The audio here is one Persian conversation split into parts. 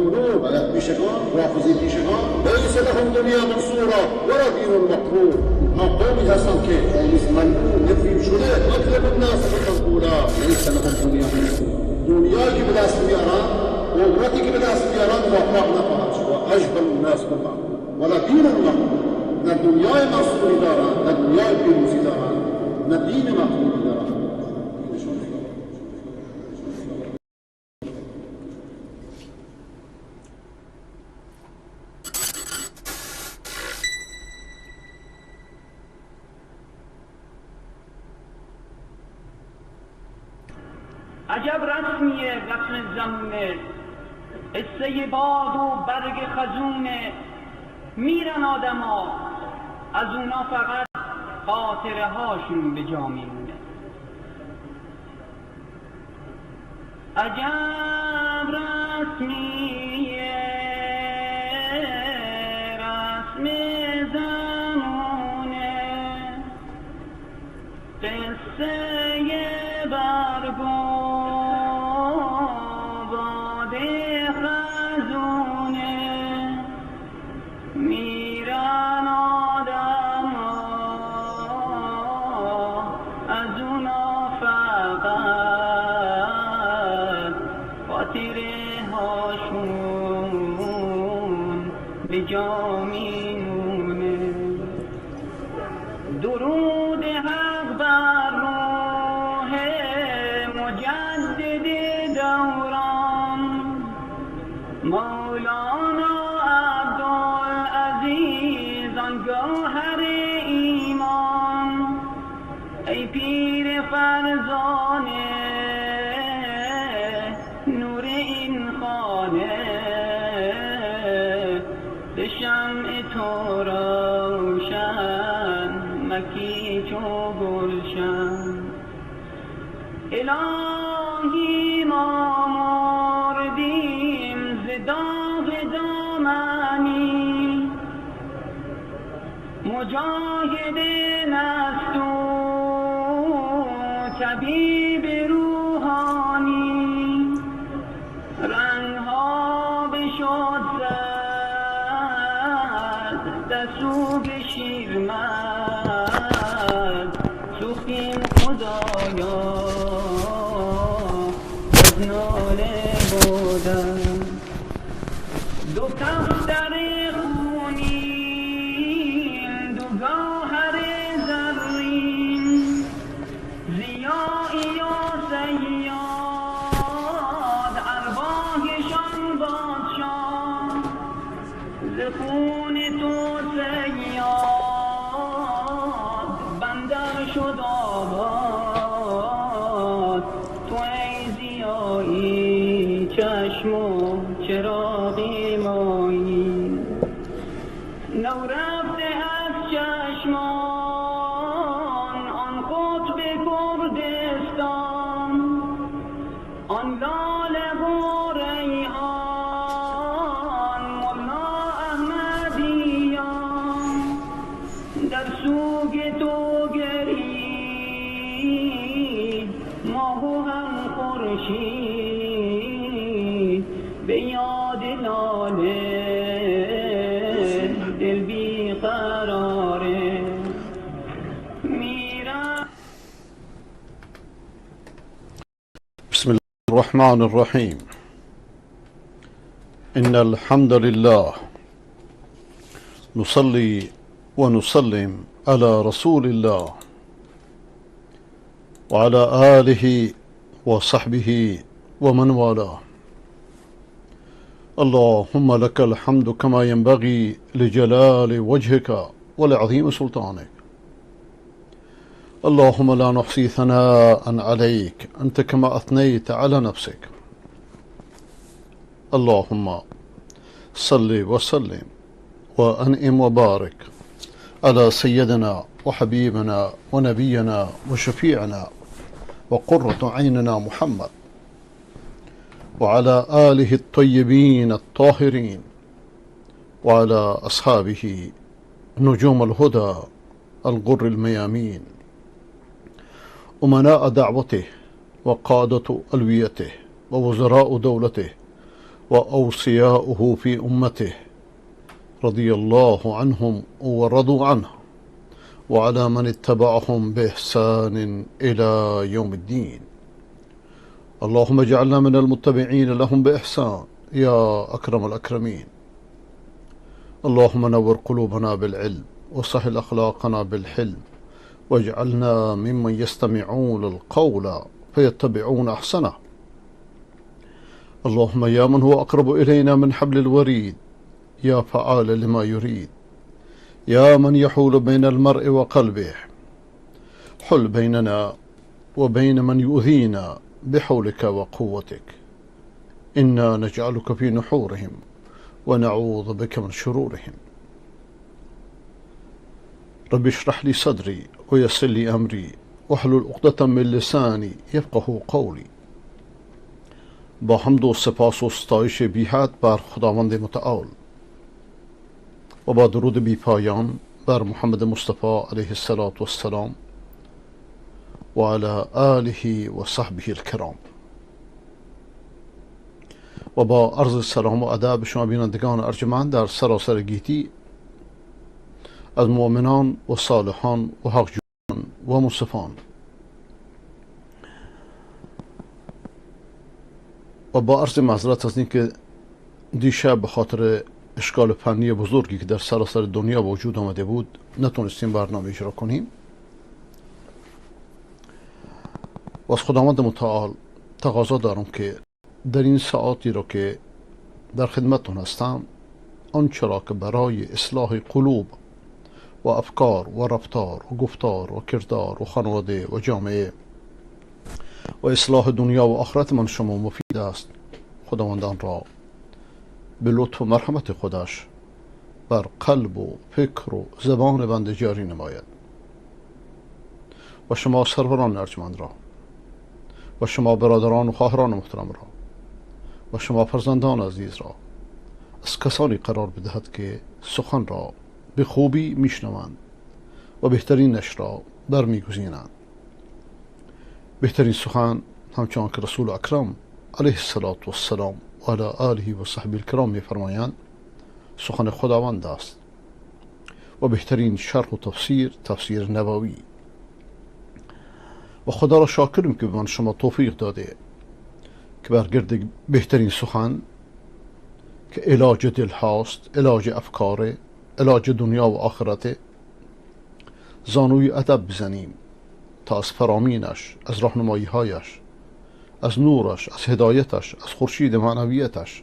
المغلوب پیشگان رافضی پیشگان لیس لهم دنیا منصورا ولا دین مقبول. ما قومی هستند که قومی ملعون نفرین شده مطلب الناس مقبولا لیس لهم دنیا منصورا. دنیایی که به دست میارن قدرتی که به دست میارن موفق نخواهد شد. و اجبل الناس مقبول ولا دین مقبول. نه دنیای منصوری دارند نه دنیای پیروزی دارند نه دین مقبولی دارند. عجب رسمیه رسم زمونه، قصه باد و برگ خزونه. میرن آدما از اونا فقط خاطره هاشون به جا میمونه. عجب رسمیه رسم زمونه، قصه برگ و باد خزونه. میرن آدما از اونا فقط خاطره هاشون به جا میمونه. درود حق بر روح مجدد دوران مولانا عبدالعزیز آن گوهر ایمان. ای پیر فرزانه نور این خانه، به شمع تو روشن مکی چو گلشن. الهی ما مردیم ز داغ دامنی، مجاهد نستو طبیب روحانی. رنگها بشد زد دستوب شیرمرد، سوختیم خدایا از ناله بودن. دو کفتر خونین دو گوهر زرین، ضیایی و صیاد ارواحشان بادشاه. ز خون تو صیاد بندر شد آباد. تو ای ضیایی چشم و چراغی مایی. نو رفته از چشمان آن قطب کردستان، آن لاله و ریحان مولا احمدیان. در سوگ تو گرید ماه و هم خورشید، به یاد لاله دل بی قراره. میرم. بسم الله الرحمن الرحيم. إن الحمد لله نصلي ونسلم على رسول الله وعلى آله وصحبه ومن والاه. اللهم لك الحمد كما ينبغي لجلال وجهك ولعظيم سلطانك. اللهم لا نحصي ثناء عليك أنت كما أثنيت على نفسك. اللهم صل وسلم وأنعم وبارك على سيدنا وحبيبنا ونبينا وشفيعنا وقرة عيننا محمد وعلى آله الطيبين الطاهرين وعلى أصحابه نجوم الهدى الغر الميامين، أمناء دعوته وقادة ألويته ووزراء دولته وأوصياؤه في أمته رضي الله عنهم ورضوا عنه، وعلى من اتبعهم بإحسان إلى يوم الدين. اللهم اجعلنا من المتبعين لهم بإحسان يا أكرم الأكرمين. اللهم نور قلوبنا بالعلم، وسهل أخلاقنا بالحلم، واجعلنا ممن يستمعون القول فيتبعون أحسنه. اللهم يا من هو أقرب إلينا من حبل الوريد، يا فعال لما يريد، يا من يحول بين المرء وقلبه، حل بيننا وبين من يؤذينا بحولك وقوتك. إنا نجعلك في نحورهم ونعوذ بك من شرورهم. رب اشرح لي صدري ويسر لي أمري واحلل عقدة من لسانی یفقهوا قولی. با حمد و سپاس و ستایش بی حد بر خداوند متعال و با درود بی پایان بر محمد مصطفی علیه السلام و علی آله و صحبه الکرام. و با عرض سلام و ادب به شما بینندگان ارجمند در سراسر گیتی از مؤمنان و صالحان و حقجویان و منصفان، و با عرض معذرت از اینکه دیشب به خاطر اشکال فنی بزرگی که در سراسر دنیا وجود آمده بود نتونستیم برنامه اجرا کنیم. و از خداوند متعال تقاضا دارم که در این ساعاتی را که در خدمتتون هستم، آنچه را که برای اصلاح قلوب و افکار و رفتار و گفتار و کردار و خانواده و جامعه و اصلاح دنیا و آخرت من شما مفید است، خداوند آن را به لطف و مرحمت خودش بر قلب و فکر و زبان بنده جاری نماید. و شما سروران ارجمند را و شما برادران و خواهران محترم را و شما فرزندان عزیز را از کسانی قرار بدهد که سخن را به خوبی میشنوند و بهترینش را برمیگزینند. بهترین سخن همچنان که رسول اکرم علیه السلام و علی آله و صحبه الکرام میفرمایند سخن خداوند است، و بهترین شرح و تفسیر نبوی. و خدا را شاکرم که به من شما توفیق داده که برگرد بهترین سخن که علاج دل هاست، علاج افکار، علاج دنیا و آخرت، زانوی ادب بزنیم تا از فرامینش، از راهنمایی هایش، از نورش، از هدایتش، از خورشید معنویتش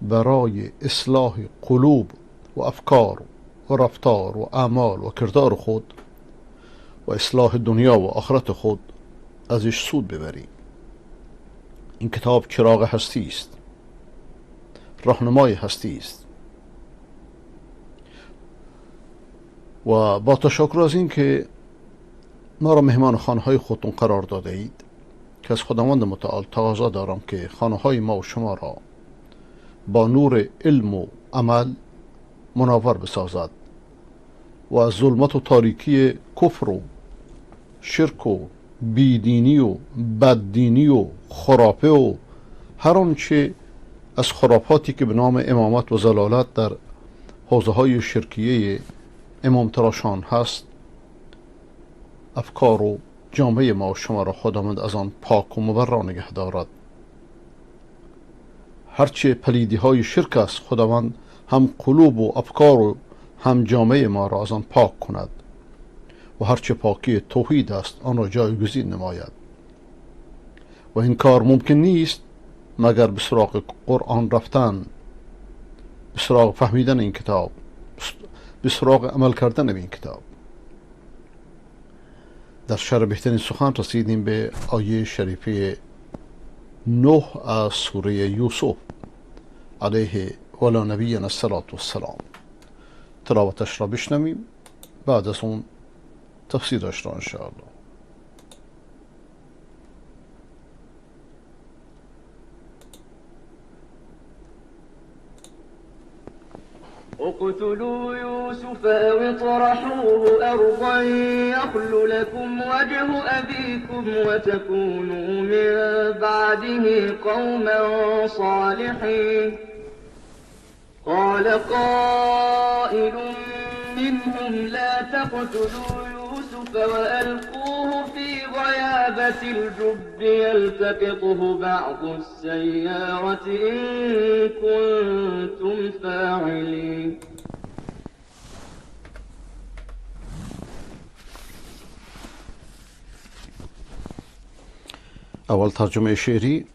برای اصلاح قلوب و افکار و رفتار و اعمال و کردار خود و اصلاح دنیا و آخرت خود ازش سود ببریم. این کتاب چراغ هستی است، راهنمای هستی است. و با تشکر از این که ما را مهمان خانه‌های خودتون قرار داده اید، که از خداوند متعال تقاضا دارم که خانه‌های ما و شما را با نور علم و عمل منور بسازد و از ظلمت و تاریکی کفر و شرک و بیدینی و بددینی و خرافه و هر آنچه از خرافاتی که به نام امامت و ضلالت در حوزه های شرکیه امام تراشان هست، افکار و جامعه ما و شما را خداوند از آن پاک و مبرا نگه دارد. هرچه پلیدی های شرک است، خداوند هم قلوب و افکار و هم جامعه ما را از آن پاک کند، و هرچه پاکی توحید است آن را جایگزین نماید. و این کار ممکن نیست مگر به سراغ قرآن رفتن، به سراغ فهمیدن این کتاب، به سراغ عمل کردن به این کتاب. در شرح بهترین سخن رسیدیم به آیه شریفه 9 از سوره یوسف علیه ولا نبینا السلام. تلاوتش را بشنویم، بعد از اون تفسیرش را انشاءالله. اقتلوا يوسف أو اطرحوه أرضا يخل لكم وجه أبيكم وتكونوا من بعده قوما صالحين. قال قائل منهم لا تقتلوا يوسف وألقوه في غيابة الجب يلتقطه بعض السيارة إن كنتم فاعلين. اول ترجمه شعری.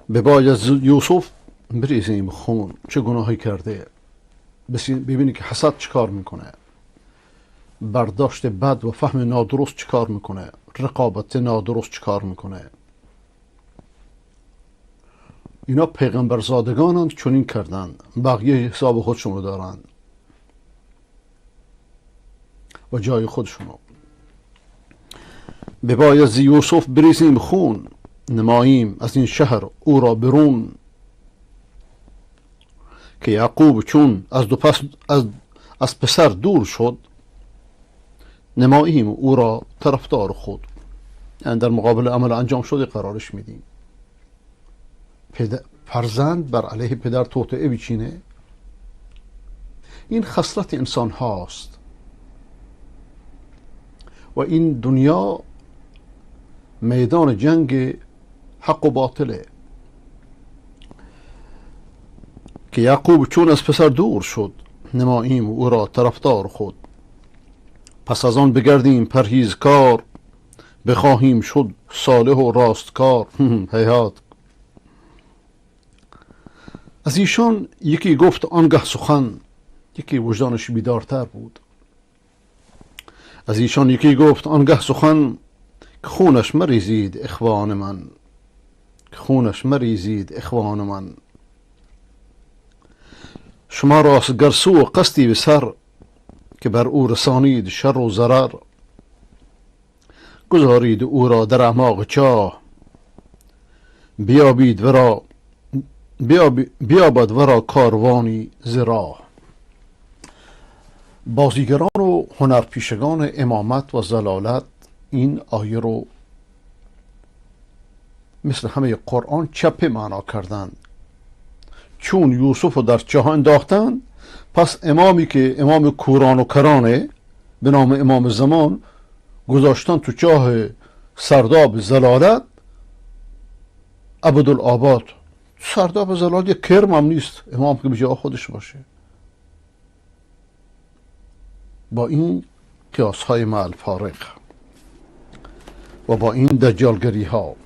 به باید یوسف بریزیم خون، چه گناهی کرده. ببینی که حسد چیکار میکنه، برداشت بد و فهم نادرست چیکار میکنه، رقابت نادرست چیکار میکنه. اینا پیغمبرزادگانند چنین کردند، بقیه حساب خودشونو دارند و جای خودشونو. به باید یوسف بریزیم خون، نماییم از این شهر او را برون. که یعقوب چون از پسر دور شد، نماییم او را طرفدار خود. یعنی در مقابل عمل انجام شده قرارش میدیم. فرزند بر علیه پدر توطئه بچینه، این خصلت انسان هاست و این دنیا میدان جنگ حق و باطله. که یعقوب چون از پسر دور شد، نماییم او را طرفدار خود. پس از آن بگردیم پرهیزکار، بخواهیم شد صالح و راستکار. هیهات. از ایشان یکی گفت آنگه سخن، یکی وجدانش بیدارتر بود. از ایشان یکی گفت آنگه سخن، که خونش مریزید اخوان من، که خونش مریزید اخوان من. شما راست گرسو و قصدی به سر، که بر او رسانید شر و ضرر. گذارید او را در اعماق چاه، بیابد ورا کاروانی ز راه. بازیگران و هنرپیشگان امامت و ضلالت این آیه رو مثل همه قرآن چپه معنا کردند. چون یوسف رو در چاه انداختن، پس امامی که امام کوران و کرانه به نام امام زمان گذاشتن تو چاه سرداب ضلالت. عبدالآباد سرداب ضلالت یک کرم هم نیست، امام که به جای خودش باشه. با این قیاس های مع الفارق و با این دجالگری ها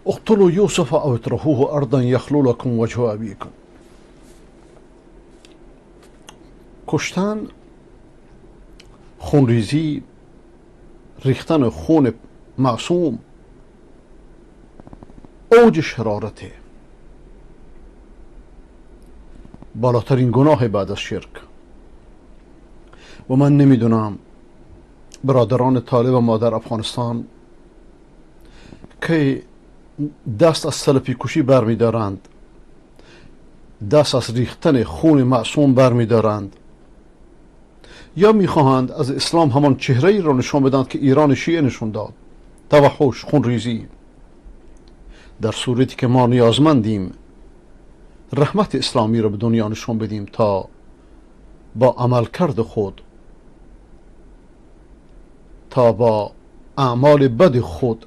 اقتلوا یوسف او اطرحوه ارضا یخلو لکم وجه ابیکم. کشتن، خونریزی، ریختن خون معصوم اوج شرارته، بالاترین گناه بعد از شرک. و من نمیدونم برادران طالب ما در افغانستان که دست از سلفی کشی برمی دارند، دست از ریختن خون معصوم برمی دارند، یا میخواهند از اسلام همان چهره ای را نشان بدند که ایران شیعه نشون داد، توحش، خون ریزی. در صورتی که ما نیازمندیم رحمت اسلامی را به دنیا نشون بدیم تا با عملکرد خود، تا با اعمال بد خود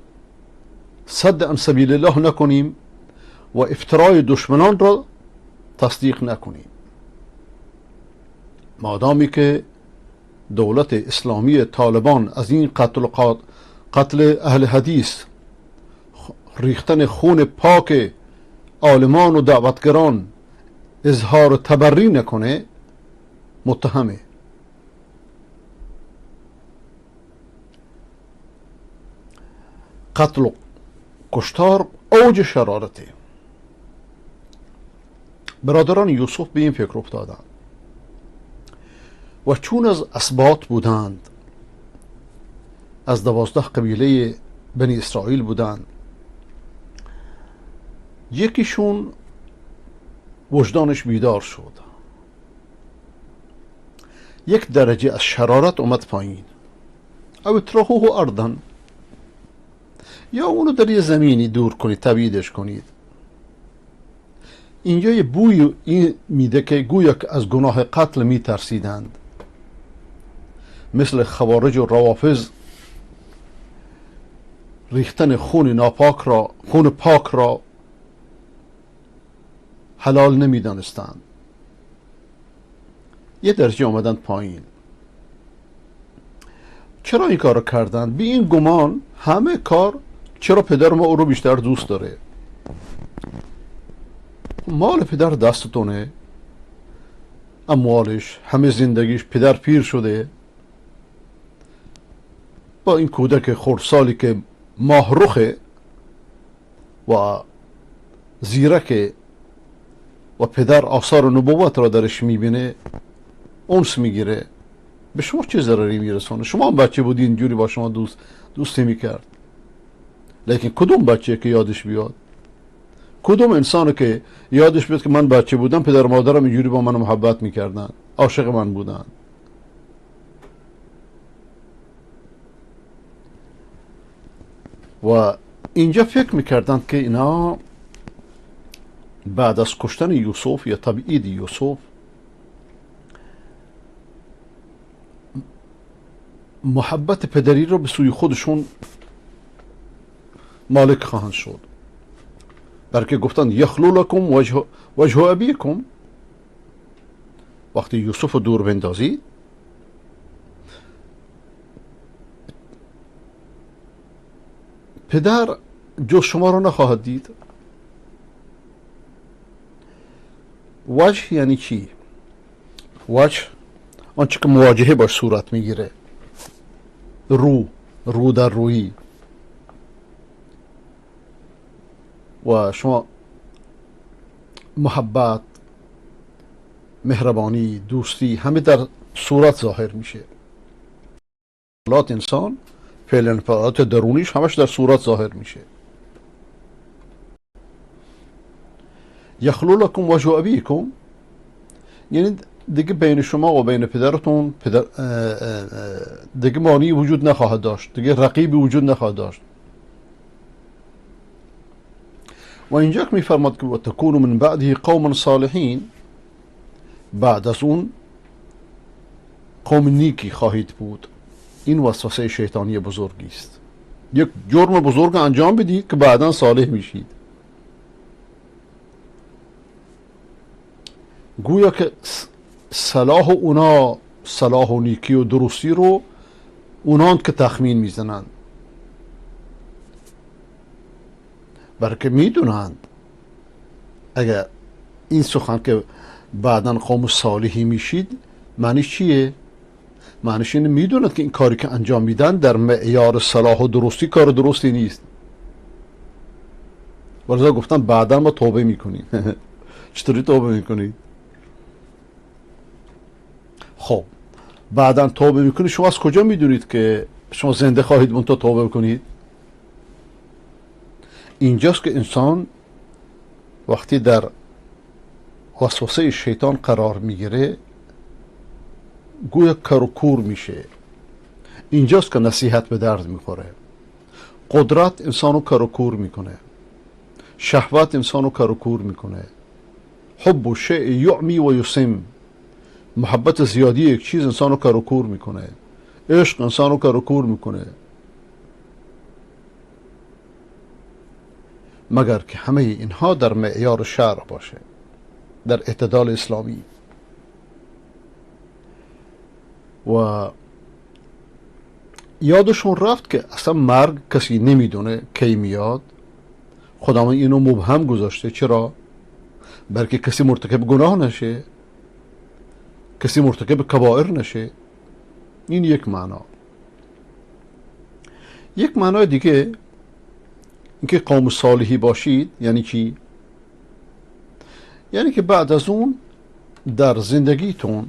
صد عن سبیل الله نکنیم و افترای دشمنان را تصدیق نکنیم. مادامی که دولت اسلامی طالبان از این قتل اهل حدیث، ریختن خون پاک عالمان و دعوتگران اظهار تبری نکنه، متهمه. قتل و کشتار اوج شرارته. برادران یوسف به این فکر افتادند و چون از اسباط بودند از 12 قبیله بنی اسرائیل بودن. یکیشون وجدانش بیدار شد، یک درجه از شرارت اومد پایین. او اطرحوه ارضا، یا اونو در یه زمینی دور کنید، تبعیدش کنید. اینجا یه بوی این میده که گویا که از گناه قتل میترسیدند، مثل خوارج و روافض ریختن خون پاک را حلال نمیدانستند. یه درجه آمدن پایین. چرا این کار کردن؟ بی این گمان همه کار چرا پدر ما او رو بیشتر دوست داره. مال پدر دستتونه، اموالش، همه زندگیش، پدر پیر شده، با این کودک خردسالی که ماهرخه و زیرک و پدر آثار نبوت را درش میبینه، اونس میگیره. به شما چه ضرری میرسونه؟ شما هم بچه بودی اینجوری با شما دوستی میکرد. لیکن کدوم بچه که یادش بیاد؟ کدوم انسان که یادش بیاد که من بچه بودم پدر مادرم اینجوری با من محبت میکردن، عاشق من بودن؟ و اینجا فکر میکردن که اینا بعد از کشتن یوسف یا تبعید یوسف محبت پدری رو به سوی خودشون مالک خواهند شد. بلکه گفتن یخلو لکم وجه ابیکم. وقتی یوسف رو دور بندازید، پدر جز شما رو نخواهد دید. وجه یعنی چی؟ وجه آنچه که مواجهه باش صورت میگیره، رو در رویی. و شما محبت، مهربانی، دوستی همه در صورت ظاهر میشه. حالات انسان، فعل انفعالات درونیش همش در صورت ظاهر میشه. یخلو لکم وجه ابیکم یعنی دیگه بین شما و بین پدرتون دیگه مانعی وجود نخواهد داشت، دیگه رقیبی وجود نخواهد داشت. و اینجا که میفرماد که وتکونوا من بعده قوما صالحین، بعد از اون قوم نیکی خواهید بود. این وسوسه شیطانی بزرگی است. یک جرم بزرگ انجام بدید که بعدا صالح میشید. گویا که صلاح اونا، صلاح و نیکی و درستی رو اونان که تخمین میزنند، برکه میدونند اگر این سخن که بعداً قوم صالحی میشید معنیش چیه؟ معنیش اینه میدونند که این کاری که انجام میدن در معیار صلاح و درستی کار درستی نیست. ولذا گفتن بعداً ما توبه میکنیم. چطوری توبه میکنید؟ خب بعداً توبه میکنید، شما از کجا میدونید که شما زنده خواهید منتها توبه کنید؟ اینجاست که انسان وقتی در وسوسه شیطان قرار میگیره گویا کر و کور میشه. اینجاست که نصیحت به درد میخوره. قدرت انسانو کر و کور میکنه، شهوت انسانو کر و کور میکنه. حب و شیء یعمی و یسم، محبت زیادی یک چیز انسانو کر و کور میکنه. عشق انسانو کر و کور میکنه. مگر که همه اینها در معیار شرع باشه، در اعتدال اسلامی. و یادشون رفت که اصلا مرگ کسی نمیدونه کی میاد. خداوند اینو مبهم گذاشته. چرا؟ بلکه کسی مرتکب گناه نشه، کسی مرتکب کبائر نشه. این یک معنا. یک معنای دیگه اینکه قوم صالحی باشید یعنی چی؟ یعنی که بعد از اون در زندگیتون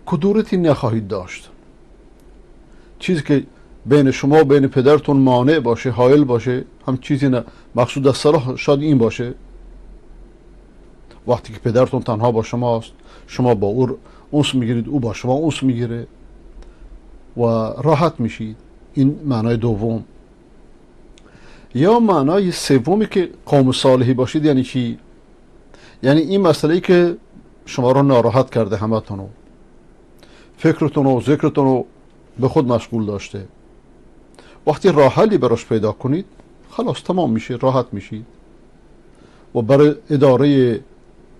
کدورتی نخواهید داشت. چیزی که بین شما و بین پدرتون مانع باشه، حائل باشه، هم چیزی نه. مقصود از صلاح شاید این باشه وقتی که پدرتون تنها با شماست، شما با او انس میگیرید، او با شما انس میگیره و راحت میشید. این معنای دوم. یا معنای سومی که قوم صالحی باشید یعنی چی؟ یعنی این مسئله که شما رو ناراحت کرده، همتون رو، فکرتون و ذکرتون رو به خود مشغول داشته، وقتی راه حلی براش پیدا کنید خلاص تمام میشه، راحت میشید و برای اداره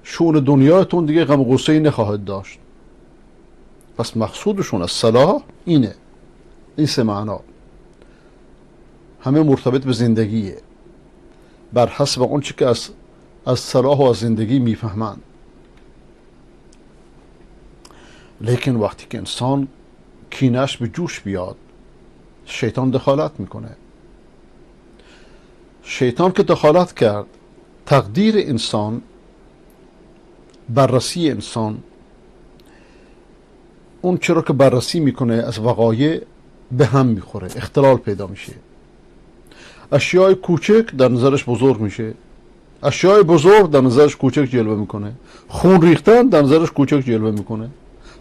شؤون دنیایتون دیگه غم و غصه‌ای نخواهید داشت. پس مقصودشون از صلاح اینه. این سه معنا همه مرتبط به زندگیه، بر حسب اون چی که از صلاح و از زندگی میفهمند. لیکن وقتی که انسان کینش به جوش بیاد، شیطان دخالت میکنه. شیطان که دخالت کرد، تقدیر انسان، بررسی انسان، اون چرا که بررسی میکنه از وقایع به هم میخوره، اختلال پیدا میشه. اشیاء کوچک در نظرش بزرگ میشه، اشیاء بزرگ در نظرش کوچک جلوه میکنه. خون ریختن در نظرش کوچک جلوه میکنه،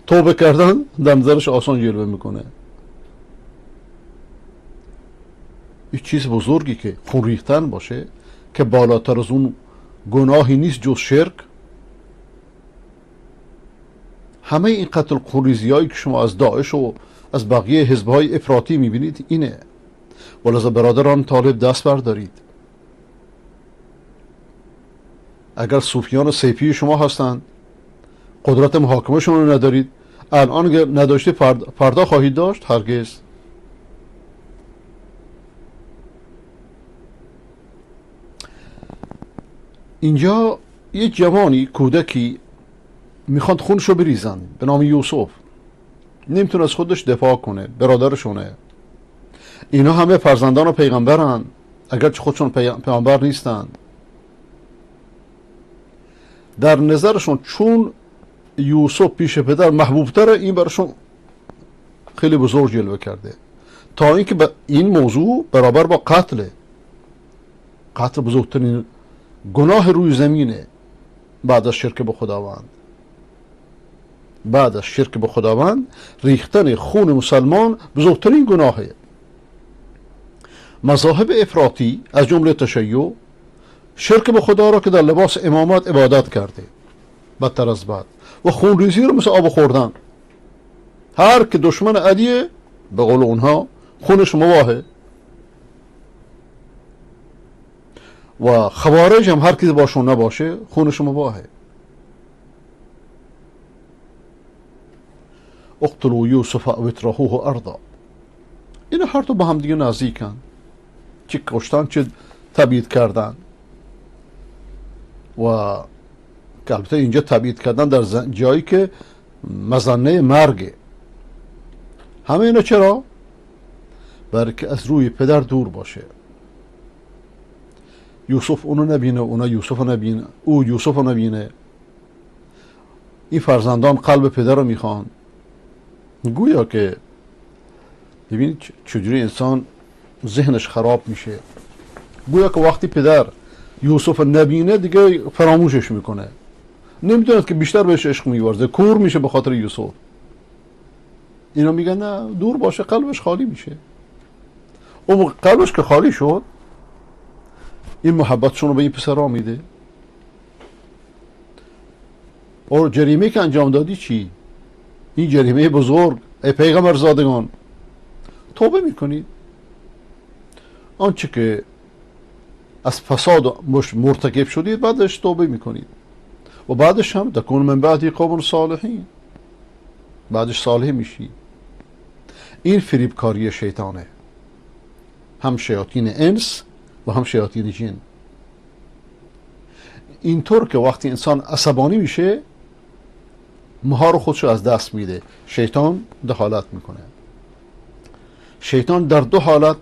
توبه کردن در نظرش آسان جلوه میکنه. این چیز بزرگی که خون ریختن باشه که بالاتر از اون گناهی نیست جز شرک. همه این قتل خونریزی هایی که شما از داعش و از بقیه حزبهای افراطی میبینید اینه. ولذا برادران طالب دست بردارید. اگر صوفیان سیفی شما هستند، قدرت محاکمه شما رو ندارید، الان اگر نداشته فردا خواهید داشت؟ هرگز. اینجا یه جوانی، کودکی میخواد خونشو بریزن به نام یوسف، نمیتونه از خودش دفاع کنه، برادرشونه. اینا همه فرزندان و پیغمبرن اگرچه خودشون پیغمبر نیستن. در نظرشون چون یوسف پیش پدر محبوب تره، این براشون خیلی بزرگ جلوه کرده، تا اینکه این موضوع برابر با قتل بزرگترین گناه روی زمینه بعد از شرک به خداوند. بعد از شرک به خداوند ریختن خون مسلمان بزرگترین گناهه. مذاهب افراطی از جمله تشیع شرک به خدا را که در لباس امامت عبادت کرده، بدتر از بد، و خونریزی رو مثل آب خوردن. هر که دشمن علیه به قول اونها خونش مباهه، و خوارج هم هر کی باشون نباشه خونش مباهه. اقتلوا یوسف او اطرحوه ارضا. اینا هر دو با هم دیگه نزدیکن، چه کشتن چه تبعید کردن. و البته اینجا تبعید کردن در جایی که مظنه مرگه. همه اینا چرا؟ برای که از روی پدر دور باشه. یوسف اونو نبینه، اونا یوسف نبینه، او یوسف نبینه. این فرزندان قلب پدر رو میخوان. گویا که ببینید چجوری انسان ذهنش خراب میشه. گویا که وقتی پدر یوسف نبینه دیگه فراموشش میکنه، نمیدوند که بیشتر بهش عشق میورزه، کور میشه به خاطر یوسف. اینا میگن نه دور باشه، قلبش خالی میشه. اون قلبش که خالی شد، این محبتشون رو به این پسرها میده. اور جریمه که انجام دادی چی؟ این جریمه بزرگ. ای پیغمبر زادگان توبه میکنید. آنچه که از فساد مرتکب شدید بعدش توبه میکنید و بعدش هم تکون من بعدی قوم صالحین، بعدش صالح میشی. این فریبکاری شیطانه، هم شیاطین انس و هم شیاطین جن. اینطور که وقتی انسان عصبانی میشه مهار خودشو از دست میده، شیطان دخالت میکنه. شیطان در دو حالت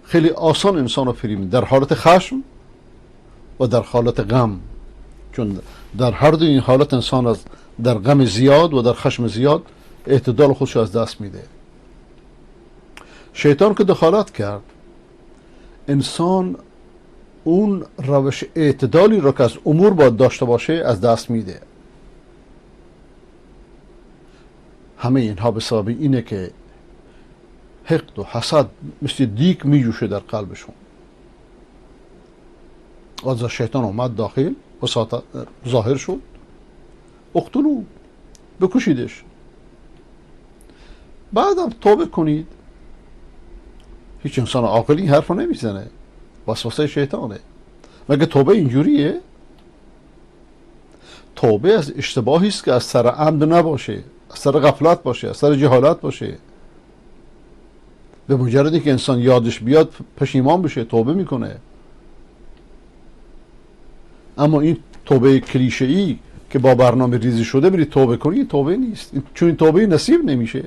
خیلی آسان انسان رو فریب میده، در حالت خشم و در حالت غم. چون در هر دو این حالت انسان از در غم زیاد و در خشم زیاد اعتدال خودش از دست میده. شیطان که دخالت کرد، انسان اون روش اعتدالی را که از امور باید داشته باشه از دست میده. همه اینها به سبب اینه که حقد و حسد مثل دیگ میجوشه در قلبشون. از شیطان اومد داخل و ظاهر شد، اقتلو، بکشیدش. بعدم توبه کنید. هیچ انسان عاقلی این حرف رو نمیزنه، وسوسه شیطانه. مگه توبه اینجوریه؟ توبه از اشتباهی است که از سر عمد نباشه، از سر غفلت باشه، از سر جهالت باشه. به مجردی که انسان یادش بیاد پشیمان بشه توبه میکنه. اما این توبه کلیشه‌ای که با برنامه ریزی شده برید توبه کنی، توبه نیست، چون این توبه نصیب نمیشه.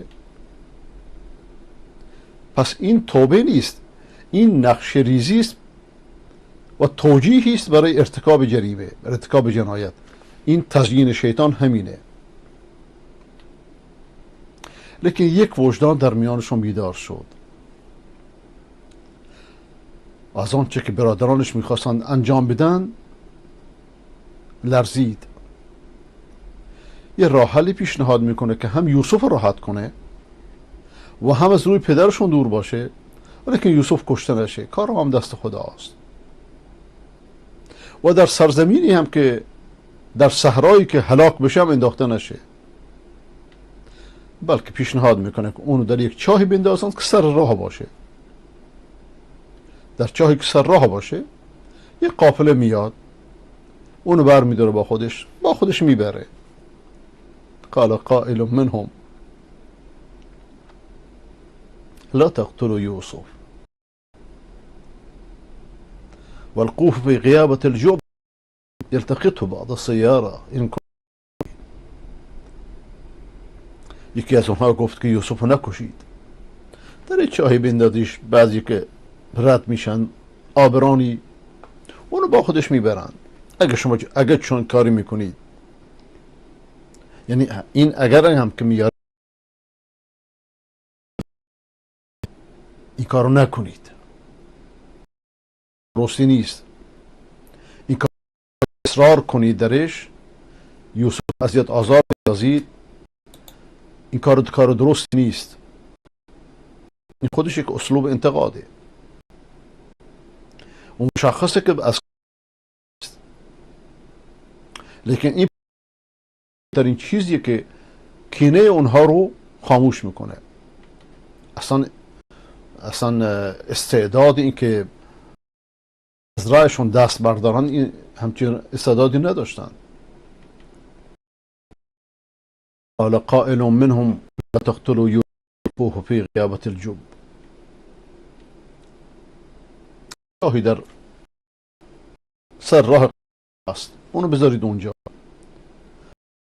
پس این توبه نیست، این نقش ریزی است و توجیهی است برای ارتکاب جریمه، ارتکاب جنایت. این تزیین شیطان همینه. لیکن یک وجدان در میانشون بیدار شد. از آنچه که برادرانش میخواستند انجام بدن لرزید. یه راه حلی پیشنهاد میکنه که هم یوسف راحت کنه و هم از روی پدرشون دور باشه، ولیکن یوسف کشته نشه. کار هم دست خداست. و در سرزمینی هم که در صحرایی که هلاک بشه هم انداخته نشه، بلکه پیشنهاد میکنه که اونو در یک چاهی بندازند که سر راه باشه. در چاهی که سر راه باشه یک قافله میاد، اونو بر میداره با خودش میبره. قال قائل منهم لا تقتلوا يوسف والقوه في غيابة الجب يلتقطه بعض السيارة إن كنت. یکی از اونها گفت که یوسف نکشید، در چاهی بندازیش. بعضی که رد میشن آبرانی اونو با خودش میبرن. اگه چون کاری میکنید، یعنی این اگر هم که میاره این کارو نکنید، درستی نیست. این کار اصرار کنید درش، یوسف اذیت آزار بیازید، این کار درست نیست. این خودش یک اسلوب انتقاده. اون مشخصه که از لیکن این در این چیزیه که کینه اونها رو خاموش میکنه. اصلا استعداد این که از راهشون دست بردارن این همچین استعدادی نداشتن. قال قائل منهم لا تقتلوا يوسف في غيابة الجب. راهی در سر راه است، اونو بذارید اونجا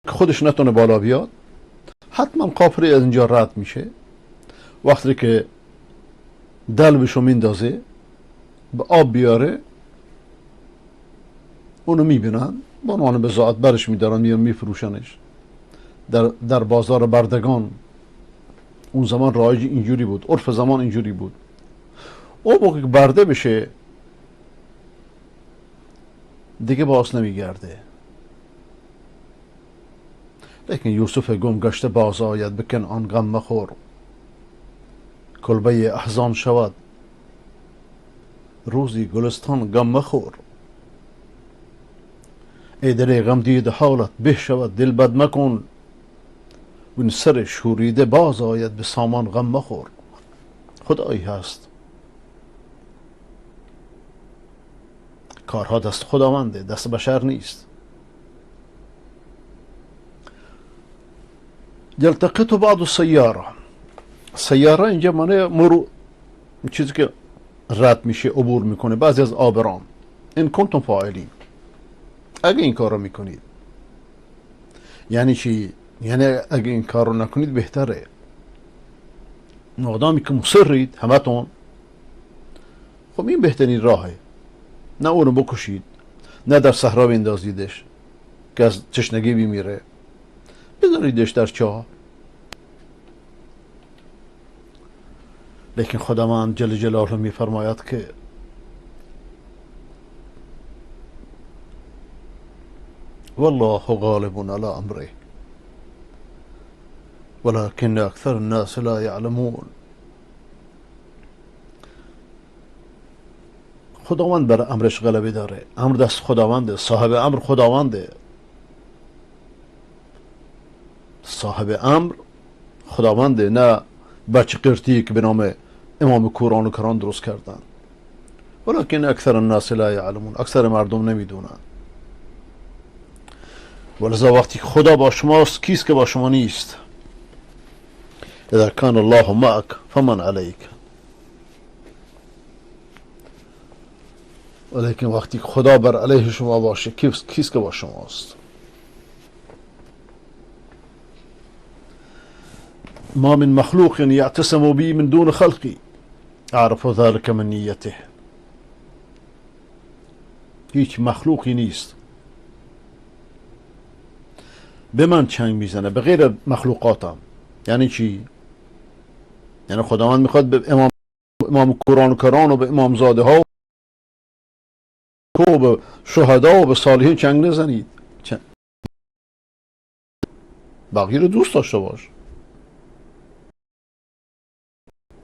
که خودش نتونه بالا بیاد. حتما قافله از اینجا رد میشه. وقتی که دلبشو میندازه به آب بیاره، اونو میبینن، با عنوان بضاعت برش میدارن، میان میفروشنش در بازار بردگان. اون زمان رایج اینجوری بود، عرف زمان اینجوری بود. او موقع که برده بشه دیگه باز نمیگرده. لیکن یوسف گم گشته باز آید، به کنعان غم مخور. کلبه احزان شود، روزی گلستان غم مخور. ای دل غم دیده حالت به شود، دل بد مکن. و این سر شوریده باز آید، به سامان غم مخور. خدایی هست، کارها دست خداونده، دست بشر نیست. یلتقط بعض السیاره. سیاره اینجا معنی چیزی که رد میشه، عبور میکنه. بعضی از آبران. این کنتم فاعلین، اگه این کار رو میکنید. یعنی چی؟ یعنی اگه این کار رو نکنید بهتره. مقدامی که مصرید همتون، خب این بهترین راهه. نه اونو بکشید، نه در صحرا بندازیدش که از تشنگی بمیره. بذاریدش در چاه. لیکن خداوند جل جلاله میفرماید که والله غالب على امره ولكن اکثر الناس لا يعلمون. خداوند بر امرش غلبه داره. امر دست خداونده. صاحب امر خداونده. صاحب امر خداونده، نه بچه قرتی که به نام امام کوران و کران درست کردن. ولكن اکثر الناس لا يعلمون. اکثر مردم نمیدونن. ولذا وقتی خدا با شماست کیست که با شما نیست؟ اذا كان الله معك فمن عليك. ولیکن وقتی خدا بر علیه شما باشه کیست که با شماست؟ ما من مخلوق يعتصم بي من دون خلقي اعرف ذلك من نیته. هیچ مخلوقی نیست به من چنگ میزنه به غیر مخلوقاتم. یعنی چی؟ یعنی خداوند میخواد به امام کوران و کران و به امام زاده ها و به شهدا و به صالحین چنگ نزنید. بقیه رو دوست داشته باش،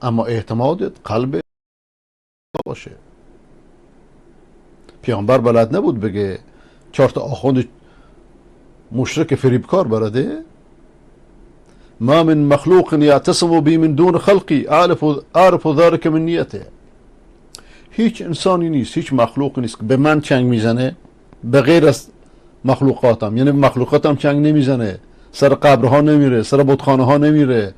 اما اعتمادت قلب باشه. پیامبر بلد نبود بگه 4 تا آخوند مشرک فریبکار برده. ما من مخلوق يعتصم بي من دون خلقي اعرف ذلك من نیته. هیچ انسانی نیست، هیچ مخلوق نیست که به من چنگ میزنه به غیر از مخلوقاتم. یعنی مخلوقاتم چنگ نمیزنه، سر قبرها نمیره، سر بتخانه ها نمیره،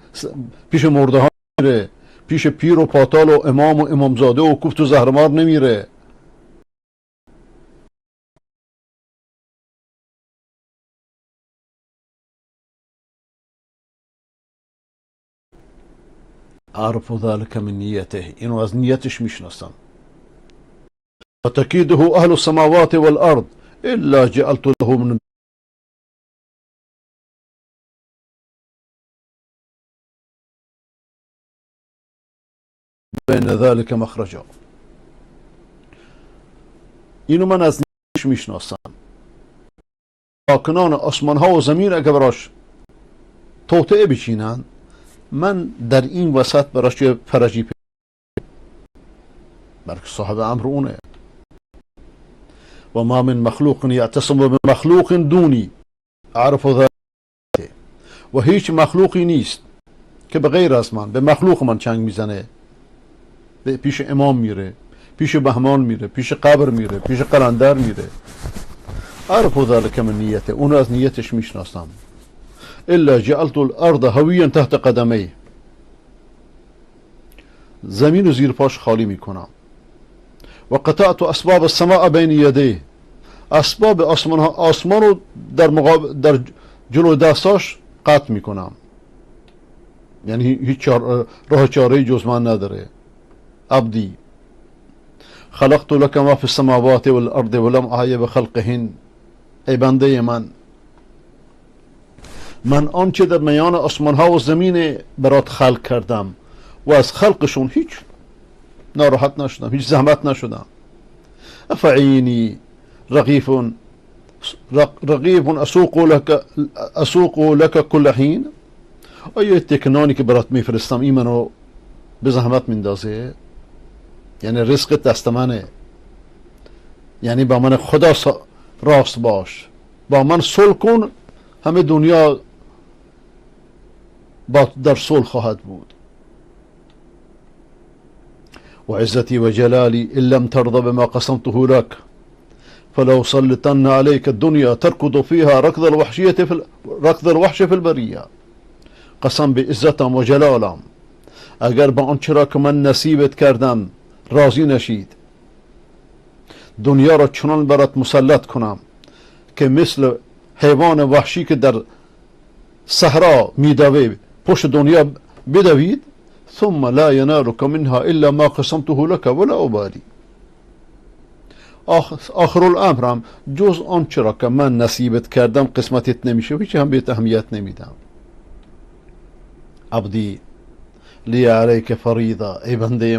پیش مرده ها نمیره، پیش پیر و پاتال و امام و امامزاده و کوفت و زهرمار نمیره. اعرف ذلك من نیته. اینو از نیتش میشناسم. فتكيده اهل السماوات والارض الا جعلت له من بین ذلك مخرجا. اینو من از نیتش میشناسم. ساکنان آسمان ها و زمین اگر براش توطئه بچینن، من در این وسط براش یه فرجی بلکه صاحب امر اونه. و ما من مخلوق یعتصم بمخلوق دونی اعرف ذلك. و هیچ مخلوقی نیست که به غیر از من به مخلوق من چنگ میزنه. پیش امام میره، پیش بهمان میره، پیش قبر میره، پیش قلندر میره. اعرف ذلك من نیته. اون از نیتش میشناسم. الا جعلت الارض هویا تحت قدمی. زمین و زیر پاش خالی میکنم. و قطعت اسباب السماء بین یدیه. اسباب آسمان رو در جلو دستاش قطع میکنم. یعنی هیچ راه چاره‌ای جز من نداره. عبدی خلقت لك ما في السماوات والارض ولم اعی بخلقهن. ای بنده من آنچه در میان آسمان ها و زمین برات خلق کردم و از خلقشون هیچ ناراحت نشدم، هیچ زحمت نشدم. افعینی رغیف اسوق لك كل حین. آیا تکنانی که برات میفرستم این منو به زحمت میندازه؟ یعنی رزق دست منه. یعنی با من خدا راست باش، با من صلح کن، همه دنیا در صلح خواهد بود. وعزتي وجلالي إن لم ترضى بما قسمته لك فلو سلطن عليك الدنيا تركض فيها ركض الوحش في البرية. قسم به عزتم و جلالم اگر با آنچه را که من نصیبت کردم راضی نشید، دنیا را چنان برات مسلط کنم که مثل حیوان وحشی که در صحرا میدوه پشت دنیا بدوید. ثم لا ينالك منها الا ما قسمته لك ولا ابالي. آخر الامرم جز آنچه را که من نصیبت کردم قسمتت نمیشه و هیچ هم بهت اهمیت نمیدم. عبدی لی علیک فریضه، ای بنده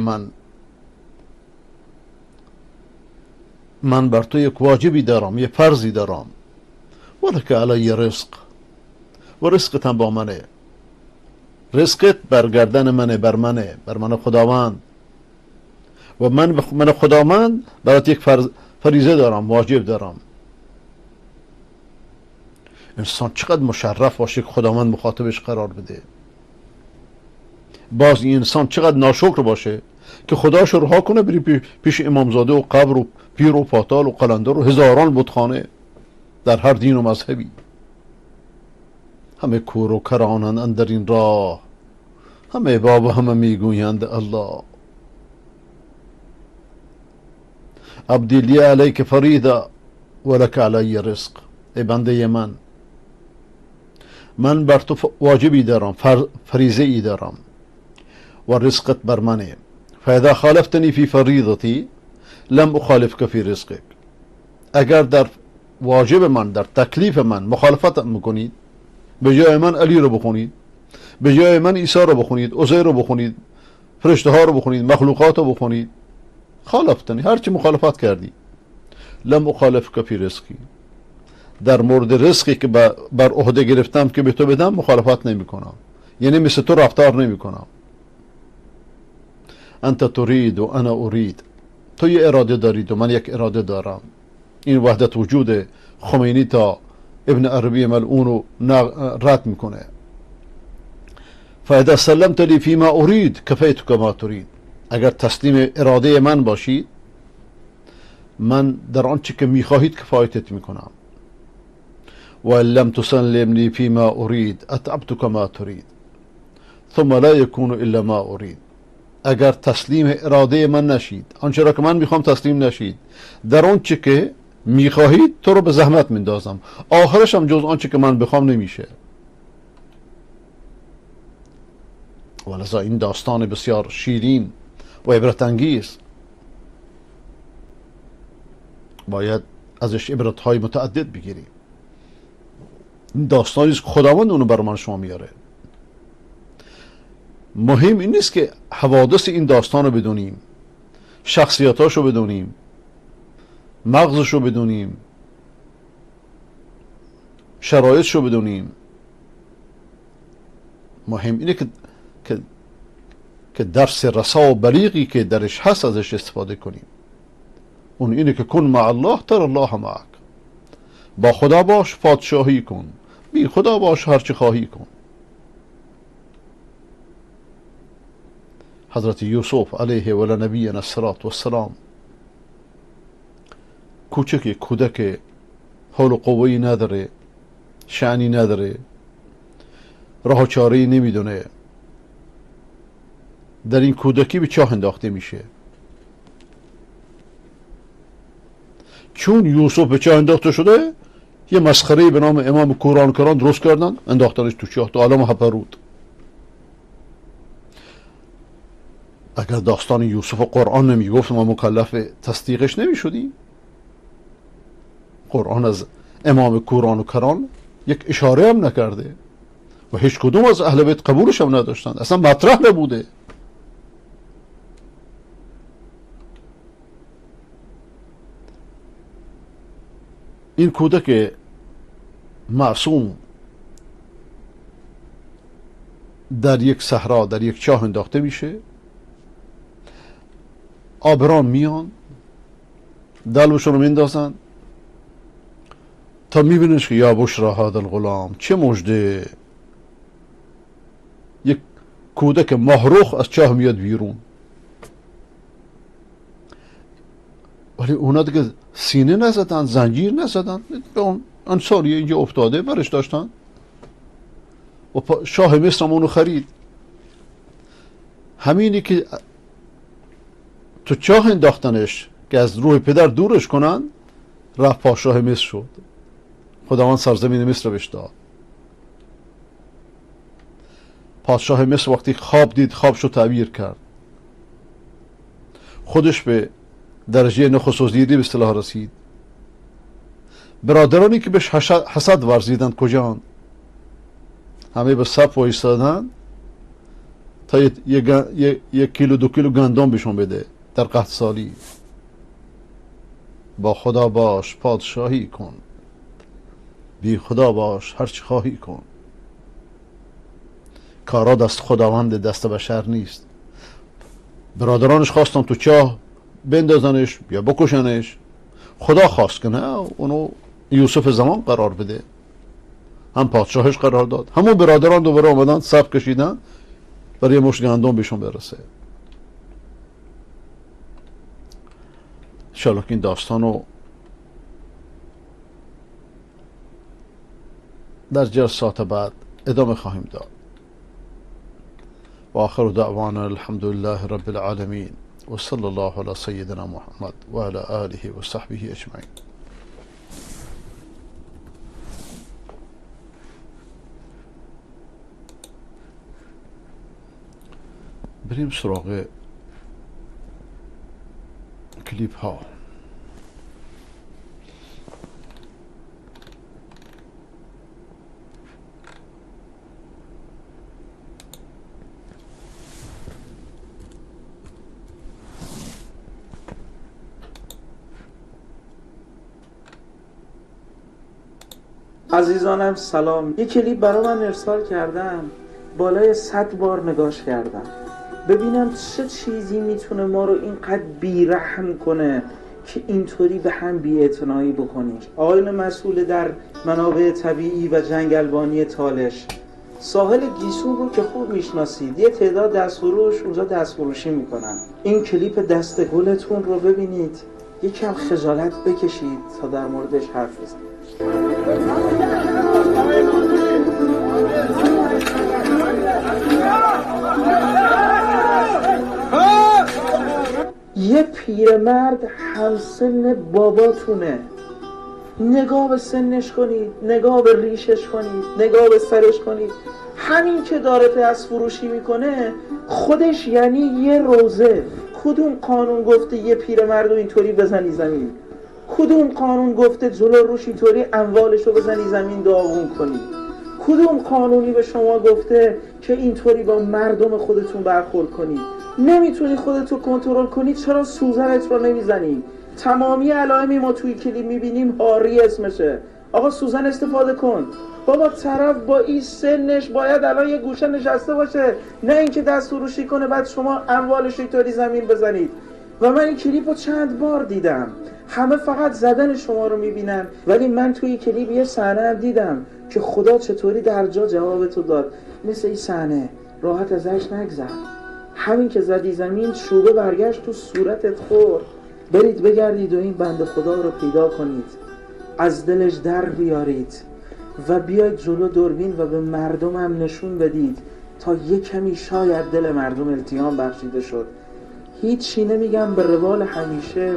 من بر تو یک واجبی دارم، یک فرضی دارم. ولک علی رزق، و رزقت هم با منه. رزقت بر گردن منه، بر من خداوند. و من خداوند برات یک فریضه دارم، واجب دارم. انسان چقدر مشرف باشه که خداوند مخاطبش قرار بده. باز این انسان چقدر ناشکر باشه که خداش رو رها کنه بری پیش امامزاده و قبر و پیر و پاتال و قلندر و هزاران بتخانه در هر دین و مذهبی. همه کور و کرانند اندر این راه، همه باب و همه میگویند الله. عبدی لی علیک فریضه ولک علی رزق، ای بنده من بر تو واجبی دارم، فریضه ای دارم و رزقت بر منه. فاذا خالفتنی فی فریضتی لم اخالفک فی رزقک. اگر در واجب من، در تکلیف من مخالفت میکنید، به جای من علی رو بخونید، به جای من عیسی رو بخونید، عزیر رو بخونید، فرشته ها رو بخونید، مخلوقات رو بخونید، خالفتنی، هرچی مخالفت کردی، لم اخالفک فی رزقی، در مورد رزقی که بر عهده گرفتم که به تو بدم مخالفت نمی کنم، یعنی مثل تو رفتار نمی کنم. انت ترید و انا ارید، تو یه اراده دارید و من یک اراده دارم. این وحدت وجود خمینی تا ابن عربی ملعون رو رد میکنه. فاذا سلمت لی فیما ارید کفیتک ما ترید. اگر تسلیم اراده من باشید، من در آنچه که میخواهید کفایتت میکنم. و لم تسلم لی فیما ارید اتعبتک ما ترید ثم لا یکون الا ما ارید. اگر تسلیم اراده من نشید، آنچه را که من میخوام تسلیم نشید، در آنچه که میخواهید تو رو به زحمت میندازم، آخرش هم جز آنچه که من بخوام نمیشه. ولذا این داستان بسیار شیرین و عبرت انگیز، باید ازش عبرت های متعدد بگیریم. این داستانی است که خداوند اونو بر من شما میاره. مهم این نیست که حوادث این داستان رو بدونیم، شخصیتاش رو بدونیم، مغزش رو بدونیم، شرایطش رو بدونیم. مهم اینه که درس رسا و بلیغی که درش هست ازش استفاده کنیم. اون اینه که کن مع الله تر الله معک. با خدا باش پادشاهی کن، بی خدا باش هرچی خواهی کن. حضرت یوسف علیه و نبینا الصلاة والسلام کوچک کودک حول و قوهی نداره، شأنی نداره، راه و چاره‌ای نمیدونه، در این کودکی به چاه انداخته میشه. چون یوسف به چاه انداخته شده، یه مسخره به نام امام کوران درست کردن، انداختنش تو چاه، تو عالم هپرود. اگر داستان یوسف قرآن نمیگفت ما مکلف تصدیقش نمیشدیم. قرآن از امام کوران و کران یک اشاره هم نکرده و هیچ کدوم از اهل بیت قبولش هم نداشتن، اصلا مطرح نبوده. این کودک معصوم در یک صحرا، در یک چاه انداخته میشه. آبران میان دلوشون رو میندازن تا میبینش که یا بشرا هذا الغلام، چه مژده، یک کودک مهروخ از چاه میاد بیرون. ولی اونا دیگه سینه نزدن، زنجیر نزدن، اون انصاریه اینجا افتاده برش داشتن و شاه مصر هم اونو خرید. همینی که تو چاه انداختنش که از روح پدر دورش کنن، رفت پادشاه مصر شد. خداوند سرزمین مصر بهش داد. پادشاه مصر وقتی خواب دید، خوابشو تعبیر کرد. خودش به درجه نخست وزیری به اصطلاح رسید. برادرانی که بهش حسد ورزیدند کجان؟ همه به صف وایستادن تا یک کیلو 2 کیلو گندم بهشون بده در قحط سالی. با خدا باش پادشاهی کن، بی خدا باش هر چی خواهی کن. کارا دست خداوند، دست بشر نیست. برادرانش خواستن تو چاه بندازنش یا بکشنش، خدا خواست که نه، اونو یوسف زمان قرار بده، هم پادشاهش قرار داد. همون برادران دوباره آمدن صف کشیدن برای یه مشت گندم بهشون برسه. انشاءالله که این داستان رو در جلسات بعد ادامه خواهیم داد. و آخر دعوانا الحمد لله رب العالمین و صلی الله علی سیدنا محمد و علی آله و صحبه اجمعین. بریم سراغ کلیپ ها. عزیزانم سلام. یک کلیپ برای من ارسال کردم، بالای 100 بار نگاش کردم ببینم چه چیزی میتونه ما رو اینقدر بیرحم کنه که اینطوری به هم بی‌اعتنایی بکنیم. آقایون مسئول در منابع طبیعی و جنگلبانی تالش، ساحل گیسو رو که خوب میشناسید، یه تعداد دستفروش اونجا دستفروشی میکنن. این کلیپ دست گلتون رو ببینید، یکم خجالت بکشید تا در موردش حرف بزنید. یه پیرمرد همسن باباتونه، نگاه به سنش کنید، نگاه به ریشش کنید، نگاه به سرش کنید. همین که داره دست فروشی میکنه خودش یعنی یه روزه. کدوم قانون گفته یه پیرمرد رو اینطوری بزنی زمین؟ کدوم قانون گفته جلو روش اینطوری اموالش رو بزنی زمین داغون کنی؟ کدوم قانونی به شما گفته که اینطوری با مردم خودتون برخورد کنی؟ نمیتونی خودتو کنترل کنی، چرا سوزنت رو نمیزنی؟ تمامی علائمی ما توی کلیپ میبینیم هاری اسمشه. آقا سوزن استفاده کن. بابا طرف با این سنش باید الان یه گوشه نشسته باشه، نه اینکه دست فروشی کنه بعد شما اموالش رو اینطوری زمین بزنید. و من این کلیپ رو چند بار دیدم، همه فقط زدن شما رو میبینن، ولی من توی این کلیپ یه صحنه هم دیدم که خدا چطوری در جا جوابتو داد. مثل این صحنه راحت ازش نگذر. همین که زدی زمین چوبه برگشت تو صورتت خورد. برید بگردید و این بنده خدا رو پیدا کنید، از دلش در بیارید و بیاید جلو دوربین و به مردم هم نشون بدید تا یک کمی شاید دل مردم التیام بخشیده شد. هیچی نمیگم، به روال همیشه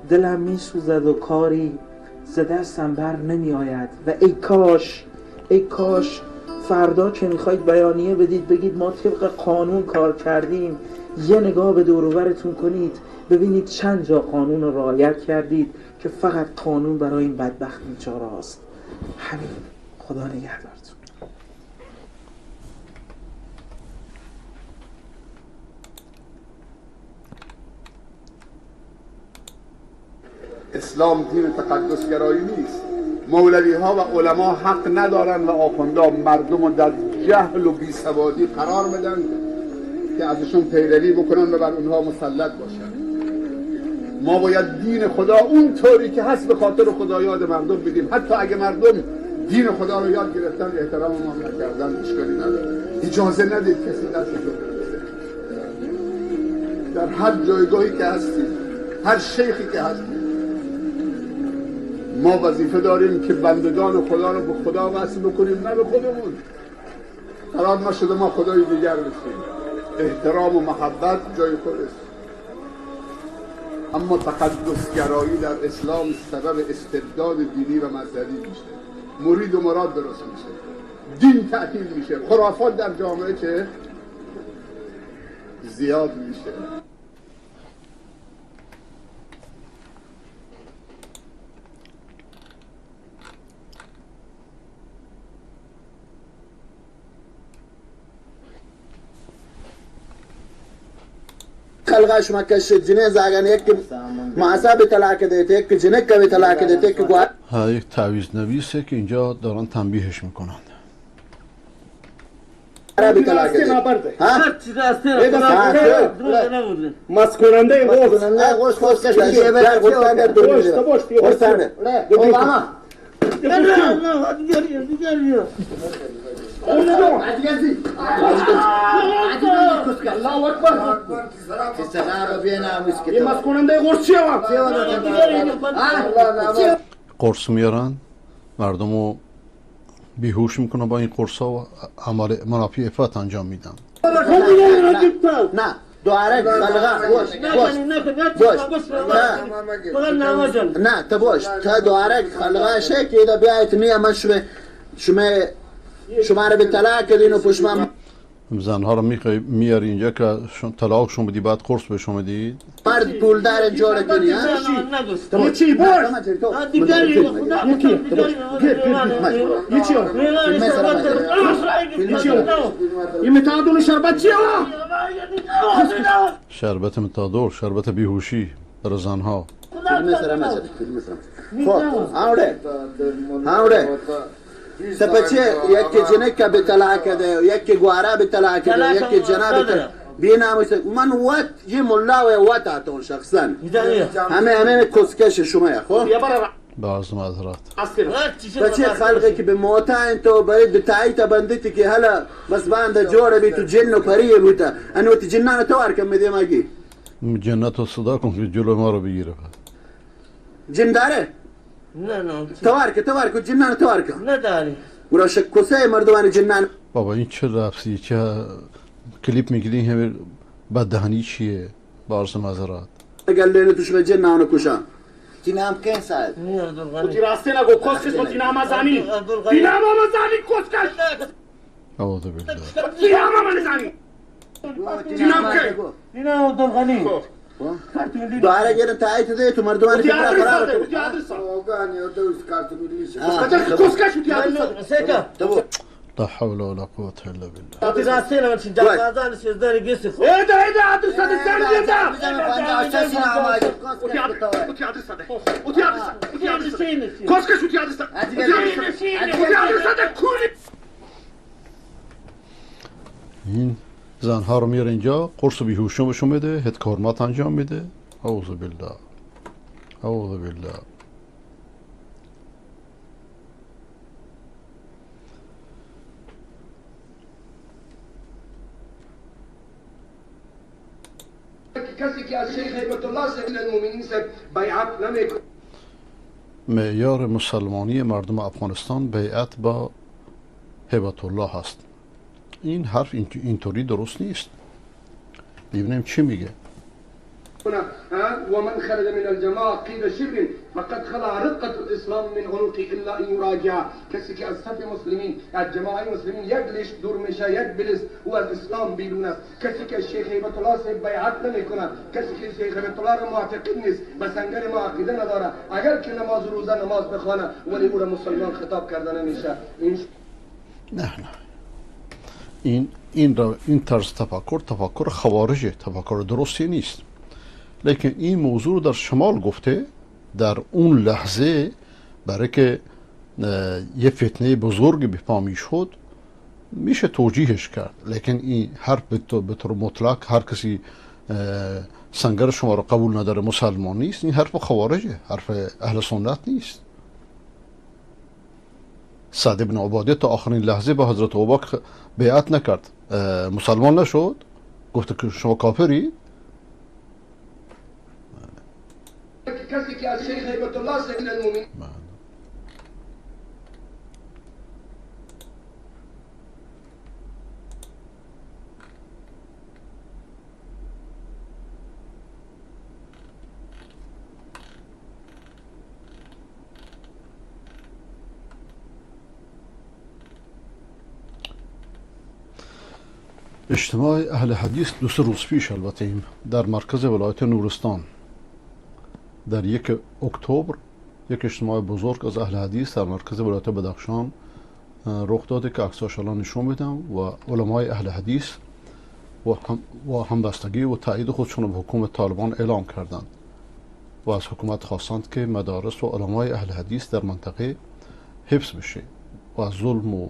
دلم میسوزد و کاری ز دستم بر نمی آید. و ای کاش فردا که میخواید بیانیه بدید بگید ما طبق قانون کار کردیم، یه نگاه به دور و برتون کنید ببینید چند جا قانون رو رعایت کردید که فقط قانون برای این بدبخت بیچاره هاست. همین. خدا نگهدارتون. اسلام دین تقدسگرایی نیست. مولوی ها و علما حق ندارن و آخوندها مردم رو در جهل و بیسوادی قرار بدن که ازشون پیروی بکنن و بر اونها مسلط باشن. ما باید دین خدا اون طوری که هست به خاطر خدا یاد مردم بدیم. حتی اگه مردم دین خدا رو یاد گرفتن احترام ما نکردن اشکالی نداره. اجازه ندید کسی دستش رو برسه. در هر جایگاهی که هستیم، هر شیخی که هستیم، ما وظیفه داریم که بندگان خدا رو به خدا وصل بکنیم، نه به خودمون. قرار نشده ما خدای دیگر بشیم. احترام و محبت جای خودش. اما تقدسگرایی در اسلام سبب استبداد دینی و مذهبی میشه. مرید و مراد درست میشه. دین تعطیل میشه. خرافات در جامعه که زیاد میشه. خلقه شما کش جنه زاگن یک معصب طلاق دیته یک جنه که طلاق دیته یک گوار ها یک تعویض نویسه که اینجا دارن تنبیهش میکنن. عربی طلاق دیته ها مس کننده گوشت گوشت خوش کش گوشت مس کننده گوشت چیه قرص میارن مردم رو بیهوش میکنن با این قرص ها و عمل منافی افت انجام میدن. نه دواره خلقه گوشت نه تبوش تا دواره خلقه شی که دا بیایت نیا من شما رو به طلاق کردین و پشما زنها رو میاری اینجا که طلاقشون بدی بعد قرص بهشون بدید. مرد پولدار جوره کنی ها یکی برد این متادون شربت چیه شربت متادور، شربت بیهوشی برای زنها. آوره سپچه یکی جنه که به طلاق کده یکی گواره به طلاق کده یکی جنه به طلاق بیناموس من وات یه ملا و وات اتون شخصا همه کسکش شما خب بعض معذرات بچه خلقی که به موتان تو باید به تایید بندیتی که حالا بس بنده جوره بی تو جن و پریه بوده انو تی جنان تو ارکم میدیم اگی جنت رو صدا کن که جلو ما رو بگیره. جن داره؟ نه توارک جنان توارک نداری ورا شکوسه مردمان جنان بابا این چه رفتی چه کلیپ میگیرین همه بددهنی چیه؟ بعض معذرات قال لي توش بجنان كوشان تنام كين سال وتي راسنا جو كوسكس وتنام ازاني تنام ازاني كوسكس اعوذ بالله تنام ازاني تنام كين تنام دلغني دواره گرن تایید ده تو مردمان وتي ادرسا كوسكس وتي ادرسا لا حول ولا قوة إلا بالله. وتي راسنا من شجاع هذا شزداري قصف ايه ده ادرسا الثاني ده وتي ادرسا كوسكس وتي ادرسا ده كولي این زنها رو میاره اینجا قرص بیهوشی بهشون بده، هدکارمات انجام میده. اعوذ بالله اعوذ بالله. کسی که از شیخ هیبت الله سبیل المؤمنین سے بیعت نمیکنه. معیار مسلمانی مردم افغانستان بیعت با هیبت الله هست. این حرف اینطوری درست نیست. ببینیم چی میگه. ومن خرج من الجماعة قيد شبر فقد خلع رقة الإسلام من عنقه إلا أن يراجع. کسی که از صف مسلمین از جماعه مسلمین یک لیش دور میشه یک بلس و از اسلام بیرون است. کسی که شیخ هیبت الله سے بیعت نمیکنه، کسی که شیخ هیبت الله را معتقد نیست، به سنگر ما عقیده نداره، اگر که نماز روزه نماز بخوانه ولی او را مسلمان خطاب کرده نمیشه. نه این طرز تفکر خوارجه، تفکر درستی نیست. لیکن این موضوع رو در شمال گفته، در اون لحظه برای که یه فتنه بزرگ به پا میشد میشه توجیهش کرد. لیکن این حرف به طور مطلق هر کسی سنگر شما رو قبول نداره مسلمان نیست، این حرف خوارجه، حرف اهل سنت نیست. سعد بن عباده تا آخرین لحظه به حضرت ابوبکر بیعت نکرد، مسلمان نشد، گفت که شما کافری. کسی که از شیخ هیبت الله سبیل المؤمنین اجتماع اهل حدیث 2 روز پیش البته در مرکز ولایت نورستان در 1 اکتبر یک اجتماع بزرگ از اهل حدیث در مرکز ولایت بدخشان رخ داده که عکساش الان نشون میدم و علمای اهل حدیث و همبستگی و تایید خودشون به حکومت طالبان اعلام کردند و از حکومت خواستند که مدارس و علمای اهل حدیث در منطقه حفظ بشه و از ظلم و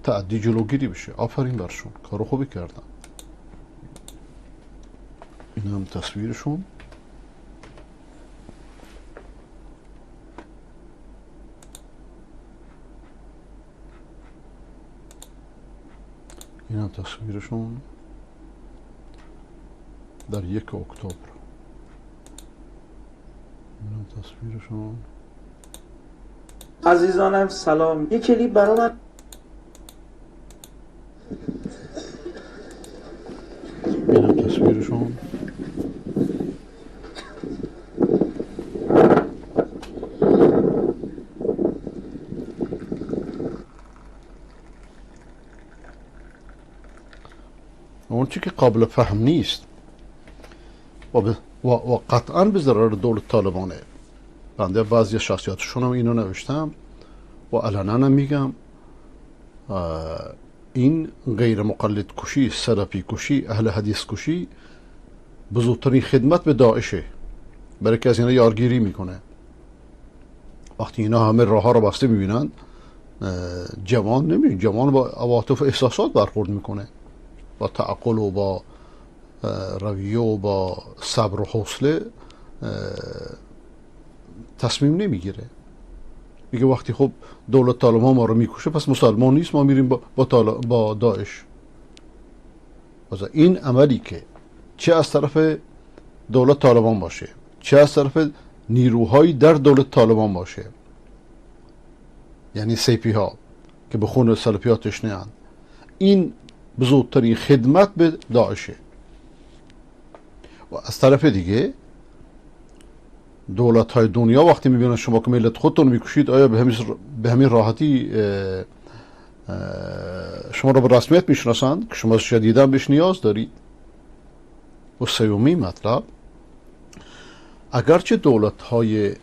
تعدی جلوگیری بشه. آفرین برشون، کارو خوبی کردن. این هم تصویرشون. این هم تصویرشون در 1 اکتبر. این هم تصویرشون. عزیزانم سلام. یک کلیپ برای من این هم تصویرشون. اون چی که قابل فهم نیست و قطعا به ضرر دولت طالبانه. بنده بعضی شخصیاتشون هم اینو نوشتم و علنا میگم این غیر مقلد کشی، سلفی کشی، اهل حدیث کشی بزرگترین خدمت به داعشه، برای که از اینا یارگیری میکنه. وقتی اینا همه راه ها رو بسته میبینن، جوان با عواطف و احساسات برخورد میکنه، با تعقل و با رویه و با صبر و حوصله تصمیم نمیگیره. میگه وقتی خب دولت طالبان ما رو میکشه پس مسلمان نیست، ما میریم با داعش. مثلا این عملی که چه از طرف دولت طالبان باشه چه از طرف نیروهای در دولت طالبان باشه، یعنی سیپی ها که به خون سلفی ها تشنه اند، این بزرگترین خدمت به داعشه. و از طرف دیگه دولت های دنیا وقتی میبینن شما که ملت خودتون میکشید، آیا به همین راحتی شما رو به رسمیت میشناسند که شما شدیداً بهش نیاز دارید؟ و سومی مطلب، اگرچه دولت های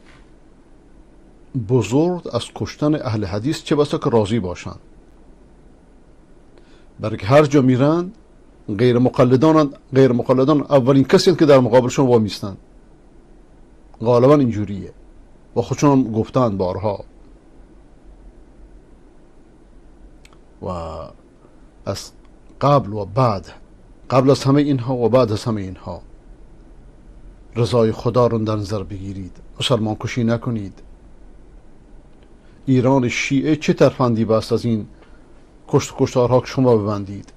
بزرگ از کشتن اهل حدیث چه بسا که راضی باشند، برای هر جا میرن غیر مقلدان اولین کسی که در مقابلشون وامیستن. غالبا اینجوریه و خودشون هم گفتن بارها. و از قبل و بعد، قبل از همه اینها و بعد از همه اینها، رضای خدا رو در نظر بگیرید، مسلمان کشی نکنید. ایران شیعه چه ترفندی بست از این کشتارها که شما ببندید؟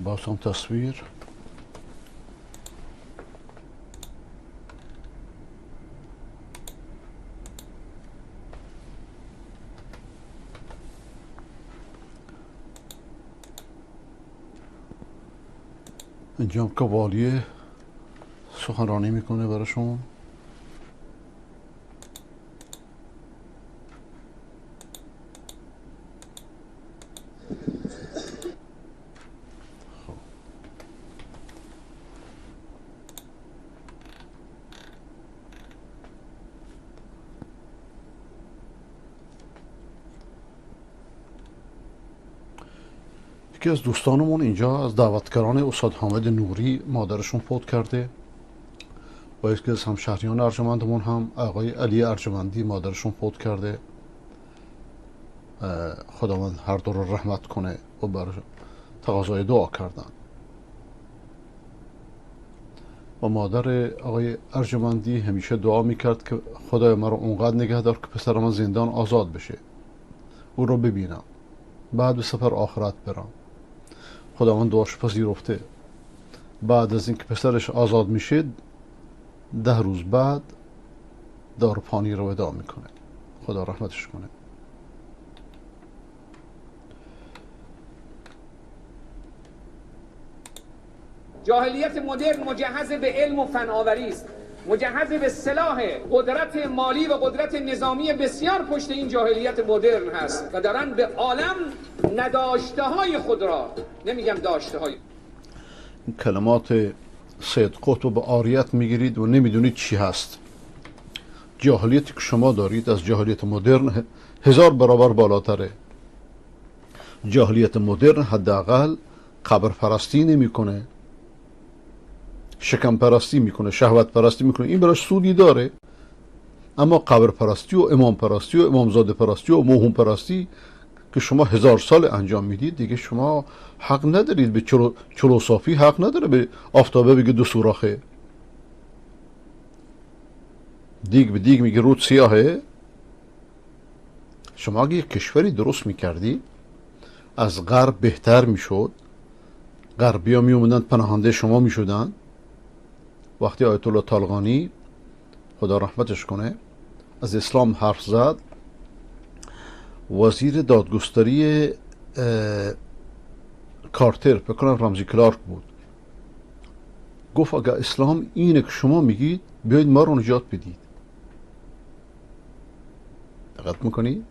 باز هم تصویر. اینجا هم که والیه سخنرانی میکنه براشون. یکی از دوستانمون اینجا از دعوتگران استاد حامد نوری مادرشون فوت کرده و یکی از همشهریان ارجمندمون هم آقای علی ارجمندی مادرشون فوت کرده. خداوند هر دو رو رحمت کنه و بر تقاضای دعا کردن. و مادر آقای ارجمندی همیشه دعا میکرد که خدای من رو اونقدر نگه دار که پسر من زندان آزاد بشه، او رو ببینم، بعد به سفر آخرت برم. خداوند دعاش پذیرفته. بعد از اینکه پسرش آزاد میشه 10 روز بعد دارپانی رو وداع میکنه. خدا رحمتش کنه. جاهلیت مدرن مجهز به علم و فناوری است مجهز به سلاح قدرت مالی و قدرت نظامی بسیار پشت این جاهلیت مدرن هست و دارن به عالم نداشته های خود را، نمیگم داشته های، کلمات سید قطب به عاریت میگیرید و نمیدونید چی هست. جاهلیتی که شما دارید از جاهلیت مدرن 1000 برابر بالاتره. جاهلیت مدرن حداقل قبر پرستی نمیکنه، شکم پرستی میکنه، شهوت پرستی میکنه، این براش سودی داره. اما قبر پرستی و امام پرستی و امامزاده پرستی و موهوم پرستی که شما 1000 سال انجام میدید، دیگه شما حق ندارید. به چلو صافی حق نداره به آفتابه بگه 2 سوراخه، دیگ به دیگ میگه رود سیاهه. شما اگه یک کشوری درست میکردی از غرب بهتر میشد، غربی ها میومدن پناهنده شما میشدن. وقتی آیت الله طالقانی خدا رحمتش کنه از اسلام حرف زد، وزیر دادگستری کارتر، فکر کنم رمزی کلارک بود، گفت اگر اسلام اینه که شما میگید بیایید ما رو نجات بدید. دقت میکنی؟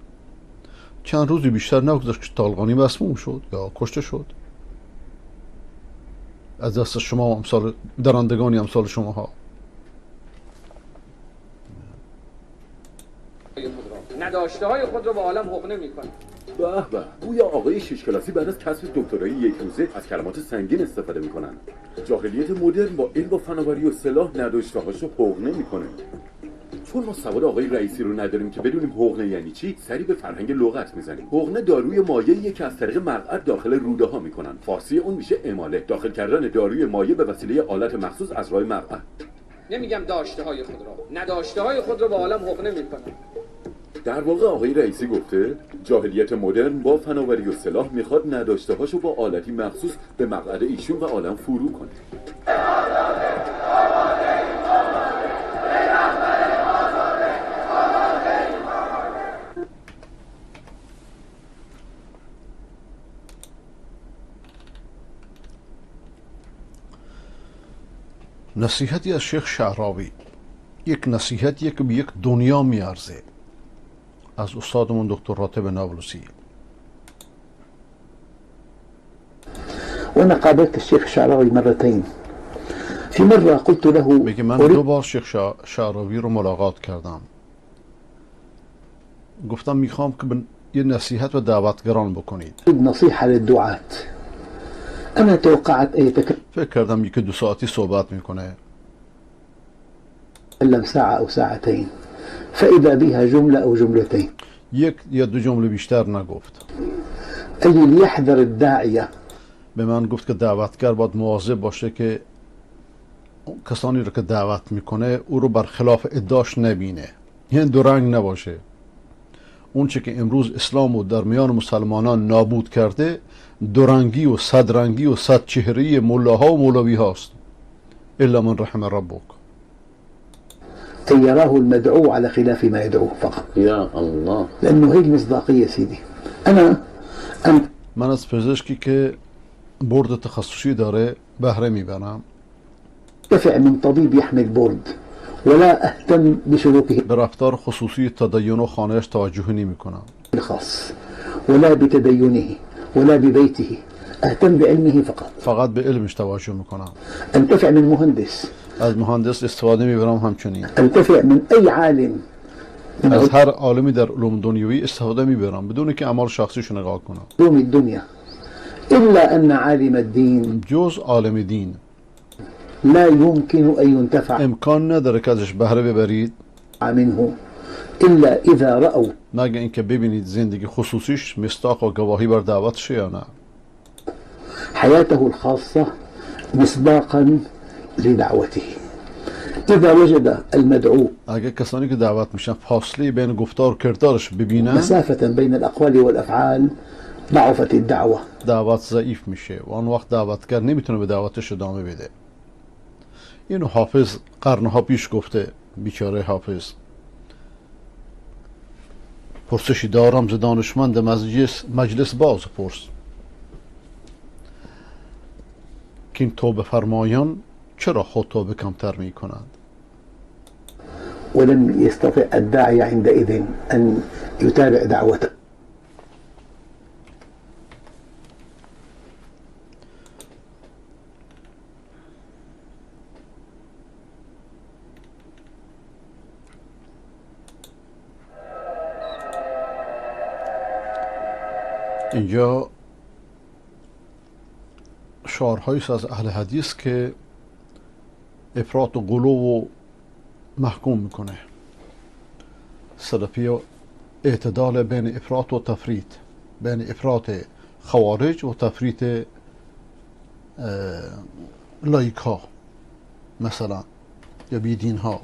چند روزی بیشتر نگذشت که طالقانی مسموم شد یا کشته شد از دست شما و امثال درندگانی امثال شما ها. نداشته های خود را به عالم حق نمیکنه. به به، گویا آقای 6 کلاسی بعد از کسب دکترای 1 روزه از کلمات سنگین استفاده میکنن. جاهلیت مدرن با علم و فناوری و سلاح نداشته هاشو حق نمیکنه. چون ما سواد آقای رئیسی رو نداریم که بدونیم حقنه یعنی چی، سری به فرهنگ لغت میزنیم. حقنه داروی مایعیه که از طریق مقعد داخل روده ها میکنن. فارسی اون میشه اماله، داخل کردن داروی مایع به وسیله آلت مخصوص از راه مقعد. نمیگم داشته های خود را، نداشته های خود را به عالم حق نمیکنه. در واقع آقای رئیسی گفته جاهلیت مدرن با فناوری و سلاح میخواد نداشته هاشو با آلتی مخصوص به مقعد ایشون و عالم فرو کنه. نصیحتی از شیخ شعراوی، یک نصیحتیه که به یک دنیا میارزه، از استادمون دکتر راتب نابلسی. وانا قابلت الشيخ الشعراوي مرتين. في مرة قلت له میگه من 2 بار شیخ شعراوی رو ملاقات کردم. گفتم میخوام که یه نصیحت به دعوتگران بکنید. نصيحة للدعاة. أنا توقعت أن فکر کردم 1-2 ساعتی صحبت میکنه، يتكلم ساعة أو ساعتين، فإذا بها جملة أو جملتين. 1 یا 2 جمله بیشتر نگفت. أي ليحذر الداعية. به من گفت که دعوتگر باید مواظب باشه که کسانی رو که دعوت میکنه او رو برخلاف ادعاش نبینه، یعنی 2 رنگ نباشه. اون چه که امروز اسلام رو در میان مسلمانان نابود کرده 2 رنگی و 100 رنگی و 100 چهره‌ای ملاها و مولوی هاست، الا من رحم ربک. أن يراه المدعو على خلاف ما يدعوه فقط. یا الله. لأنه هي المصداقية سيدي. من از پزشکی که بورد تخصصی داره بهره میبرم. دفع من طبيب يحمل بورد ولا أهتم بسلوكه به رفتار خصوصی تدین و خانهش توجه نمی کنم. الخاص ولا بتدينه ولا ببيته، أهتم بعلمه فقط به علمش توجه میکنم. أنتفع من مهندس. از مهندس استفاده میبرم همچنین. أنتفع من أي عالم. از هر عالمی در علوم دنیوی استفاده میبرم بدون که اعمال شخصیشو نگاه کنم. علوم الدنيا إلا أن عالم الدين جز عالم دین لا يمكن أن ينتفع امکان نداره که ازش بهره ببرید منه إلا إذا رأوا، مگه اینکه ببینید زندگی خصوصیش مصداق و گواهی بر دعوتشه یا نه. حياته الخاصة مصداقا لدعوته. إذا وجد المدعو اگه کسانی که دعوت میشن فاصله بین گفتار و کردارش ببینن، مسافة بين الأقوال والأفعال، ضعفت الدعوة. دعوت ضعیف میشه و آن وقت دعوتگر نمیتونه به دعوتش ادامه بده. اینو حافظ قرنها پیش گفته، بیچاره حافظ. پرسشی دارم ز دانشمند مجلس باز پرس، که این توبه فرمایان چرا خود توبه کمتر می کنند؟ ولم يستطع الداعي عندئذ أن يتابع دعوته. اینجا شعارهاییست از اهل حدیث که افراط و غلو محکوم میکنه. سلفی اعتدال بین افراط و تفریط، بین افراط خوارج و تفریط لایک ها مثلا یا بیدین ها.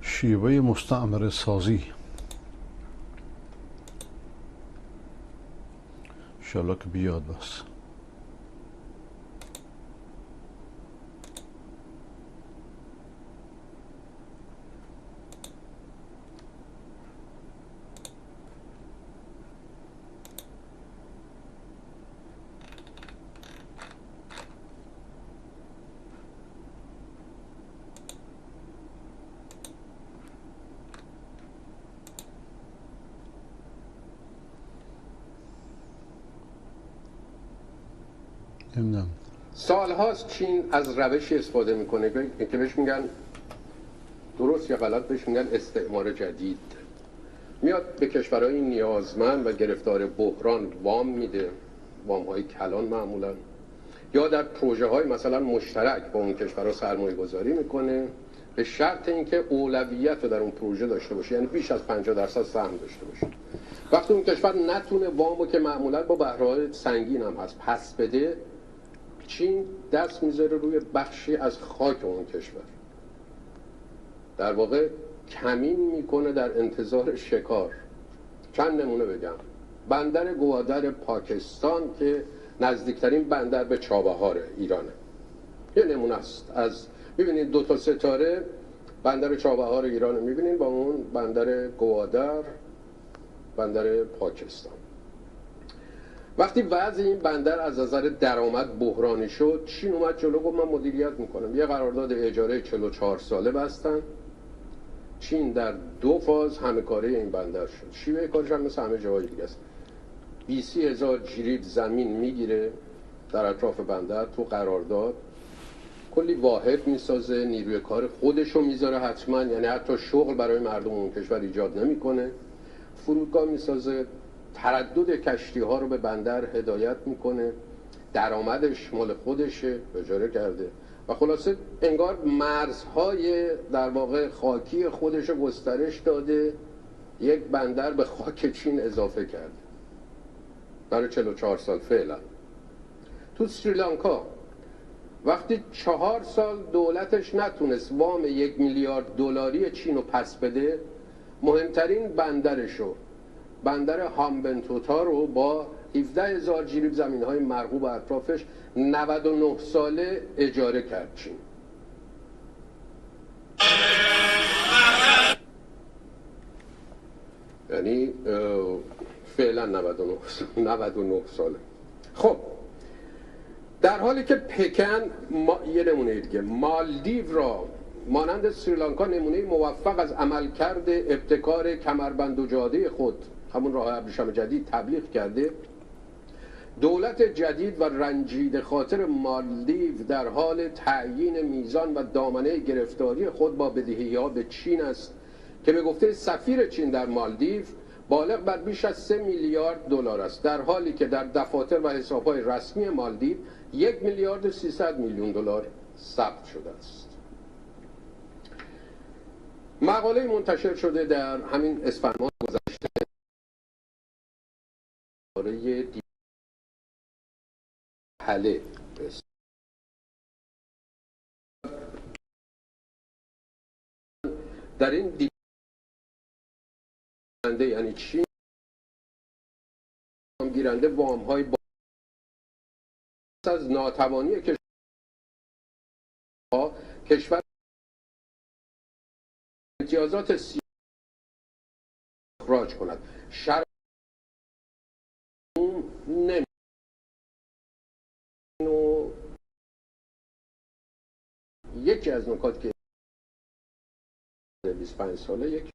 شیوه مستعمره سازی انشالله که بیاد بس. سالهاست چین از روشی استفاده میکنه که بهش میگن، درست یا غلط بهش میگن استعمار جدید. میاد به کشورهای نیازمند و گرفتار بحران وام میده، وام‌های کلان معمولا، یا در پروژه های مثلا مشترک با اون کشورها سرمایه گذاری میکنه به شرط اینکه اولویت رو در اون پروژه داشته باشه، یعنی بیش از 50% سهم داشته باشه. وقتی اون کشور نتونه وامو که معمولا با بهره‌های سنگین هم هست پس بده، چین دست میذاره روی بخشی از خاک اون کشور، در واقع کمین میکنه در انتظار شکار. چند نمونه بگم. بندر گوادر پاکستان که نزدیکترین بندر به چابهار ایرانه، یه نمونه است. از ببینید 2 تا ستاره بندر چابهار ایران رو میبینید با اون بندر گوادر، بندر پاکستان. وقتی وضع این بندر از نظر درآمد بحرانی شد، چین اومد جلو گفت من مدیریت میکنم. یه قرارداد اجاره 44 ساله بستن. چین در 2 فاز همه کاره این بندر شد. شیوه کارش هم مثل همه جاهای دیگه است. 20,000 جریب زمین میگیره در اطراف بندر تو قرارداد، کلی واحد میسازه، نیروی کار خودشو میذاره حتما، یعنی حتی شغل برای مردم اون کشور ایجاد نمیکنه، فرودگاه میسازه، تردد کشتی ها رو به بندر هدایت میکنه، درآمدش مال خودشه، اجاره کرده و خلاصه انگار مرزهای در واقع خاکی خودش رو گسترش داده، یک بندر به خاک چین اضافه کرده برای 44 سال فعلا. تو سریلانکا وقتی 4 سال دولتش نتونست وام 1 میلیارد دلاری چین رو پس بده، مهمترین بندرشو، بندر هامبنتوتا رو با 17,000 جریب زمین‌های مرغوب اطرافش 99 ساله اجاره کرد چین. یعنی فعلا 99 ساله. خب در حالی که پکن یه نمونه دیگه، مالدیو را مانند سریلانکا نمونه موفق از عملکرد ابتکار کمربند و جاده خود، همون راه ابریشم جدید، تبلیغ کرده، دولت جدید و رنجیده خاطر مالدیو در حال تعیین میزان و دامنه گرفتاری خود با بدهی‌ها به چین است که به گفته سفیر چین در مالدیو بالغ بر بیش از 3 میلیارد دلار است، در حالی که در دفاتر و حساب‌های رسمی مالدیو 1 میلیارد و 300 میلیون دلار ثبت شده است. مقاله منتشر شده در همین اسفند ماه گذشته درباره حله در این دیگرنده، یعنی چین گیرنده وام‌های از ناتوانی کشور امتیازات سیاسی اخراج کند. شرط نمی یکی از نکات که 25 ساله یک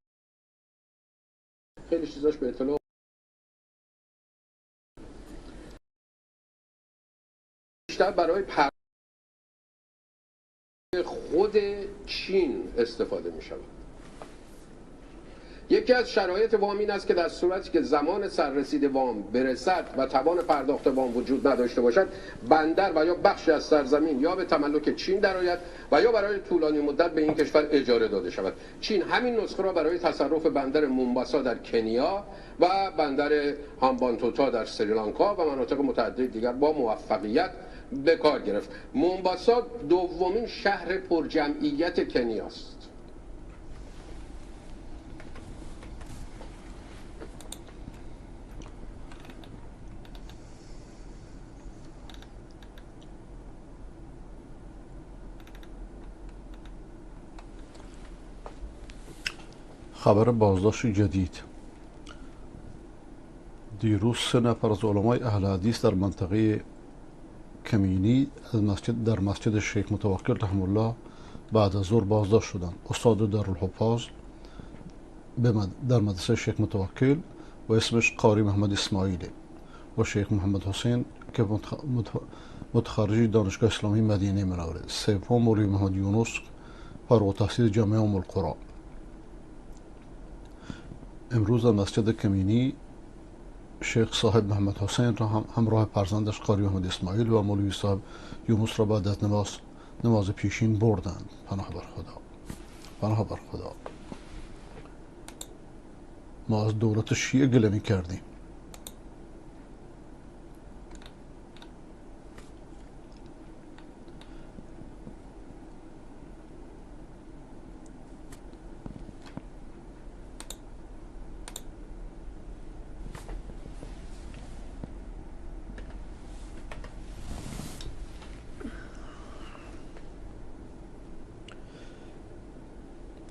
خیلی چیزاش به اطلاع بیشتر برای خود چین استفاده می شود. یکی از شرایط وام این است که در صورتی که زمان سررسید وام برسد و توان پرداخت وام وجود نداشته باشد، بندر و یا بخشی از سرزمین یا به تملک چین درآید و یا برای طولانی مدت به این کشور اجاره داده شود. چین همین نسخه را برای تصرف بندر مومباسا در کنیا و بندر هامبانتوتا در سریلانکا و مناطق متعدد دیگر با موفقیت به کار گرفت. مومباسا دومین شهر پرجمعیت کنیاست. خبر بازداشت جدید. دیروز 3 نفر از علمای اهل حدیث در منطقه کمینی در مسجد شیخ متوکل رحمه الله بعد از ظهر بازداشت شدند. استاد دارالحفاظ در مدرسه شیخ متوکل و اسمش قاری محمد اسماعیلی و شیخ محمد حسین که متخرج دانشگاه اسلامی مدینه منوره، سوم مولوی محمد یونس فارغ التحصیل جامعه ام القری. امروز در مسجد کمینی شیخ صاحب محمد حسین را همراه فرزندش قاری محمد اسماعیل و مولوی صاحب یونس را بعد از نماز پیشین بردند. پناه بر خدا. پناه بر خدا. ما از دولت شیعه گله می کردیم.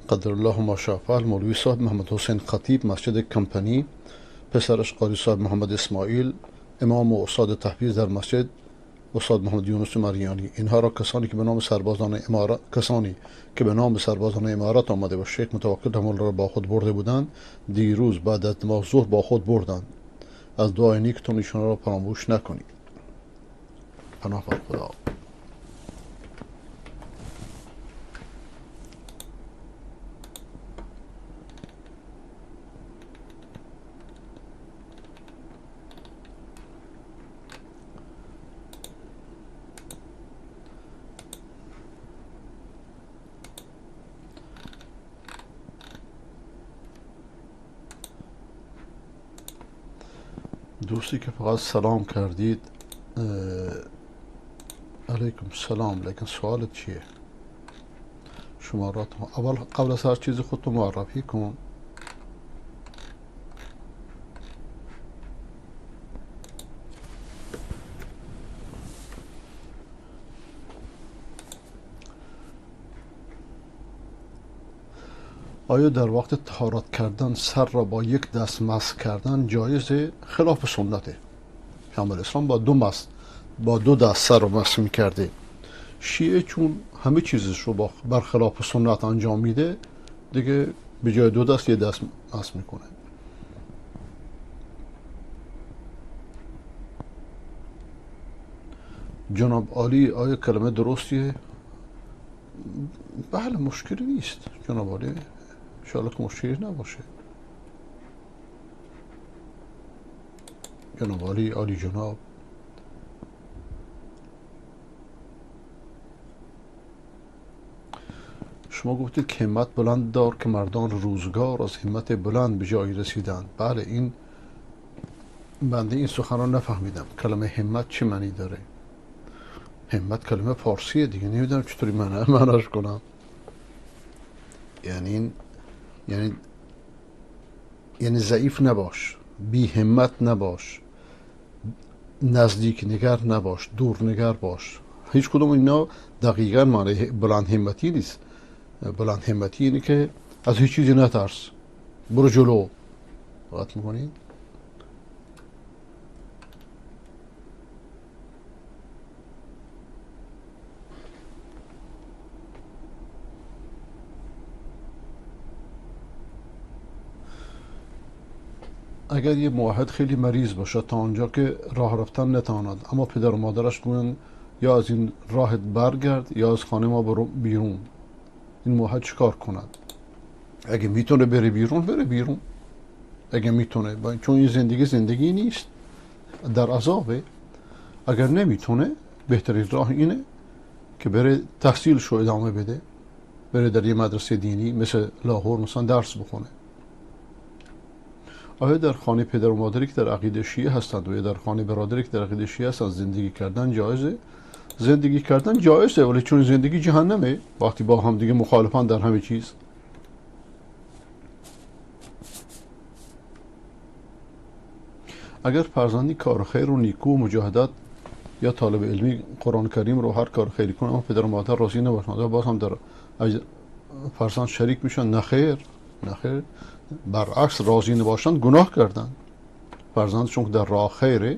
قدر الله ما شاء فعل. مولوی صاحب محمد حسین خطیب مسجد کمپنی، پسرش قاری صاحب محمد اسماعیل امام و استاد تحفیظ در مسجد استاد محمد یونس مریانی. اینها را کسانی که به نام سربازان امارات آمده و شیخ متوکل رحمه الله را با خود برده بودند، دیروز بعد از نماز ظهر با خود بردند. از دعای نیکتون ایشان را فراموش نکنید. پناه بر خدا. دوستی که فقط سلام کردید، علیکم سلام، لیکن سوالت چیه؟ شمارات اول قبل از هر چیز خودتو معرفی کن. آیا در وقت طهارت کردن سر را با یک دست مسح کردن جایزه؟ خلاف سنته. پیامبر اسلام با دو دست سر را مسح می‌کرده. شیعه چون همه چیزش رو برخلاف سنت انجام میده، دیگه به جای دو دست یه دست مسح میکنه. جناب عالی، آیا کلمه درستیه؟ بله، مشکلی نیست جناب عالی، انشاءالله که مشکلی نباشه. جناب عالی، عالی جناب. شما گفتید که همت بلند دار که مردان روزگار از همت بلند به جایی رسیدند. بله، این بنده این سخنان نفهمیدم کلمه همت چه معنی داره. همت کلمه فارسیه دیگه، نمیدونم چطوری معناش کنم. یعنی ضعیف نباش، بی همت نباش، نزدیک نگر نباش، دور نگر باش. هیچ کدوم اینا دقیقا معنی بلند همتی نیست. بلند همتی اینه که از هیچ چیزی نترس، برو جلو. دقت میکنید؟ اگر یه موحد خیلی مریض باشه تا آنجا که راه رفتن نتواند، اما پدر و مادرش گویند یا از این راهت برگرد یا از خانه ما برو بیرون، این موحد چیکار کند؟ اگه میتونه بره بیرون. اگه میتونه، چون این زندگی نیست، در عذابه. اگر نمیتونه، بهترین راه اینه که بره تحصیلشو ادامه بده، بره در یه مدرسه دینی مثل لاهور مثلا درس بخونه. آیا در خانه پدر و مادری که در عقیده شیعه هستند و یا در خانه برادری که در عقیده شیعه هستند زندگی کردن جایزه؟ زندگی کردن جایزه، ولی چون زندگی جهنمه وقتی با هم دیگه مخالفن در همه چیز. اگر فرزندی کار خیر و نیکو و مجاهدت یا طالب علمی قرآن کریم رو هر کار خیری کنه اما پدر و مادر راضی نباشند، باز هم در فرزند شریک میشن؟ نخیر. برعکس، راضی نباشند گناه کردن. فرزندشون که در راه خیره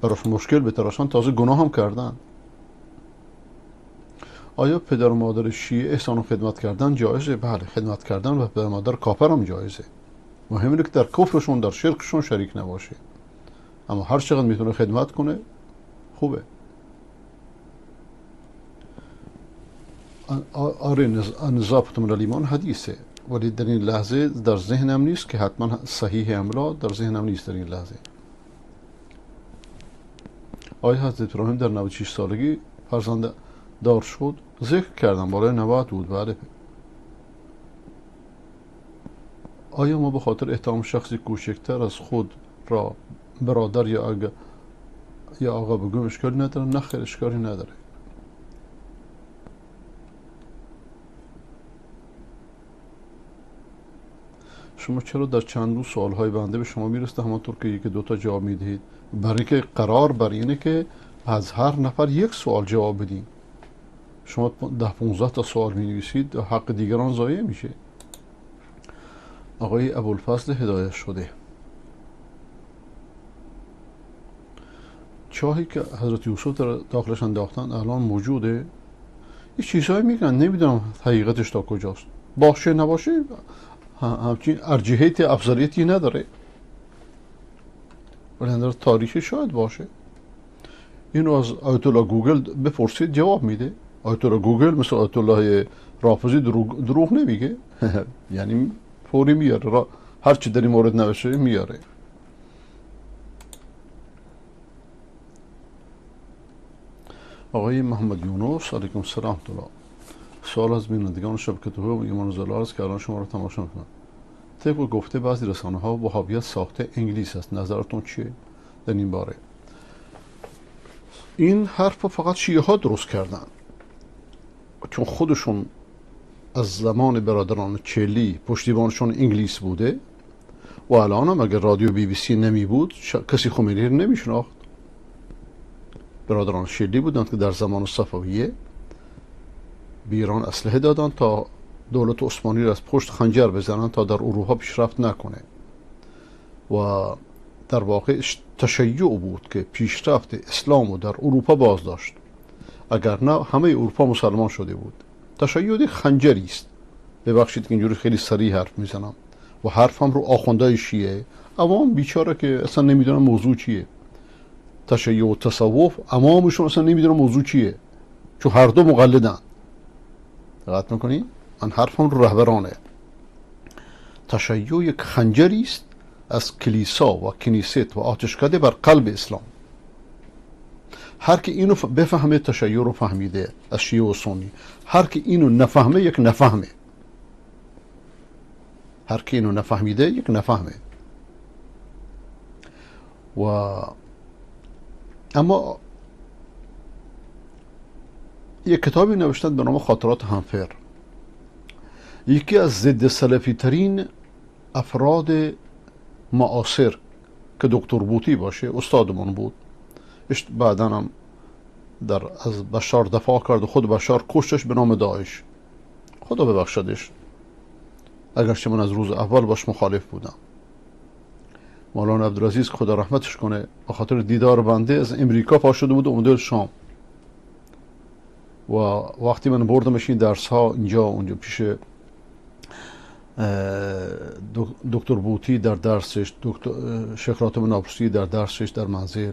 براش مشکل بتراشن، تازه گناه هم کردن. آیا پدر و مادر شیعه احسان و خدمت کردن جایزه؟ بله، خدمت کردن و پدر و مادر کافر هم جایزه. مهم اینه که در کفرشون در شرکشون شریک نباشه، اما هر چقدر میتونه خدمت کنه خوبه. آره، نظافت من الایمان حدیثه، ولی در این لحظه در ذهنم نیست که حتما صحیح املا در ذهنم نیست در این لحظه. آیا حضرت ابراهیم در 96 سالگی فرزند دار شد؟ ذکر کردم بالای 90 بود. بله، آیا ما به خاطر احترام شخصی کوچکتر از خود را برادر یا آقا بگویم اشکالی نداره؟ نه خیر، اشکالی نداره. شما چرا در چند روز سوالهای بنده به شما میرسته همانطور که یکی دوتا جواب میدهید؟ برای اینکه قرار بر اینه که از هر نفر یک سوال جواب بدید. شما 10-15 تا سوال مینویسید، حق دیگران ضایع میشه. آقای ابوالفضل هدایت شده: چاهی که حضرت یوسف در داخلش انداختن الان موجوده؟ یه چیزهایی میگن، نمیدونم حقیقتش تا کجاست. باشه نباشه همچین ارجحیت افضلیتی نداره، ولی در تاریخی شاید باشه. اینو از آیت الله گوگل بپرسید جواب میده. آیت الله گوگل مثل آیت الله رافضی دروغ نمیگه. یعنی فوری میاره، هر چی در این مورد نوشته میاره. آقای محمد یونس: علیکم السلام. سوال از بینندگان شبکه توحید و ایمان زلال است که الان شما را تماشا میکنند. طبق گفته بعضی رسانه ها وهابیت ساخته انگلیس است، نظرتون چیه در این باره؟ این حرف فقط شیعه ها درست کردن، چون خودشون از زمان برادران چلی پشتیبانشون انگلیس بوده و الان هم اگر رادیو BBC نمی بود کسی خمینی رو نمی شناخت. برادران چلی بودند که در زمان صفویه به ایران اسلحه دادن تا دولت عثمانی را از پشت خنجر بزنن تا در اروپا پیشرفت نکنه و در واقع تشیع بود که پیشرفت اسلام رو در اروپا باز داشت. اگر نه همه اروپا مسلمان شده بود. تشیع خنجری است. ببخشید که اینجوری خیلی سریع حرف میزنم و حرفم رو آخوندهای شیعه عوام بیچاره که اصلا نمیدونن موضوع چیه. تشیع و تصوف عوامشون اصلا نمیدونن موضوع چیه، چون هر دو مقلدن. دقت میکنین؟ من حرفم رو رهبرانه. تشیع یک خنجری است از کلیسا و کنیست و آتشکده بر قلب اسلام. هر که اینو بفهمه تشیع رو فهمیده از شیعه و سنی. هر که اینو نفهمه یک نفهمه. هر که اینو نفهمیده یک نفهمه. و اما یک کتابی نوشتند به نام خاطرات همفر. یکی از ضد سلفی ترین افراد معاصر که دکتر بوطی باشه، استادمون بود، بعدا هم از بشار دفاع کرد و خود بشار کشتش به نام داعش. خدا ببخشدش، اگرچه من از روز اول باش مخالف بودم. مولانا عبدالعزیز خدا رحمتش کنه به خاطر دیدار بنده از امریکا پا شده بود و اومده شام و وقتی من بردمش این درس ها اونجا پیش دکتر بوطی در درسش، شیخ راتب نابلسی در درسش در منزل،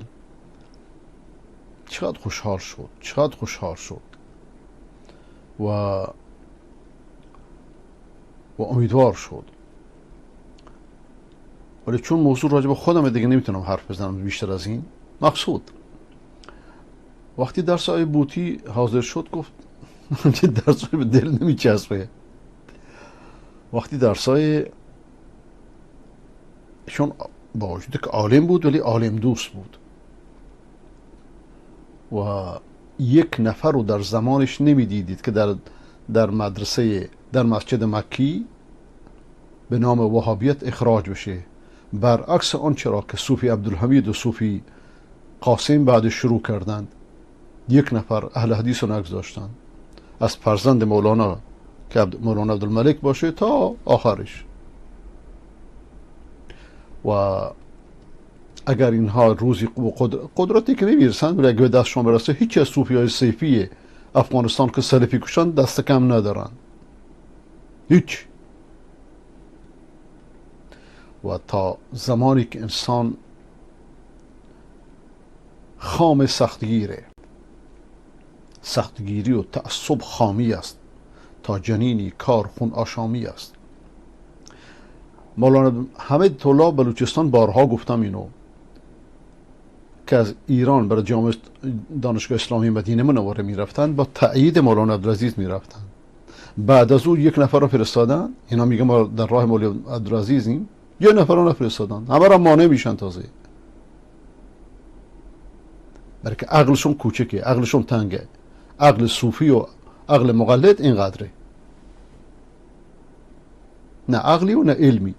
چقدر خوشحال شد و امیدوار شد. ولی چون موضوع راجع به خودم دیگه نمیتونم حرف بزنم بیشتر از این. مقصود وقتی درس های بوطی حاضر شد گفت که درس های به دل نمیچسبه. وقتی درس های شون با وجود که عالم بود ولی عالم دوست بود و یک نفر رو در زمانش نمیدیدید که در مدرسه در مسجد مکی به نام وهابیت اخراج بشه، برعکس آنچه را که صوفی عبدالحمید و صوفی قاسم بعد شروع کردند. یک نفر اهل حدیث رو نگذاشتند، از فرزند مولانا که مولانا عبدالملک باشه تا آخرش. و اگر اینها روزی قدرتی که نمیرسند ولی اگر به دستشون برسه، هیچ از صوفی های سیفی افغانستان که سلفی کشن دست کم ندارن، هیچ. و تا زمانی که انسان خام سختگیری و تعصب خامی است، تا جنینی کار خون آشامی است. مولانا حمید طلا بلوچستان بارها گفتم اینو که از ایران برای جامعه دانشگاه اسلامی مدینه منوره میرفتن، با تأیید مولانا عبدالعزیز میرفتن. بعد از او یک نفر رو فرستادن، اینا میگه ما در راه مولوی عبدالعزیزیم، یه نفر رو نفرستادن، همه را مانع میشن تازه، برای که عقلشون کوچکه، عقلشون تنگه، عقل صوفی و عقل مقلد اینقدره، نه عقلی و نه علمی.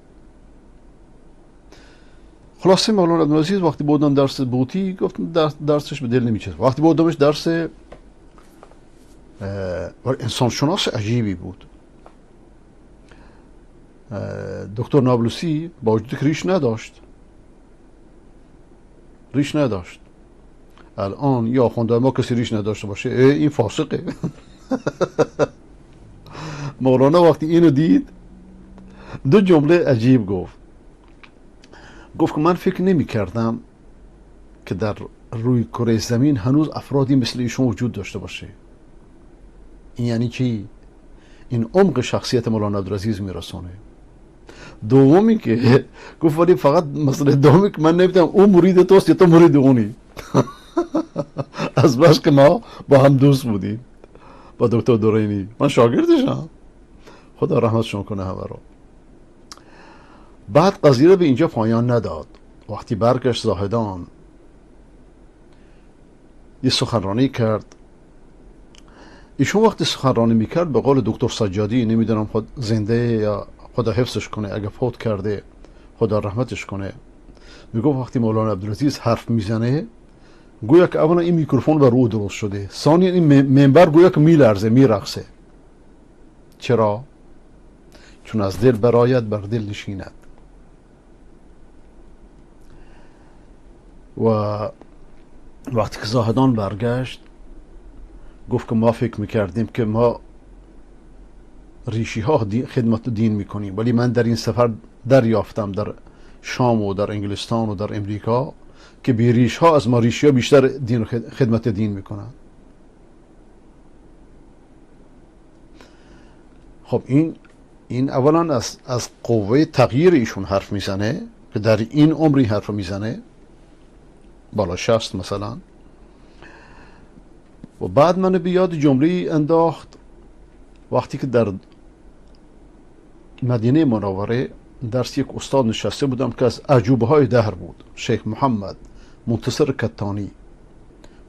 خلاصه مولانا عبدالعزیز وقتی بودن درس بوتی گفت درسش به دل نمیچه. وقتی بودمش درس انسان شناس عجیبی بود. دکتر نابلسی با وجود که ریش نداشت، الان یا آخونده ما کسی ریش نداشته باشه این فاسقه. مولانا وقتی اینو دید دو جمله عجیب گفت که من فکر نمی کردم که در روی کره زمین هنوز افرادی مثل ایشون وجود داشته باشه. این یعنی چی؟ این عمق شخصیت مولانا عبدالعزیز میرسونه. دومی که گفت ولی فقط مسئله دومی که من نمیدونم اون مرید توست یا تو مرید اونی. از بس که ما با هم دوست بودیم با دکتر دورینی، من شاگردشم، خدا رحمتشون کنه همه رو. بعد قضیه رو به اینجا پایان نداد. وقتی برگشت زاهدان یه سخنرانی کرد. ایشون وقتی سخنرانی میکرد به قول دکتر سجادی، نمیدونم خود زنده یا خدا حفظش کنه، اگه فوت کرده خدا رحمتش کنه، میگفت وقتی مولانا عبدالعزیز حرف میزنه گویا که اولا این میکروفون بر او درست شده، ثانیا این منبر گویا که میلرزه میرقصه. چرا؟ چون از دل براید بر دل نشیند. و وقتی که زاهدان برگشت گفت که ما فکر میکردیم که ما ریشی ها خدمت دین میکنیم، ولی من در این سفر دریافتم در شام و در انگلستان و در امریکا که بی ریش ها از ما ریشی ها بیشتر خدمت دین میکنن. خب این اولا از قوه تغییر ایشون حرف میزنه که در این عمری حرف میزنه، بالا 60 مثلا. و بعد من بیاد جمله انداخت وقتی که در مدینه منوره درس یک استاد نشسته بودم که از عجوبه های دهر بود، شیخ محمد منتصر کتانی،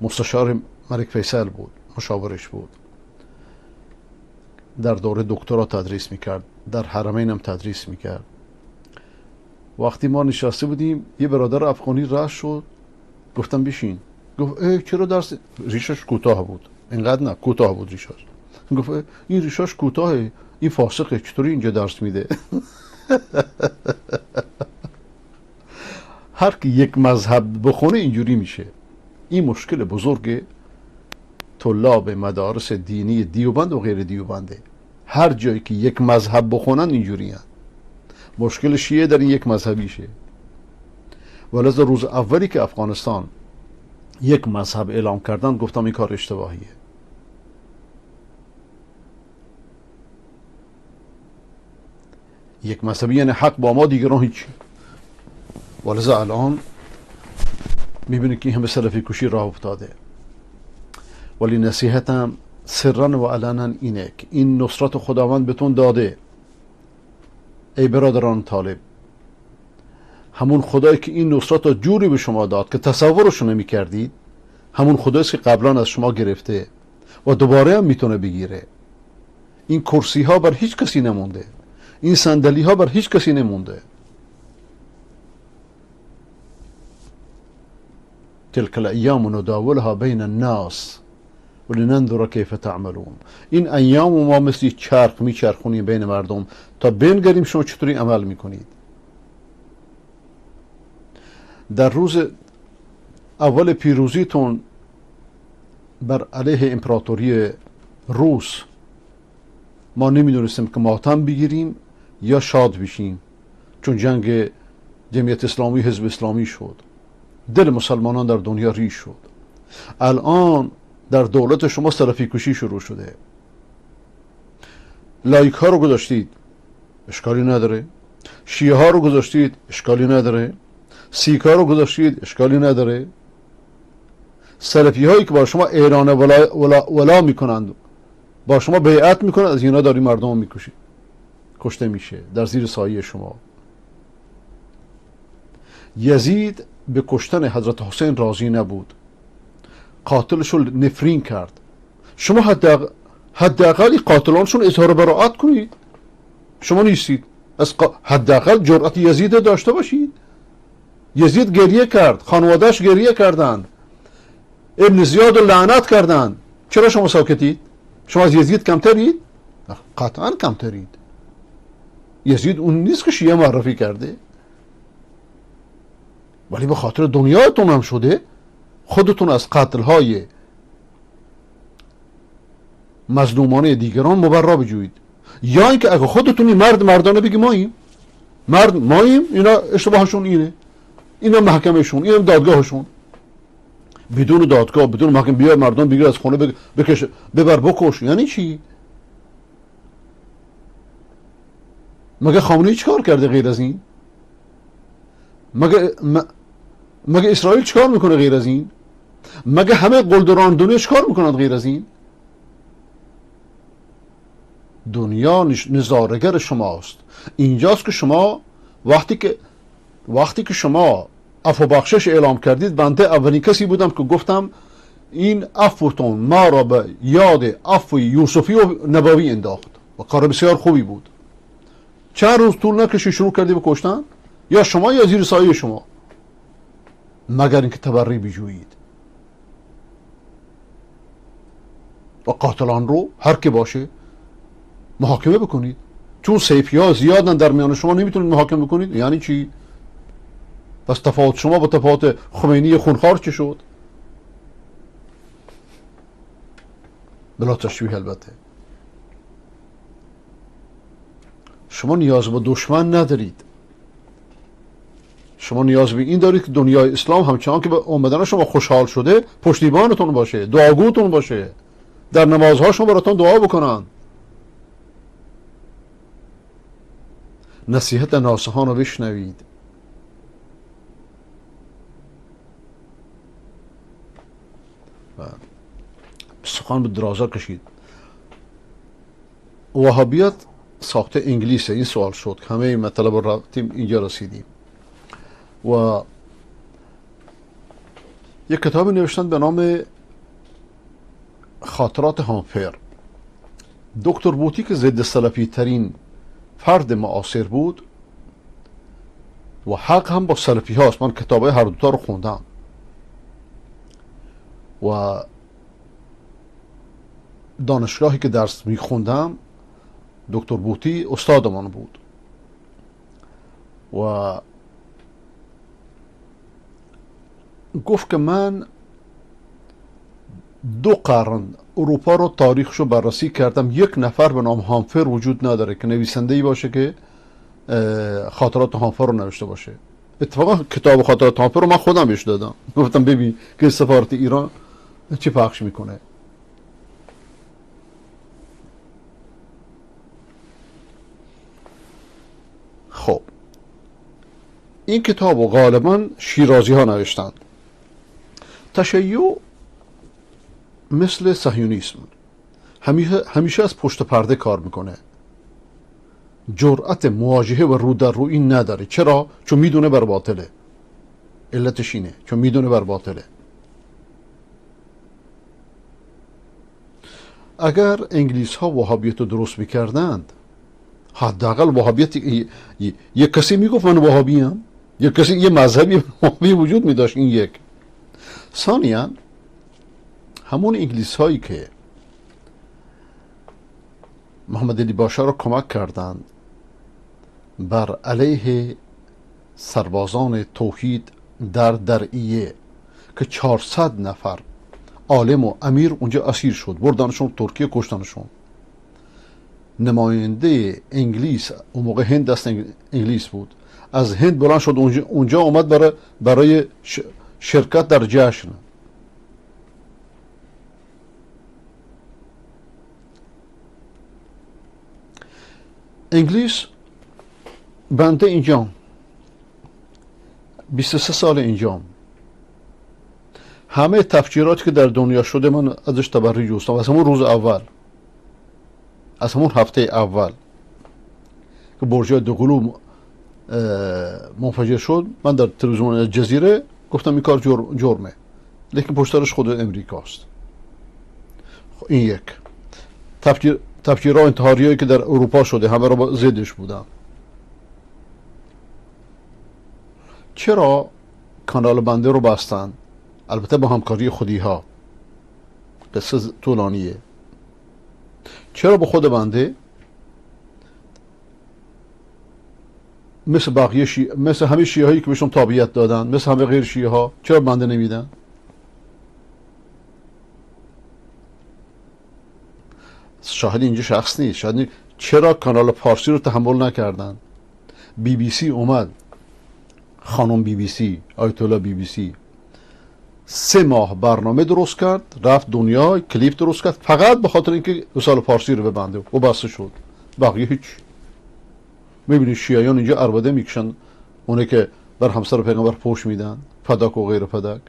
مستشار ملک فیصل بود، مشاورش بود، در دوره دکترا تدریس میکرد، در حرمین هم تدریس میکرد. وقتی ما نشسته بودیم یه برادر افغانی راه شد، گفتم بشین. گفت چرا درس؟ ریشش کوتاه بود، اینقدر نه، کوتاه بود ریشش. گفت این ریشش کوتاهه، این فاسقه، چطوری اینجا درس میده؟ هر کی یک مذهب بخونه اینجوری میشه. این مشکل بزرگ طلاب مدارس دینی دیوبند و غیر دیوبنده. هر جایی که یک مذهب بخونن اینجوری هن. مشکل شیعه در این یک مذهبیشه. ولذا روز اولی که افغانستان یک مذهب اعلام کردن گفتم این کار اشتباهیه. یک مذهبی یعنی حق با ما، دیگران هیچ. ولذا الان میبینی که همه سلفی کشی راه افتاده. ولی نصیحتم سرا و علنا اینه که این نصرت خداوند بهتون داده ای برادران طالب. همون خدایی که این نصرت رو جوری به شما داد که تصورش نمی کردید، همون خداییست که قبلا از شما گرفته و دوباره هم میتونه بگیره. این کرسی ها بر هیچ کسی نمونده، این صندلی ها بر هیچ کسی نمونده. تلك الایام نداولها بین الناس ولننظر کیف تعملون. این ایام ما مثل چرخ میچرخونیم بین مردم تا بنگریم شما چطوری عمل میکنید. در روز اول پیروزیتون بر علیه امپراتوری روس ما نمیدونستیم که ماتم بگیریم یا شاد بشیم، چون جنگ جمعیت اسلامی حزب اسلامی شد، دل مسلمانان در دنیا ریش شد. الان در دولت شما سلفی کشی شروع شده. لایک ها رو گذاشتید، اشکالی نداره. شیعه ها رو گذاشتید، اشکالی نداره. سیک ها رو گذاشتید، اشکالی نداره. سلفی هایی که با شما اعلان ولا میکنند با شما بیعت میکنه، از اینا داری مردم میکشی، کشته میشه در زیر سایه شما. یزید به کشتن حضرت حسین راضی نبود، قاتلش رو نفرین کرد. شما حداقل قاتلانشون اظهار براءت کنید، شما نیستید. از حداقل جرأت یزید داشته باشید. یزید گریه کرد، خانوادهش گریه کردند، ابن زیاد رو لعنت کردند. چرا شما ساکتید؟ شما از یزید کمترید؟ قطعا کمترید. یزید اون نیست که شیعه معرفی کرده، ولی به خاطر دنیاتون هم شده خودتون از قتل‌های مظلومانه دیگران مبرا بجویید. یا اینکه اگه خودتونی مردانه بگی ماییم، اینا اشتباهشون اینه، اینا محکمشون، اینا دادگاهشون. بدون دادگاه، بدون محکم بیار مردم بگیر از خونه بکش ببر بکش. یعنی چی؟ مگه خامنه‌ای چیکار کرده غیر از این؟ مگه اسرائیل چیکار میکنه غیر از این؟ مگه همه قلدران دنیا چیکار میکنند غیر از این؟ دنیا نظاره‌گر شماست. اینجاست که شما وقتی که شما عفو بخشش اعلام کردید، بنده اولین کسی بودم که گفتم این عفوتون ما را به یاد عفو یوسفی و نبوی انداخت و کار بسیار خوبی بود. چند روز طول نکشید شروع کردی به کشتن، یا شما یا زیر سایه شما، مگر اینکه تبری بجویید و قاتلان رو هر که باشه محاکمه بکنید. چون سیفی ها زیادن در میان شما، نمیتونید محاکمه بکنید. یعنی چی؟ پس تفاوت شما با تفاوت خمینی خونخوار چه شد؟ بلا تشبیه البته. شما نیاز به دشمن ندارید، شما نیاز به این دارید که دنیای اسلام همچنان که به اومدن شما خوشحال شده پشتیبانتون باشه، دعاگوتون باشه، در نمازها شما براتون دعا بکنن. نصیحت ناصحان رو بشنوید. سخن به درازا کشید. وهابیت ساخته انگلیسه. این سوال شد که همه این مطلب رو رفتیم اینجا رسیدیم. و یک کتاب نوشتن به نام خاطرات هامفر. دکتر بوتی که ضد سلفی ترین فرد معاصر بود و حق هم با سلفی هاست. من کتابه هر دوتا رو خوندم و دانشگاهی که درس میخوندم دکتر بوتی استادمان بود و گفت که من 2 قرن اروپا رو تاریخشو بررسی کردم، یک نفر به نام هامفر وجود نداره که نویسنده‌ای باشه که خاطرات هامفر رو نوشته باشه. اتفاقا کتاب خاطرات هامفر رو من خودم بهش دادم، گفتم ببین که سفارت ایران چی پخش میکنه. خب این کتاب رو غالبا شیرازی ها نوشتند. تشیع مثل صهیونیسم همیشه از پشت پرده کار میکنه، جرأت مواجهه و رو در روی نداره. چرا؟ چون میدونه بر باطله. علتش اینه، چون میدونه بر باطله. اگر انگلیس ها وهابیت رو درست میکردند، حداقل وهابیت یک کسی میگفت من وهابی ام، یک کسی یه مذهبی وهابی وجود میداشت. این یک. ثانیاً همون انگلیس هایی که محمد علی باشا را کمک کردند بر علیه سربازان توحید در درعیه که 400 نفر عالم و امیر اونجا اسیر شد، بردنشون ترکیه، کشتنشون. نماینده انگلیس اون موقع هند دست انگلیس بود، از هند بلند شد اونجا اومد برای شرکت در جشن. انگلیس بنده اینجا 23 سال اینجام، همه تفجیراتی که در دنیا شده من ازش تبری جستم از همون روز اول. از همون هفته اول که برج دوقلو منفجر شد، من در تلویزیون جزیره گفتم این کار جرمه، لیکن پشترش خود امریکاست. این یک. تفجیرها انتحاریایی که در اروپا شده همه را ضدش بودن. چرا کانال بنده رو بستن؟ البته با همکاری خودی ها، قصه طولانیه. چرا با خود بنده مثل بقیه مثل همه شیعه هایی که بهشون تابعیت دادن، مثل همه غیر شیعه ها، چرا بنده نمیدن؟ شاهد اینجا شخص نیست. شاید چرا کانال پارسی رو تحمل نکردن؟ بی بی سی اومد، خانم بی بی سی، آیت الله بی بی سی 3 ماه برنامه درست کرد، رفت دنیا، کلیپ درست کرد، فقط به خاطر اینکه رساله پارسی رو ببنده و بسته شد. بقیه هیچ. میبینید شیعیان اینجا عربده میکشن، اونه که بر همسر پیغمبر پوش میدن، فداک و غیر فداک.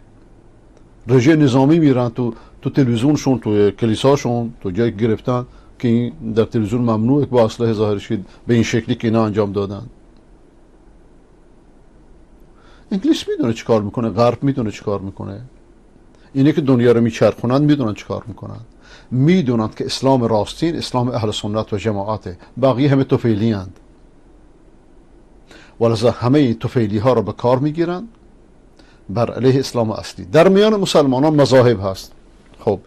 رژه نظامی میرن تو تلویزیونشون، تو کلیساشون، تو جایی گرفتن که این در تلویزیون ممنوعه که با اسلحه ظاهرش به این شکلی که اینا انجام دادن. انگلیس میدونه چی کار میکنه، غرب میدونه چی کار میکنه. اینه که دنیا رو میچرخونن میدونن چی کار میکنن. میدونن که اسلام راستین اسلام اهل سنت و جماعته، بقیه همه طفیلی هند. ولذا همه این طفیلی ها رو به کار میگیرن بر علیه اسلام اصلی. در میان مسلمانان مذاهب هست. خب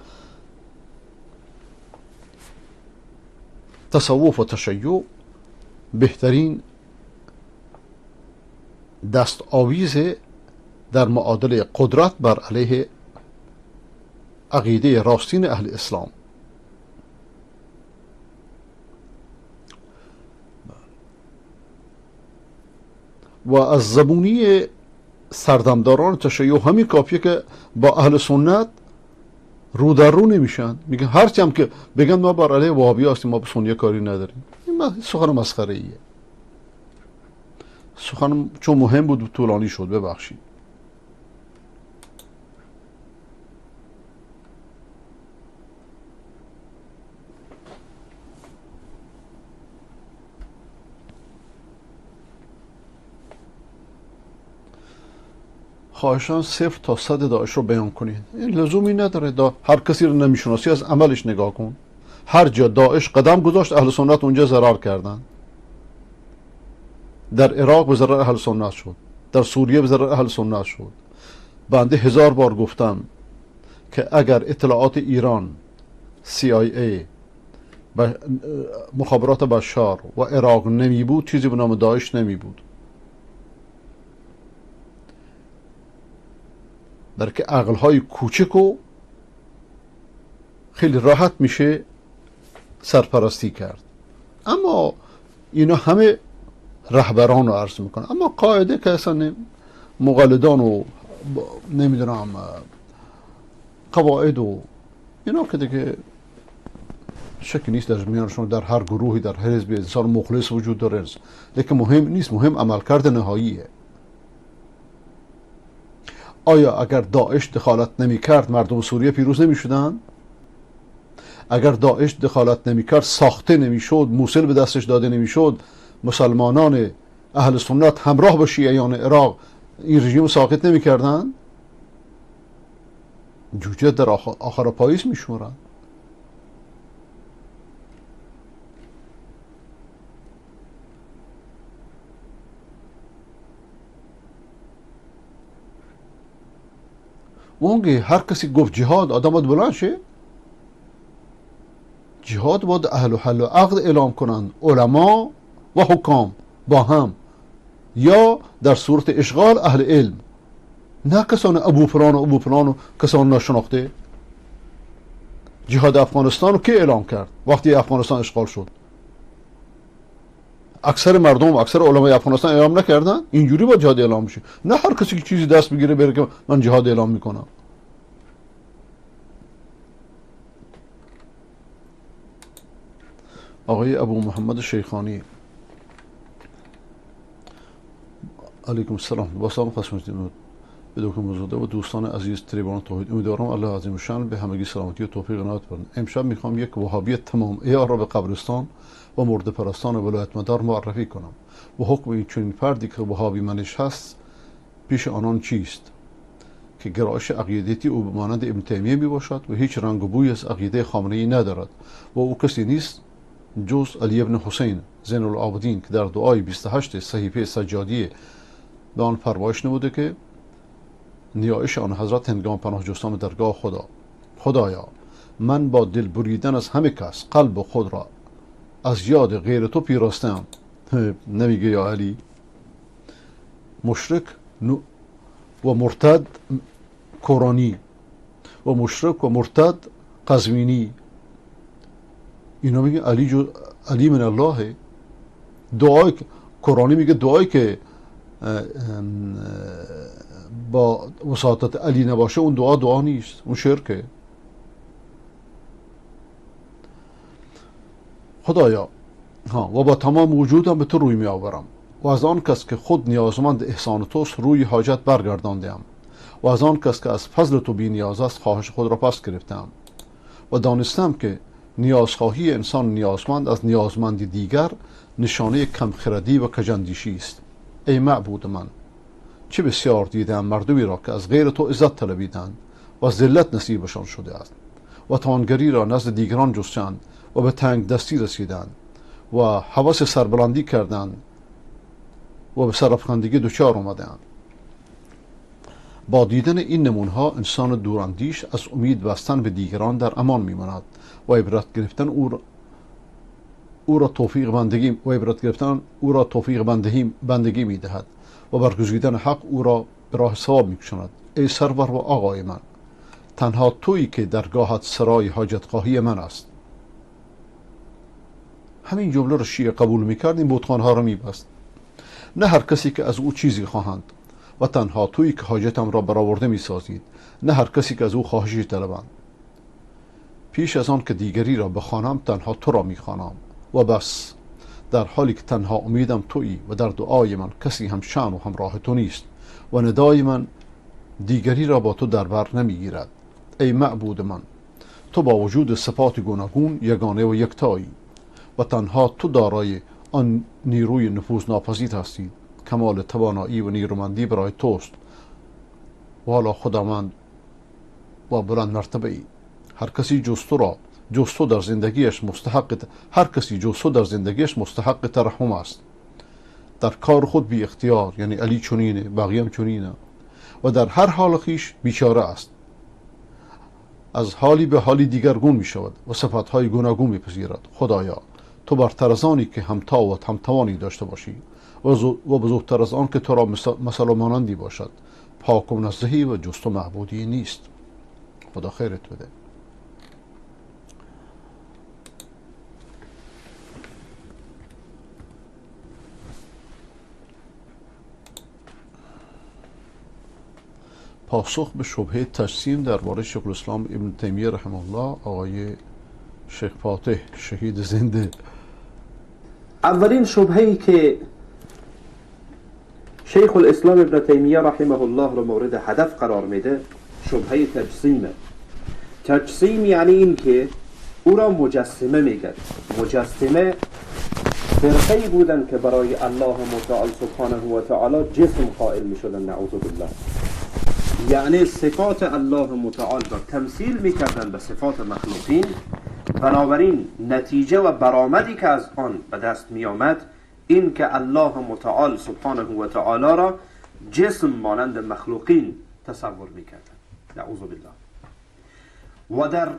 تصوف و تشیع بهترین دست آویز در معادله قدرت بر علیه عقیده راستین اهل اسلام. و از زبونی سردمداران تشیع همین کافیه که با اهل سنت رو در رو نمیشن. میگن هرچی هم که بگن ما بر علیه وهابی هستیم، ما به سنی کاری نداریم. این سخن مسخره ایه. سخن چون مهم بود طولانی شد، ببخشید. خواهشان 0 تا 100 داعش رو بیان کنید. این لزومی نداره. هر کسی رو نمیشناسی از عملش نگاه کن. هر جا داعش قدم گذاشت اهل سنت اونجا ضرر کردن. در عراق به ضرر اهل سنت شد، در سوریه به ضرر اهل سنت شد. بنده 1000 بار گفتم که اگر اطلاعات ایران، CIA، مخابرات بشار و عراق نمی بود، چیزی به نام داعش نمی بود. در که عقلهای کوچک و خیلی راحت میشه سرپرستی کرد. اما اینا همه رهبران رو عرض میکنن. اما قاعده که اصلا مقلدان و نمیدونم قواعد و اینا که دیگه شکی نیست در میانشون، در هر گروهی، در هر حزبی انسان مخلص وجود داره، لیکن مهم نیست، مهم عملکرد نهاییه. آیا اگر داعش دخالت نمی کرد مردم سوریه پیروز نمی شدن؟ اگر داعش دخالت نمی کرد ساخته نمی شد، موصل به دستش داده نمی شد، مسلمانان اهل سنت همراه با شیعیان عراق این رژیم ساقط نمی کردن؟ جوجه در آخر پاییز می شورن. اونگه هر کسی گفت جهاد آدم باید بلند شه. جهاد باید اهل و حل و عقد اعلام کنند، علما و حکام با هم، یا در صورت اشغال اهل علم، نه کسان ابو فلان و کسان ناشناخته. جهاد افغانستان رو که اعلام کرد وقتی افغانستان اشغال شد؟ اکثر مردم، اکثر علمای افغانستان اعلام نکردن. اینجوری با جهاد اعلام میشه، نه هر کسی که چیزی دست بگیره بره که من جهاد اعلام میکنم. آقای ابو محمد شیخانی، علیکم السلام، با سلام خدمت شما. به دکتر مزاده و دوستان عزیز تریبان توحید. امیدوارم الله عظیم الشأن به همگی سلامتی و توفیق عنایت فرماید. امشب میخوام یک وهابی تمام عیار را به قبرستان و مرده پرستان ولایت مدار معرفی کنم و حکم این چنین فردی که وهابی منش هست پیش آنان چیست که گرایش عقیدتی او به مانند ابن تیمیه می باشد و هیچ رنگ و بوی از عقیده خامنه‌ای ندارد و او کسی نیست جز علی ابن حسین زین العابدین که در دعای 28 صحیفه سجادیه به آن فرمایش نموده که نیایش آن حضرت هنگام پناه جستن درگاه خدایا من با دل بریدن از همه کس قلب خود را از یاد غیر تو پیراستم. نمیگه یا علی؟ مشرک و مرتد کورانی و مشرک و مرتد قزوینی، اینا میگه علی من الله. دعای کورانی میگه دعایی که با وساطت علی نباشه اون دعا نیست، اون شرکه. خدایا و با تمام وجودم به تو روی می آورم و از آن کس که خود نیازمند احسان توست روی حاجت برگرداندم و از آن کس که از فضل تو بی نیاز است خواهش خود را پس گرفتم و دانستم که نیازخواهی انسان نیازمند از نیازمندی دیگر نشانه کمخردی و کجندیشی است. ای معبود من، چه بسیار دیدم مردمی را که از غیر تو عزت طلبیدند و ذلت نصیبشان شده است و توانگری را نزد دیگران جستند و به تنگ دستی رسیدند و هوس سربلندی کردند و به سرافکندگی دچار آمدند. با دیدن این نمونها انسان دوراندیش از امید بستن به دیگران در امان میماند و عبرت گرفتن او را توفیق بندگی میدهد و برگزیدن حق او را به راه ثواب میکشاند. ای سرور و آقای من، تنها تویی که درگاهت سرای حاجتخواهی من است. همین جمله را شیعه قبول میکرد، این بتخانها را میبست. نه هر کسی که از او چیزی خواهند و تنها تویی که حاجتم را برآورده میسازید، نه هر کسی که از او خواهشی طلبند. پیش از آن که دیگری را بخوانم تنها تو را میخوانم و بس، در حالی که تنها امیدم تویی و در دعای من کسی هم شأن و همراه تو نیست و ندای من دیگری را با تو در بر نمیگیرد. ای معبود من، تو با وجود صفات گوناگون یگانه و یکتایی و تنها تو دارای آن نیروی نفوذ ناپذیر هستی. کمال توانایی و نیرومندی برای توست و حالا خداوند و بلند مرتبه ای. هر کسی جز تو در زندگیش مستحق ترحم است. در کار خود بی اختیار، یعنی علی چنینه، بقیه هم چنینه، و در هر حال خویش بیچاره است. از حالی به حالی دیگرگون می شود و صفتهای گوناگون می پذیرد. خدایا تو برتر از آنی که همتا و همتوانی داشته باشی و بزرگتر از آن که تو را مثل و مانندی باشد. پاک و منزهی و جز تو معبودی نیست. خدا خیرت بده. پاسخ به شبهه تجسیم درباره شیخ الاسلام ابن تیمیه رحمه الله، آقای شیخ فاتح شهید زنده. اولین شبهه‌ای که شیخ الاسلام ابن تیمیه رحمه الله رو مورد هدف قرار میده شبهه تجسیمه. تجسیم یعنی این که او را مجسمه میگن. مجسمه فرقه‌ای بودن که برای الله متعال سبحانه و تعالی جسم قائل میشدن، نعوذ بالله. یعنی صفات الله متعال را تمثیل میکردن به صفات مخلوقین. بنابراین نتیجه و برآمدی که از آن به دست میآمد این که الله متعال سبحانه و تعالی را جسم مانند مخلوقین تصور میکردن، نعوذ بالله. و در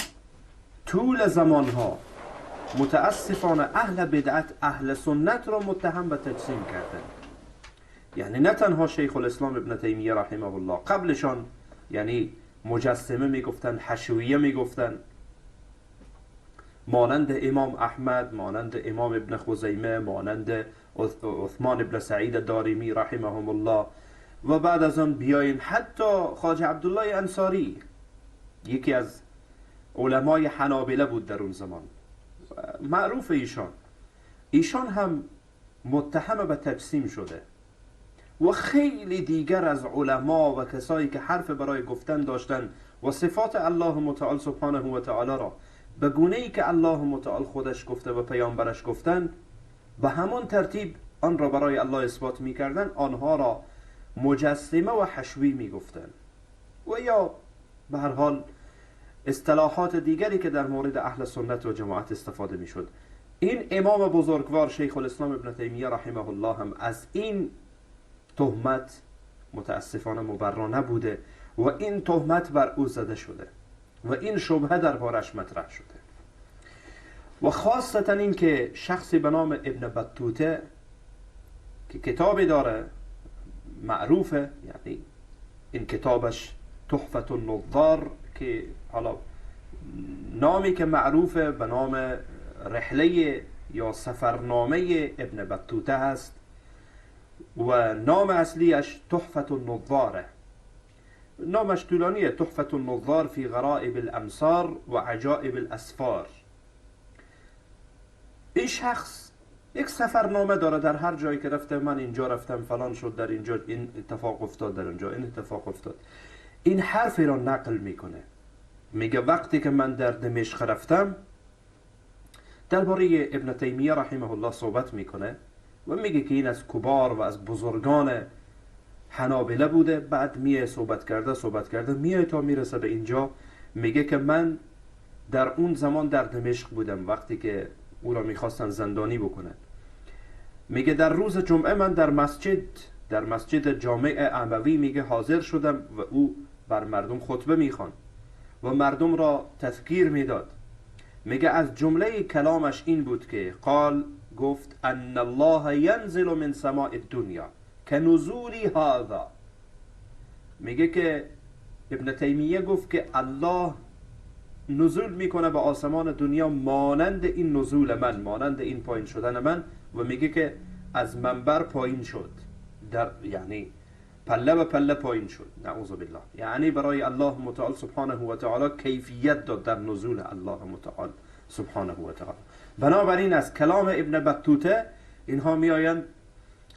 طول زمانها متاسفانه اهل بدعت اهل سنت را متهم به تجسیم کردن. یعنی نه تنها شیخ الاسلام ابن تیمیه رحمه الله، قبلشان یعنی مجسمه میگفتن، حشویه میگفتن، مانند امام احمد، مانند امام ابن خزیمه، مانند عثمان ابن سعید دارمی رحمهم الله. و بعد از آن بیاین حتی خواجه عبدالله انصاری، یکی از علمای حنابله بود در اون زمان، معروف ایشان هم متهم به تجسیم شده. و خیلی دیگر از علما و کسایی که حرف برای گفتن داشتن و صفات الله متعال سبحانه و تعالی را به گونه‌ای که الله متعال خودش گفته و پیامبرش گفتن به همان ترتیب آن را برای الله اثبات می‌کردند، آنها را مجسمه و حشوی می‌گفتند و یا به هر حال اصطلاحات دیگری که در مورد اهل سنت و جماعت استفاده می‌شد. این امام بزرگوار شیخ الاسلام ابن تیمیه رحمه الله هم از این تهمت متاسفانه مبرا نبوده و این تهمت بر او زده شده و این شبهه دربارش مطرح شده و خاصتا این که شخصی به نام ابن بطوطه که کتابی داره معروفه، یعنی این کتابش تحفة النظار که حالا نامی که معروفه به نام رحله یا سفرنامه ابن بطوطه هست و نام اصلیش تحفة النظاره. نامش طولانیه، تحفة النظار فی غرائب الامصار و عجائب الاسفار. این شخص یک سفرنامه داره، در هر جایی که رفته من اینجا رفتم فلان شد، در اینجا این اتفاق افتاد، در اینجا این اتفاق افتاد. این حرفی را نقل میکنه، میگه وقتی که من در دمشق رفتم، درباره ابن تیمیه رحمه الله صحبت میکنه و میگه که این از کبار و از بزرگان حنابله بوده. بعد میه صحبت کرده میه تا میرسه به اینجا، میگه که من در اون زمان در دمشق بودم وقتی که او را میخواستن زندانی بکنن. میگه در روز جمعه من در مسجد جامع اموی میگه حاضر شدم و او بر مردم خطبه میخوان و مردم را تذکیر میداد. میگه از جمله کلامش این بود که گفت ان الله ینزل من سماء الدنیا کنزولی هذا. میگه که ابن تیمیه گفت که الله نزول میکنه به آسمان دنیا مانند این نزول من، مانند این پایین شدن من، و میگه که از منبر پایین شد، یعنی پله به پله پایین شد، نعوذ بالله. یعنی برای الله متعال سبحانه و تعالی کیفیت داد در نزول الله متعال سبحانه و تعالی. بنابراین از کلام ابن بطوطه اینها میآیند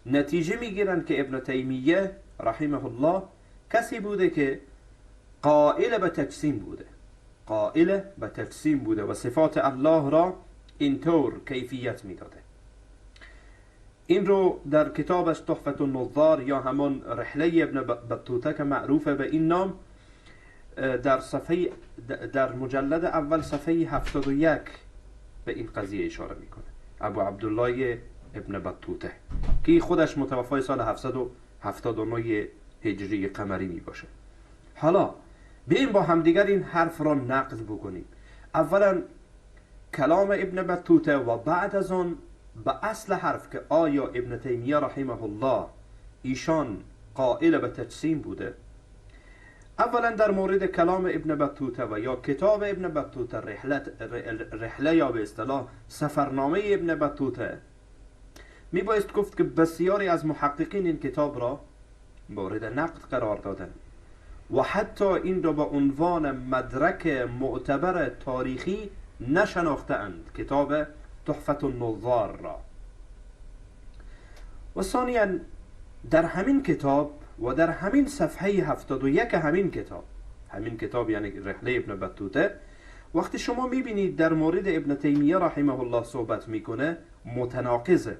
نتیجه میگیرند که ابن تیمیه رحمه الله کسی بوده که قائل به تجسیم بوده و صفات الله را اینطور کیفیت میداده. این رو در کتابش تحفة النظار یا همان رحله ابن بطوطه که معروفه به این نام، در مجلد اول صفحه 71 به این قضیه اشاره میکنه. ابو عبدالله ابن بطوطه که خودش متوفای سال 779 هجری قمری می باشه. حالا بیاییم با همدیگر این حرف را نقد بکنیم. اولا کلام ابن بطوطه و بعد از آن به اصل حرف که آیا ابن تیمیه رحمه الله ایشان قائل به تجسیم بوده. اولا در مورد کلام ابن بطوطه و یا کتاب ابن بطوطه رحله یا به اصطلاح سفرنامه ابن بطوطه، می بایست گفت که بسیاری از محققین این کتاب را مورد نقد قرار دادن و حتی این را به عنوان مدرک معتبر تاریخی نشناختند، کتاب تحفة النظار را. و ثانیاً در همین کتاب و در همین صفحه 71 همین کتاب یعنی رحله ابن بطوطه، وقتی شما میبینید در مورد ابن تیمیه رحمه الله صحبت میکنه متناقضه.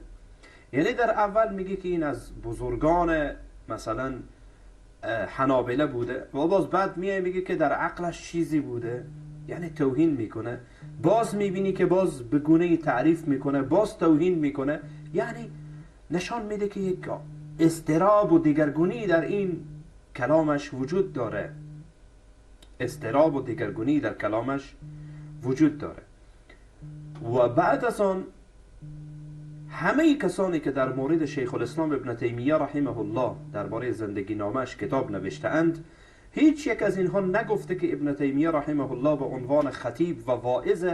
یعنی در اول میگه که این از بزرگان مثلا حنابله بوده و باز بعد میگه که در عقلش چیزی بوده، یعنی توهین میکنه. باز میبینی که باز به گونه‌ای تعریف میکنه، باز توهین میکنه. یعنی نشان میده که یک اضطراب و دیگرگونی در این کلامش وجود داره. و بعد از آن همه کسانی که در مورد شیخ الاسلام ابن تیمیه رحمه الله درباره زندگی نامش کتاب نوشته اند، هیچ یک از اینها نگفته که ابن تیمیه رحمه الله به عنوان خطیب و واعظ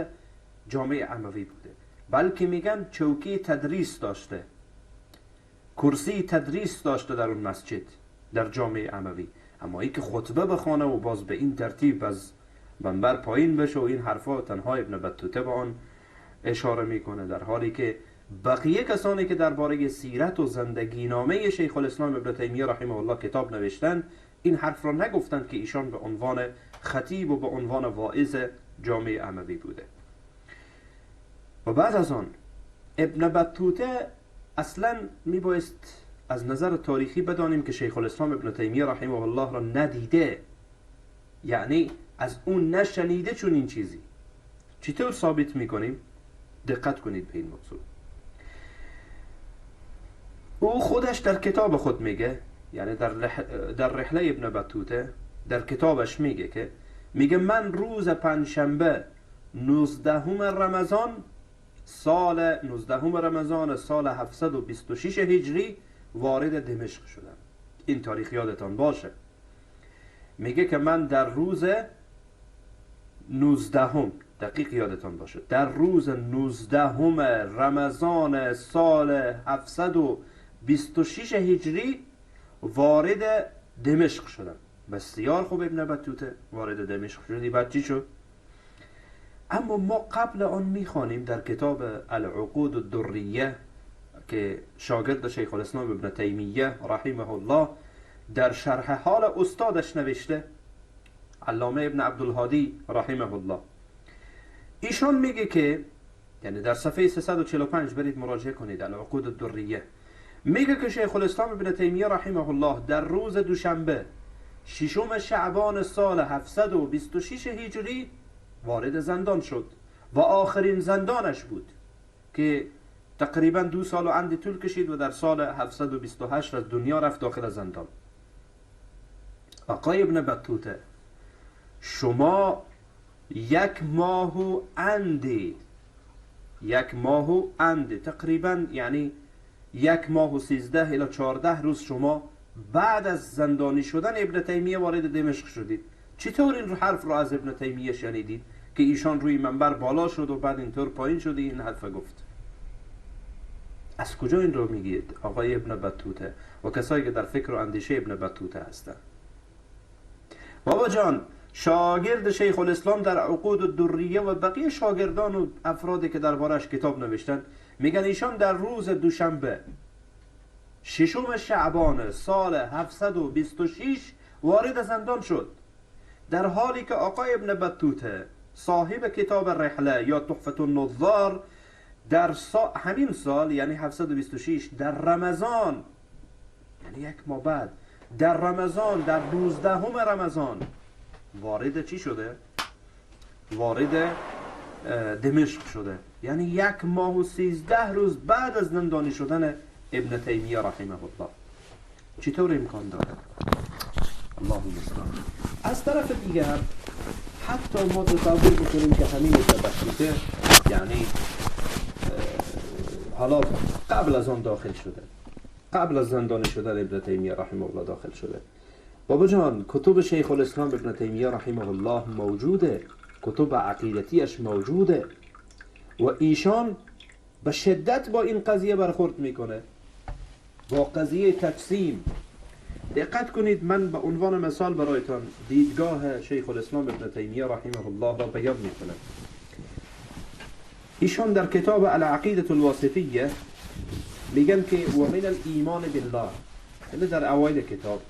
جامع اموی بوده، بلکه میگن چوکی تدریس داشته، کرسی تدریس داشته در اون مسجد در جامع اموی. اما ای که خطبه بخونه و باز به این ترتیب از منبر پایین بشه و این حرفا، تنها ابن بطوطه به آن اشاره میکنه، در حالی که بقیه کسانی که درباره سیرت و زندگی نامه شیخ الاسلام ابن تیمیه رحمه الله کتاب نوشتن، این حرف را نگفتند که ایشان به عنوان خطیب و به عنوان واعظ جامعه اموی بوده. و بعد از آن ابن بطوطه اصلا میبایست از نظر تاریخی بدانیم که شیخ الاسلام ابن تیمیه رحمه الله را ندیده، یعنی از اون نشنیده چون این چیزی. چطور ثابت میکنیم؟ دقت کنید به این موضوع. او خودش در کتاب خود میگه، یعنی در رحله ابن بطوطه در کتابش میگه که من روز پنجشنبه 19 رمضان سال 726 هجری وارد دمشق شدم. این تاریخ یادتان باشه. میگه که من در روز 19 دقیق یادتان باشه، در روز 19 رمضان سال 726 هجری وارد دمشق شدم. بسیار خوب ابن بطوطه، وارد دمشق شدی، بعد چی شد؟ اما ما قبل آن میخوانیم در کتاب العقود الدریه که شاگرد شیخ الاسلام ابن تیمیه رحمه الله در شرح حال استادش نوشته، علامه ابن عبدالهادی رحمه الله. ایشان میگه که، یعنی در صفحه 345 برید مراجعه کنید، العقود الدریه، میگه که شیخ الاسلام ابن تیمیه رحمه الله در روز دوشنبه 6 شعبان سال 726 هجری وارد زندان شد و آخرین زندانش بود که تقریبا 2 سال و اندی طول کشید و در سال 728 از دنیا رفت داخل زندان. آقای ابن بطوطه، شما 1 ماه و اندی تقریبا، یعنی 1 ماه و 13 الی 14 روز شما بعد از زندانی شدن ابن تیمیه وارد دمشق شدید. چطور این حرف رو از ابن تیمیه شنیدید که ایشان روی منبر بالا شد و بعد اینطور پایین شد این حرف گفت؟ از کجا این رو میگید آقای ابن بطوطه و کسایی که در فکر و اندیشه ابن بطوطه هستند؟ بابا جان، شاگرد شیخ الاسلام در عقود الدریه و بقیه شاگردان و افرادی که دربارش کتاب نوشتن میگن ایشان در روز دوشنبه 6 شعبان سال 726 وارد زندان شد، در حالی که آقای ابن بطوطه صاحب کتاب رحله یا تحفة النظار در همین سال، یعنی 726 در رمضان، یعنی 1 ماه بعد، در رمضان، در 19 رمضان وارد چی شده؟ وارد دمشق شده، یعنی 1 ماه و 13 روز بعد از زندانی شدن ابن تیمیه رحمه الله. چطور امکان داره؟ اللهم المستعان. از طرف دیگر حتی ما تصور بکنیم که همین ابن بطوطه، یعنی حالا قبل از آن داخل شده، قبل از زندانی شدن ابن تیمیه رحمه الله داخل شده. بابا جان، کتب شیخ الاسلام ابن تیمیه رحمه الله موجوده، کتب عقیدتیش موجوده و ایشان به شدت با این قضیه برخورد میکنه، با قضیه تجسیم. دقت کنید، من به عنوان مثال برایتان دیدگاه شیخ الاسلام ابن تیمیه رحمه الله را بیان میکنم. ایشان در کتاب العقیدة الواسطیه میگن که و من الایمان بالله، یعنی در اوایل کتاب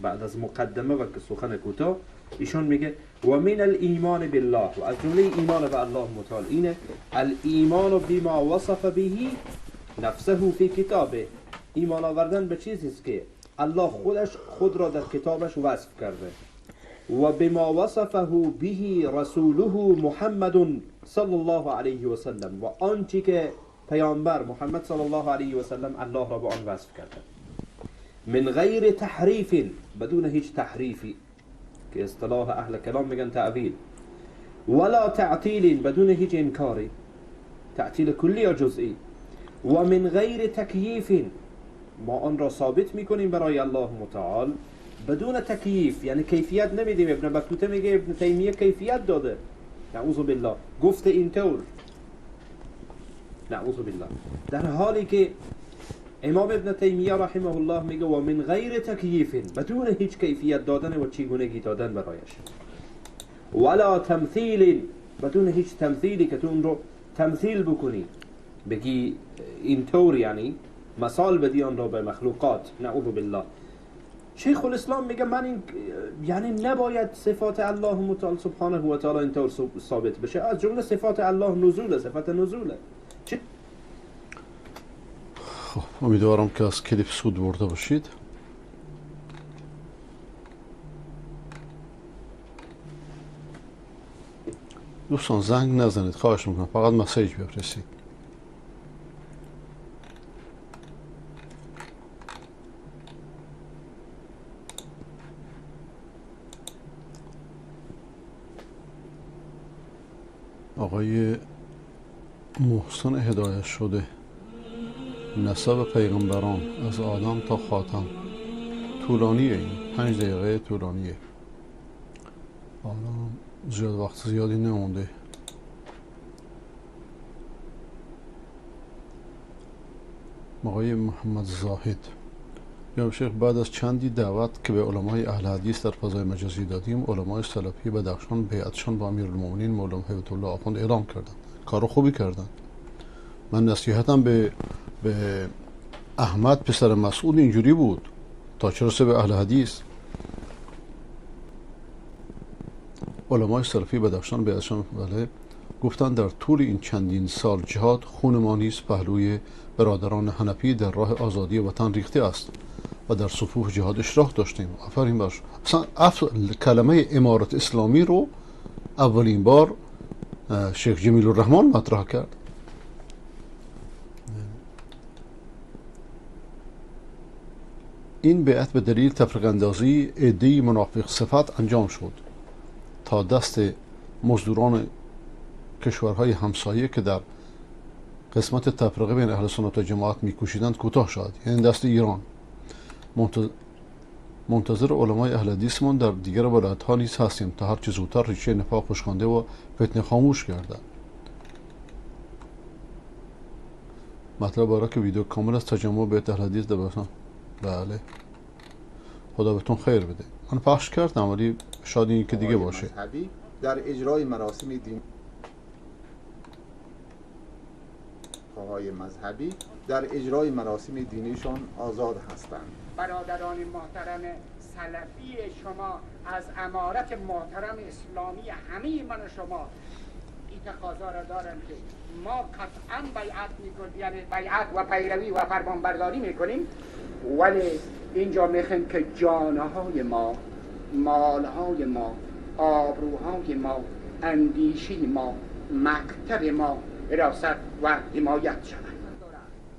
بعد از مقدمه و سخن کوتاه ایشان میگه و من الایمان بالله، و از جمله ایمان به الله متعال اینه الایمان بما وصف به نفسه فی کتابه، ایمان آوردن به چیزی است که الله خود را در کتابش وصف کرده، و بما وصفه به رسوله محمد صلی الله علیه و سلم، و آنچه که پیامبر محمد صلی الله علیه و سلم الله را به آن وصف کرده، من غیر تحریف، بدون هیچ تحریفی که اصطلاح اهل کلام میگن تعویل، ولا تعطیل، بدون هیچ انکاری، تعطیل کلی یا جزئی، و من غیر تکییف، ما آن را ثابت میکنیم برای الله متعال بدون تکییف، یعنی کیفیت نمیدیم. ابن بطوطه میگه ابن تیمیه کیفیت داده، نعوذ بالله، گفته اینطور، نعوذ بالله، در حالی که امام ابن تیمیه رحمه الله میگه و من غیر تکییف، بدون هیچ کیفیت دادن و چگونگی دادن برایش، ولا تمثیل، بدون هیچ تمثیلی که تو اون رو تمثیل بکنی، بگی اینطور یعنی مثال بدی آن را به مخلوقات، نعوذ بالله. شیخ الاسلام میگه من این یعنی نباید صفات الله متعال سبحانه و تعالی اینطور ثابت بشه. از جمله صفات الله نزوله، صفت نزوله. خب امیدوارم که از کلیپ سود برده باشید. دوستان زنگ نزنید خواهش میکنم، فقط مسیج بفرستید. آقای محسن هدایت شده، نسب پیغمبران از آدم تا خاتم. طولانیه، این 5 دقیقه طولانیه. حالا زیاد وقت زیادی نمونده. آقای محمد زاهد: یا شیخ بعد از چندی دعوت که به علمای اهل حدیث در فضای مجازی دادیم، علمای سلفی بدخشان بیعتشان با امیرالمومنین مولانا هیبت الله آخوند اعلام کردند. کارو خوبی کردند. من نصیحتم به احمد پسر مسعود اینجوری بود، تا چه رسه به اهل حدیث. علمای سلفی بدخشان بیعتشان گفتند در طول این چندین سال جهاد خون ما نیز پهلوی برادران حنفی در راه آزادی وطن ریخته است و در صفوف جهاد اشتراک داشتیم. آفرین باش. اصلا کلمه امارت اسلامی رو اولین بار شیخ جمیل الرحمن مطرح کرد. این بیعت به دلیل تفرقه اندازی عده‌ای منافق صفت انجام شد تا دست مزدوران کشورهای همسایه که در قسمت تفرقه بین اهل سنت و جماعت میکوشیدند کوتاه شد، یعنی دست ایران. منتظر علمای اهل حدیثمان در دیگر ولایت‌ها نیز هستیم تا هرچه زودتر ریشه نفاق خشکانده و فتنه خاموش گردد. مطلب برای که ویدیو کامل از تجمع بیت اهل حدیث در بسان. بله، خدا بهتون خیر بده. من پخش کردم ولی شاید این که دیگه باشه. در اجرای مراسم دین آقای مذهبی در اجرای مراسم دینیشان آزاد هستند. برادران محترم سلفی شما از امارت محترم اسلامی همه من و شما این تقاضا را دارم که ما قطعا بیعت میکنیم، یعنی بیعت و پیروی و فرمانبرداری میکنیم، ولی اینجا میخوایم که جانهای ما، مالهای ما، آبروهای ما، اندیشه ما، مکتب ما حراست و حمایت شود.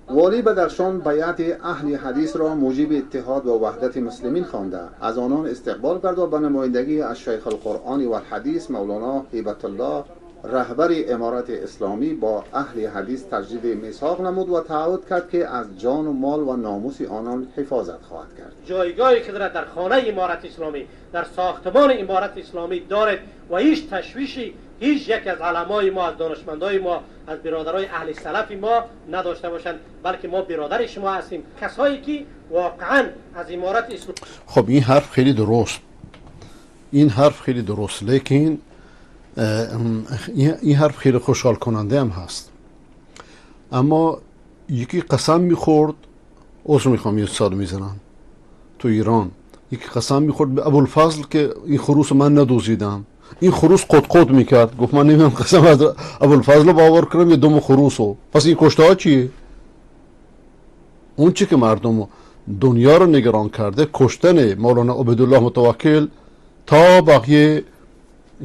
والی بدخشان بیعت اهل حدیث را موجب اتحاد و وحدت مسلمین خوانده، از آنان استقبال کرد و به نمایندگی از شیخ القرآن و الحدیث مولانا هیبت الله رهبر امارت اسلامی با اهل حدیث تجدید میثاق نمود و تعهد کرد که از جان و مال و ناموس آنان حفاظت خواهد کرد. جایگاهی که در خانه امارت اسلامی، در ساختمان امارت اسلامی دارد و هیچ تشویشی هیچ یک از علمای ما، از دانشمندای ما، از برادرای اهل سلف ما نداشته باشند، بلکه ما برادر شما هستیم، کسایی که واقعا از امارت اسلامی. خب این حرف خیلی درست، لیکن این حرف خیلی خوشحال کننده هم هست. اما یکی قسم میخورد، عذر میخوام یه سال میزنم تو ایران، یکی قسم میخورد به ابوالفضل که این خروس من ندوزیدم. این خروس قد میکرد، گفت من نمیدونم قسم از ابوالفضل باور کنم یه دم خروسو. پس این کشته ها چیه؟ اون چی که مردم دنیا رو نگران کرده کشتن مولانا عبیدالله متوکل تا بقیه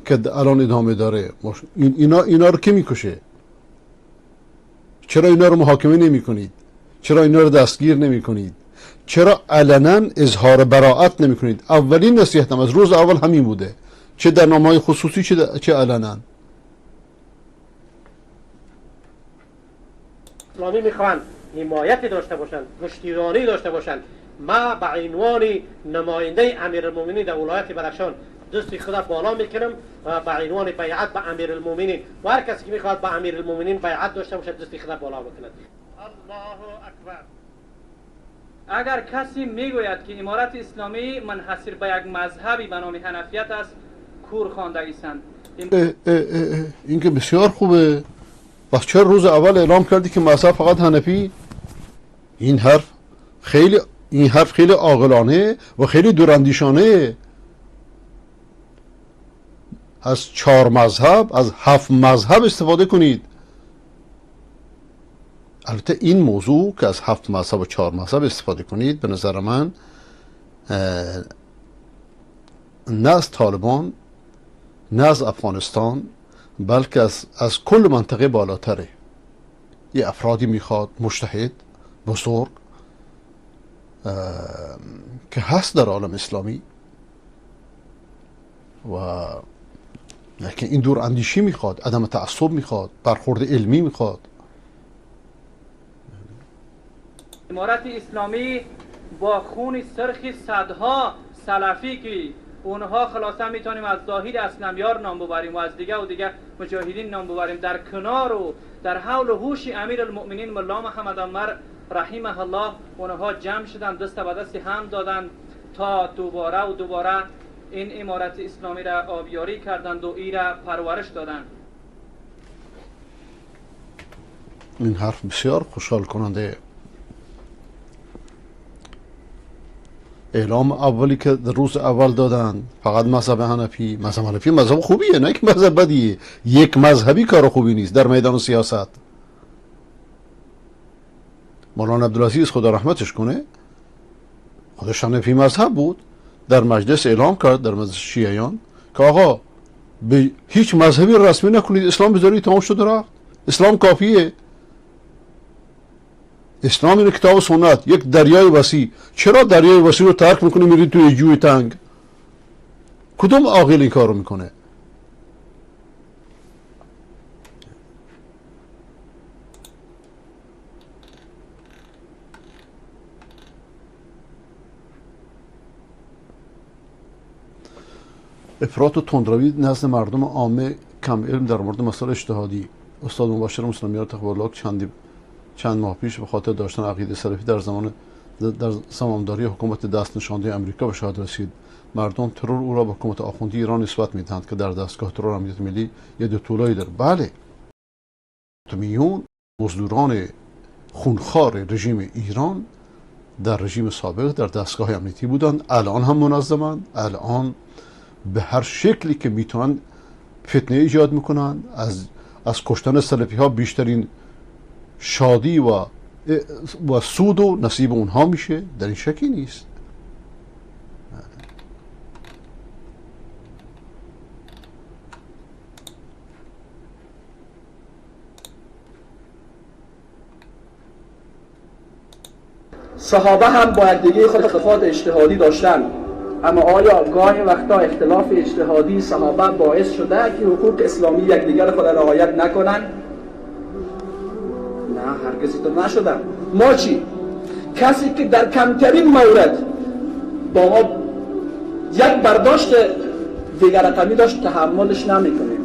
که الان ادامه داره. اینا رو کی میکشه؟ چرا اینا رو محاکمه نمی کنید؟ چرا اینا رو دستگیر نمی کنید؟ چرا علنا اظهار براءت نمی کنید؟ اولین نصیحتم از روز اول همین بوده، چه در نامه‌های خصوصی چه علنا. اسلامی میخوان حمایتی داشته باشند، پشتیبانی داشته باشند. ما به عنوان نماینده امیرالمومنین در ولایت بدخشان دست خدا بالا میکنم و به عنوان بیعت به امیرالمومنین و هر کسی که میخواد به امیرالمومنین بیعت داشته باشه دست خدا بالا بکند. الله اکبر. اگر کسی میگوید که امارت اسلامی منحصر به یک مذهبی به نام حنفیت است، کور خواندگی است. این که بسیار خوبه، بس چرا روز اول اعلام کردی که مذهب فقط حنفی؟ این حرف خیلی عاقلانه و خیلی دوراندیشانه. از 4 مذهب، از 7 مذهب استفاده کنید. البته این موضوع که از 7 مذهب و 4 مذهب استفاده کنید به نظر من نه از طالبان نه از افغانستان بلکه از کل منطقه بالاتره. یه افرادی میخواد مجتهد بزرگ که هست در عالم اسلامی و که این دور اندیشی میخواد، عدم تعصب میخواد، برخورد علمی میخواد. امارت اسلامی با خون سرخ صدها سلفی که اونها خلاصه میتونیم از زاهد اسلمیار نام ببریم و از دیگه مجاهدین نام ببریم، در کنار و در حول و هوش امیر المؤمنین ملا محمد عمر رحمه الله اونها جمع شدن، دست به دست هم دادن تا دوباره این امارت اسلامی را آبیاری کردند و ای را پرورش دادند. این حرف بسیار خوشحال کننده. اعلام اولی که در روز اول دادن فقط مذهب حنفی. مذهب خوبیه، نه که مذهب بدیه. یک مذهبی کار خوبی نیست در میدان سیاست. مولانا عبدالعزیز خدا رحمتش کنه خودش حنفی مذهب بود، در مجلس اعلام کرد، در مجلس شیعیان، که آقا به هیچ مذهبی رسمی نکنید، اسلام بذارید تمام شد رفت. اسلام کافیه. اسلام اینه کتاب و سنت، یک دریای وسیع. چرا دریای وسیع رو ترک میکنی میرید توی جوی تنگ؟ کدوم عاقل این کار رو میکنه؟ افراط و تندروی نزد مردم عامه کم علم در مورد مسائل اجتهادی. استاد مبشر مسلمیان تقوی الله چند ماه پیش به خاطر داشتن عقیده سلفی در زمامداری حکومت دست نشانده امریکا به شهادت رسید. مردم ترور او را به حکومت آخوندی ایران نسبت میدهند که در دستگاه ترور امنیت ملی یه دو طولایی داره. بله، میلیون مزدوران خونخوار رژیم ایران در رژیم سابق در دستگاه امنیتی بودند، الان هم منظمند، الان به هر شکلی که میتونن فتنه ایجاد میکنن. از کشتن سلفی ها بیشترین شادی و سود و نصیب اونها میشه، در این شکی نیست. صحابه هم با یکدیگه خود اختلافات اجتهادی داشتن، اما آیا گاهی وقتا اختلاف اجتهادی صحابه باعث شده که حقوق اسلامی یکدیگر خود رعایت نکنن؟ نه، هرگز اینطور نشده. ما چی؟ کسی که در کمترین مورد با ما یک برداشت دیگر رقمی داشت تحملش نمیکنیم،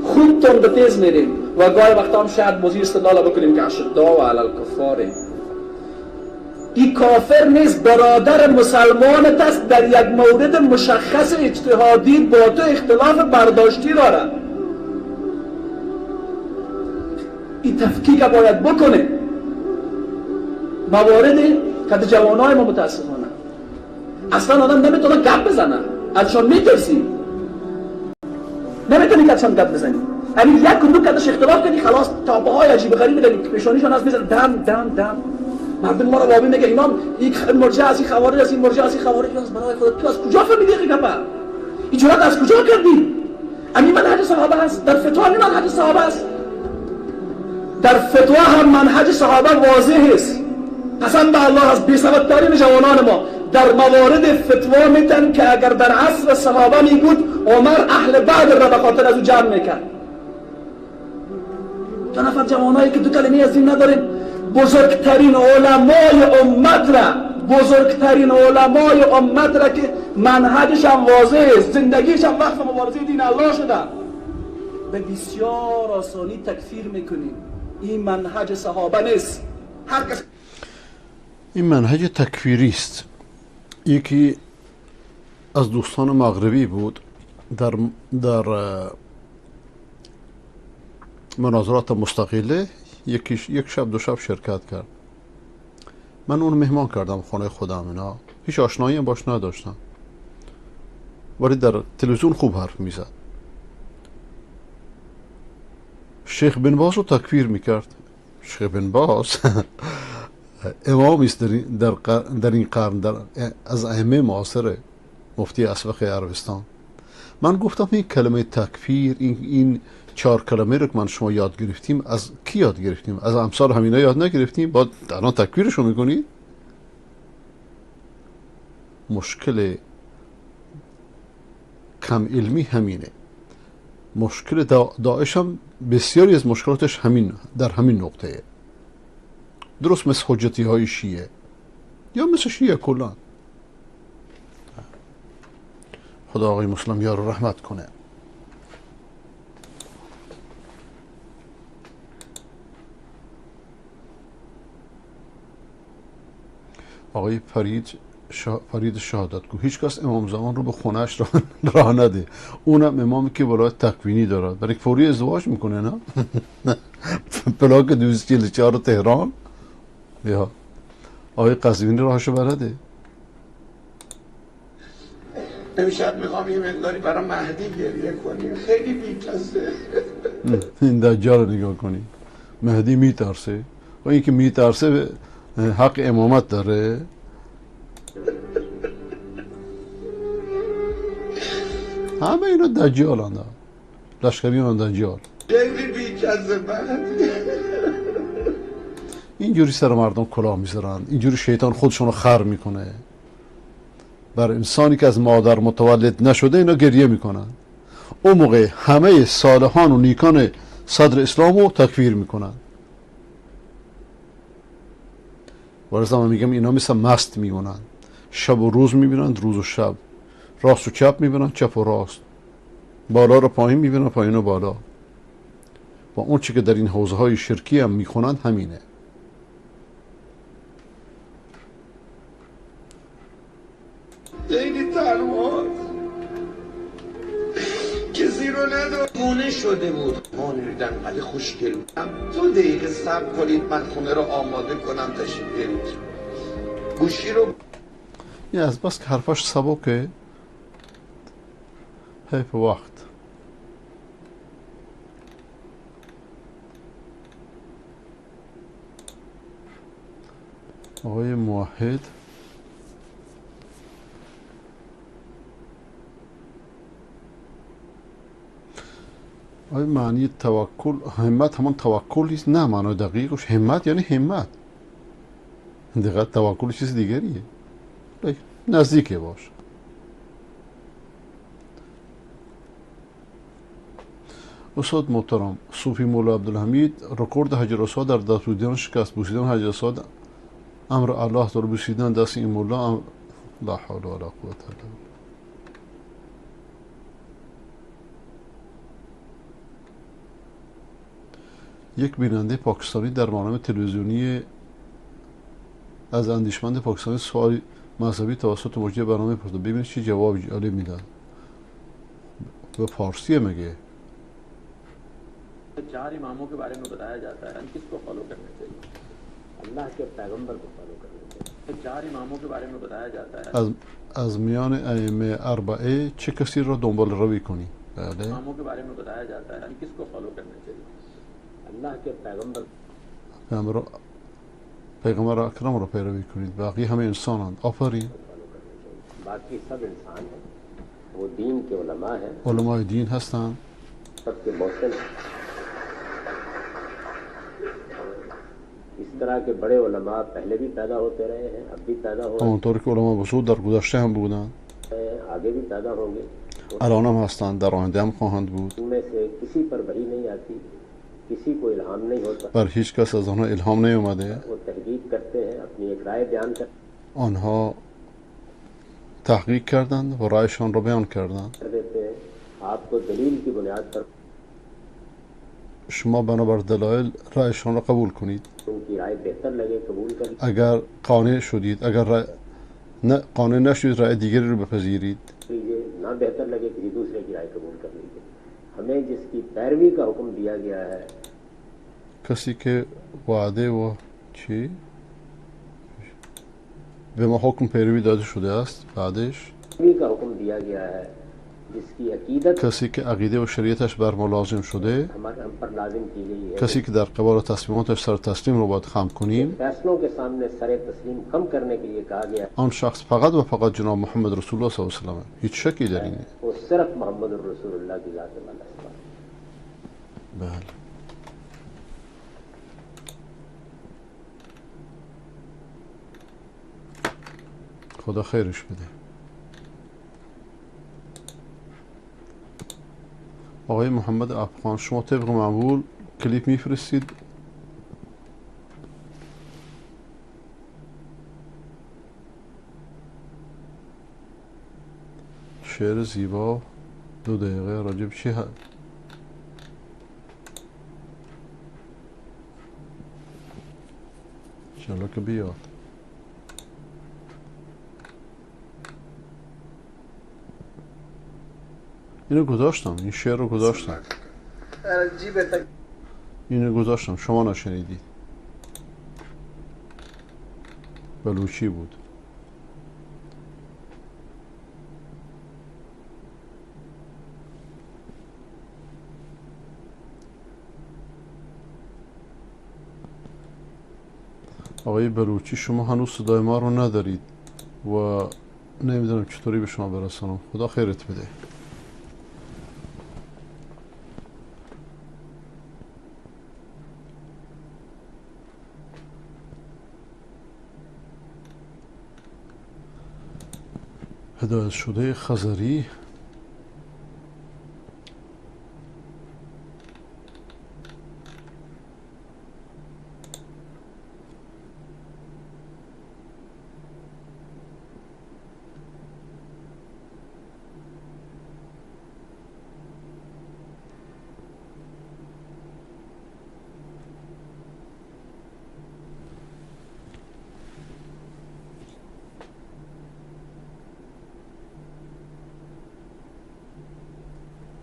خود تند تیز میریم و گاهی وقتا هم شاید موضوع استدلال بکنیم که اشداء و علی الکفاره. این کافر نیست، برادر مسلمانت است، در یک مورد مشخص اجتهادی با تو اختلاف برداشتی داره. این تفکیک باید بکنه. مواردی که در جوانای ما متاسفانه اصلا آدم نمیتونه گپ بزنه، ازشان میترسی، نمیتونی که ازشان گپ بزنی. یعنی یک کندو که ازش اختلاف کنی خلاص تابه های عجیب غریبی داری که پیشانیشان از میزن دم مردم ما رو وابی میگه اینا یک مرجع از این خوارج، از این مرجع از این خوارج. از برای خودت تو از کجا فهمیدی این گپا؟ این جرأت از کجا کردی؟ همین منهج صحابه هست، در فتوا همین منهج صحابه است، در فتوا هم منهج صحابه واضح است. قسم به الله از بی‌سبب‌ترین جوانان ما در موارد فتوا میتن که اگر در عصر صحابه می بود عمر اهل بعد را به خاطر از او جمع میکرد. دو نفر جوانایی که دو کلمه از دین ندارن، بزرگترین علمای امت را که منهجش هم واضح است، زندگیش هم وقف مبارزه دین الله شده، به بسیار آسانی تکفیر میکنیم. این منهج صحابه نیست. هر کس این منهج تکفیری است. یکی از دوستان مغربی بود، در مناظرات مستقله یک شب دو شب شرکت کرد. من اون مهمان کردم خانه خودم، اینا هیچ آشنایی هم باش نداشتم، ولی در تلویزیون خوب حرف میزد. شیخ بن باز رو تکفیر میکرد. شیخ بن باز امامی است در این قرن، از ائمه معاصر، مفتی اسبق عربستان. من گفتم این کلمه تکفیر، این 4 کلمه رو که من شما یاد گرفتیم، از کی یاد گرفتیم؟ از امثال همینا یاد نگرفتیم؟ با الان تکفیرشو میکنید؟ مشکل کم علمی همینه. مشکل داعش هم بسیاری از مشکلاتش در همین نقطه، درست مثل حجتی های شیعه یا مثل شیعه کلان. خدا آقای مسلم یار رحمت کنه. آقای فرید شهادتگو: هیچ کس امام زمان رو به خونهش راه نده، اونم امامی که ولایت تکوینی دارد. برای فوری ازدواج میکنه نه؟ پلاک 244 تهران. یا آقای قزوینی راهشو بلده. امشب میخوام یه مقداری برای مهدی گریه کنیم، خیلی بی‌کسه. این دجال رو نگاه کنی، مهدی میترسه و این که میترسه حق امامت داره. همه اینا دجال هستند، لشکریان دجال. خیلی بی‌کسه مهدی. اینجوری سر مردم کلاه میذارن، اینجوری شیطان خودشون رو خر میکنه. بر انسانی که از مادر متولد نشده اینا گریه میکنن. اون موقع همه صالحان و نیکان صدر اسلام رو تکفیر میکنن. ورزم میگم اینا مثل مست میمونن، شب و روز میبینن، روز و شب، راست و چپ میبینن، چپ و راست، بالا رو پایین میبینن، پایین و بالا. و اون چی که در این حوزه های شرکی هم میخونن همینه. خیلی تنها، کسی رو نداره. خونه شده بود، ما نیدن ولی خوشگل بودم. 2 دقیقه صبر کنید من خونه رو آماده کنم تشریف برید. گوشی رو یه از بس که حرفاش سبکه، حیف وقت. آقای موحد آیا معنی توکل همت همان توکل است؟ نه، معنی دقیقش همت یعنی همت. دقیقا توکل چیز دیگریه، نزدیکه باش. استاد محترم، صوفی مولا عبدالحمید رکورد حجر اسود در دستبوسیدن شکست. بوسیدن حجر اسود امر الله تعالی، بوسیدن دست این مولا لا حول ولا قوة الا بالله. یک بیننده پاکستانی در برنامه تلویزیونی از اندیشمند پاکستانی سوال مذهبی توسط مجری برنامه پرسید. ببینید چه جوابی جالب میدن. به فارسی مگه 4 इमामों के बारे में बताया जाता है किसको फॉलो करना चाहिए? अल्लाह के पैगंबर को फॉलो करना चाहिए. 4 इमामों के बारे में बताया जाता है از میان ائمه اربعه چه کسی را دنبال روی کنی؟ بله. इमामों के बारे में बताया जाता है किसको फॉलो करना चाहिए? अल्लाह के پیغمبر اکرم را پیروی کنید. باقی همه انسانند. آفرین. बाकी सब इंसान हैं, वो दीन के उलमा हैं, علمای دین هستند. सबके मौसम इस तरह के बड़े उलमा पहले भी पैदा होते रहे हैं, अब भी पैदा हो रहे हैं, همونطور که علما بزرگ در گذشته هم بودند، आगे भी पैदा होंगे. الان هم هستند، در آینده هم خواهند بود. उनमें से किसी पर वही नहीं आती, किसी को इल्हाम नहीं होता. بر هیچ کس از آنها الهام نیامده. वो तहकीक करते हैं, अपनी एक राय बयान करते آنها تحقیق کردند و رایشان را بیان کردند. देते हैं. आपको दलील की बुनियाद पर شما بنابر دلایل رایشان را قبول کنید. उनकी राय बेहतर लगे कबूल कर اگر قانع شدید، اگر قانع نشدید رای دیگری رو بپذیرید. लीजिए, ना बेहतर लगे किसी दूसरे की राय कबूल कर लीजिए. हमें जिसकी पैरवी का हुक्म दिया गया है کسی که وعده و چی به ما حکم پیروی داده شده است بعدش کسی که عقیده و شریعتش بر ما لازم شده، کسی که در قبال تصمیماتش سر تسلیم رو باید خم کنیم، آن شخص فقط و فقط جناب محمد رسول الله صلی الله علیه و سلم. هیچ شکی در اینه. بله. خدا خیرش بده. آقای محمد افغان، شما طبق معمول کلیپ میفرستید شعر زیبا 2 دقیقه راجب چی هست؟ انشالله که بیاد. اینو گذاشتم، این شعر رو گذاشتم، اینو گذاشتم، شما نشنیدید. بلوچی بود. آقای بلوچی، شما هنوز صدای ما رو ندارید و نمیدونم چطوری به شما برسانم. خدا خیرت بده. هدایت شده خزری،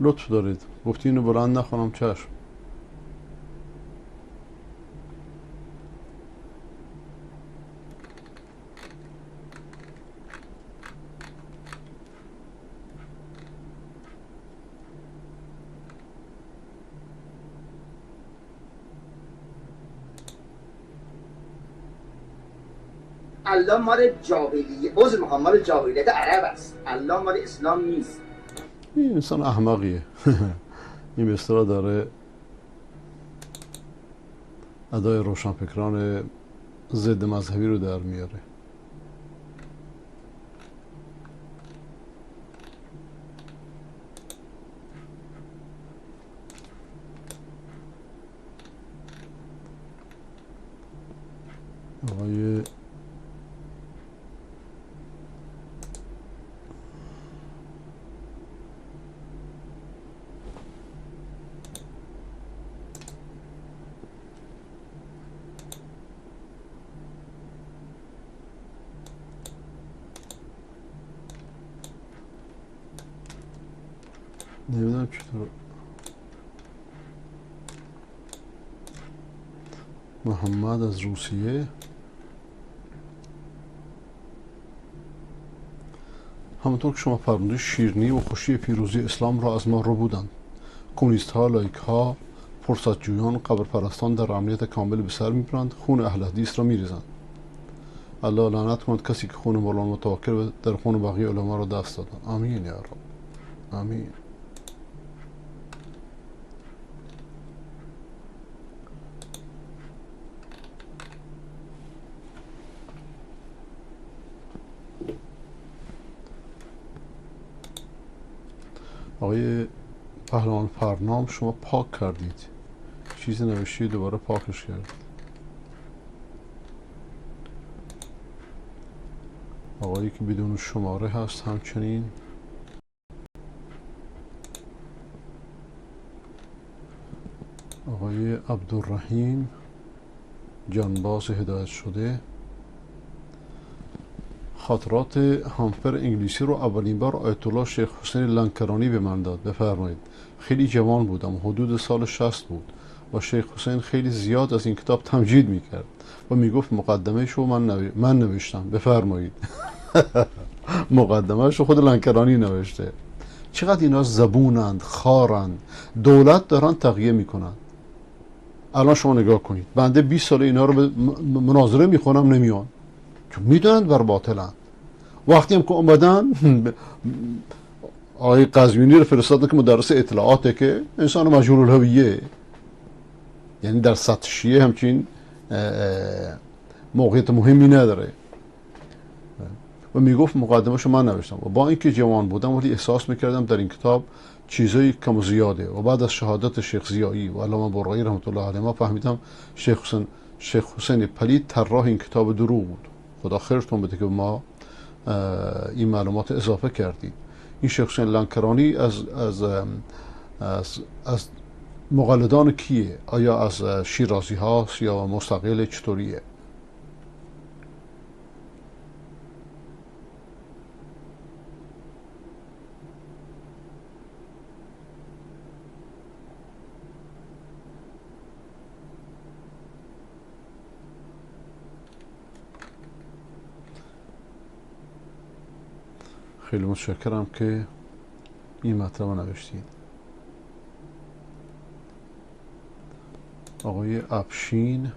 لطف دارید گفتی اینو بلند نخونم. چشم. الله مال جاهلیه، عذر میخوام، مال جاهلیت عرب است. الله مال اسلام نیست. این انسان احمقیه. این به اصطلاح داره ادای روشنفکران ضد مذهبی رو در میاره. آقای نمیدونم چطور محمد از روسیه. همونطور که شما فرمودید شیرینی و خوشی پیروزی اسلام را از ما رو بودند. کمونیست ها، لایک ها، فرصت جویان، قبر پرستان در امنیت کامل به سر میبرند، خون اهل حدیث را میریزند. الله لعنت کند کسی که خون مولانا متوکل در خون بقیه علما را دست دادند. آمین یا رب. آمین. آقای پهلوان فرنام، شما پاک کردید، چیزی نوشتید دوباره پاکش کردید. آقایی که بدون شماره هست همچنین. آقای عبدالرحیم جانباز هدایت شده. خاطرات همفر انگلیسی رو اولین بار آیت الله شیخ حسین لنکرانی به من داد. بفرمایید. خیلی جوان بودم، حدود سال 60 بود. و شیخ حسین خیلی زیاد از این کتاب تمجید میکرد و میگفت مقدمه شو من نوشتم، بفرمایید. مقدمه شو خود لنکرانی نوشته. چقدر اینا زبونند، خارند، دولت دارن تقیه میکنن. الان شما نگاه کنید، بنده 20 سال اینا رو به مناظره میخونم نمیان، چون میدونند بر باطلند. وقتی هم که اومدن آقای قزوینی رو فرستادن که مدرس اطلاعاته که انسان مجهول الهویه، یعنی در سطح شیعه همچین موقعیت مهمی نداره و میگفت مقدمه‌شو من نوشتم. و با اینکه جوان بودم ولی احساس میکردم در این کتاب چیزایی کم و زیاده. و بعد از شهادت شیخ ضیایی و علامه برقی رحمت الله علیهما فهمیدم شیخ حسین پلید طراح این کتاب دروغ بود. خدا خیرتون بده که ما این معلومات اضافه کردید. این شیخ حسین لنکرانی از مقلدان کیه؟ آیا از شیرازی هاست یا مستقل؟ چطوریه؟ خیلی متشکرم که این مطلب نوشتید. آقای افشین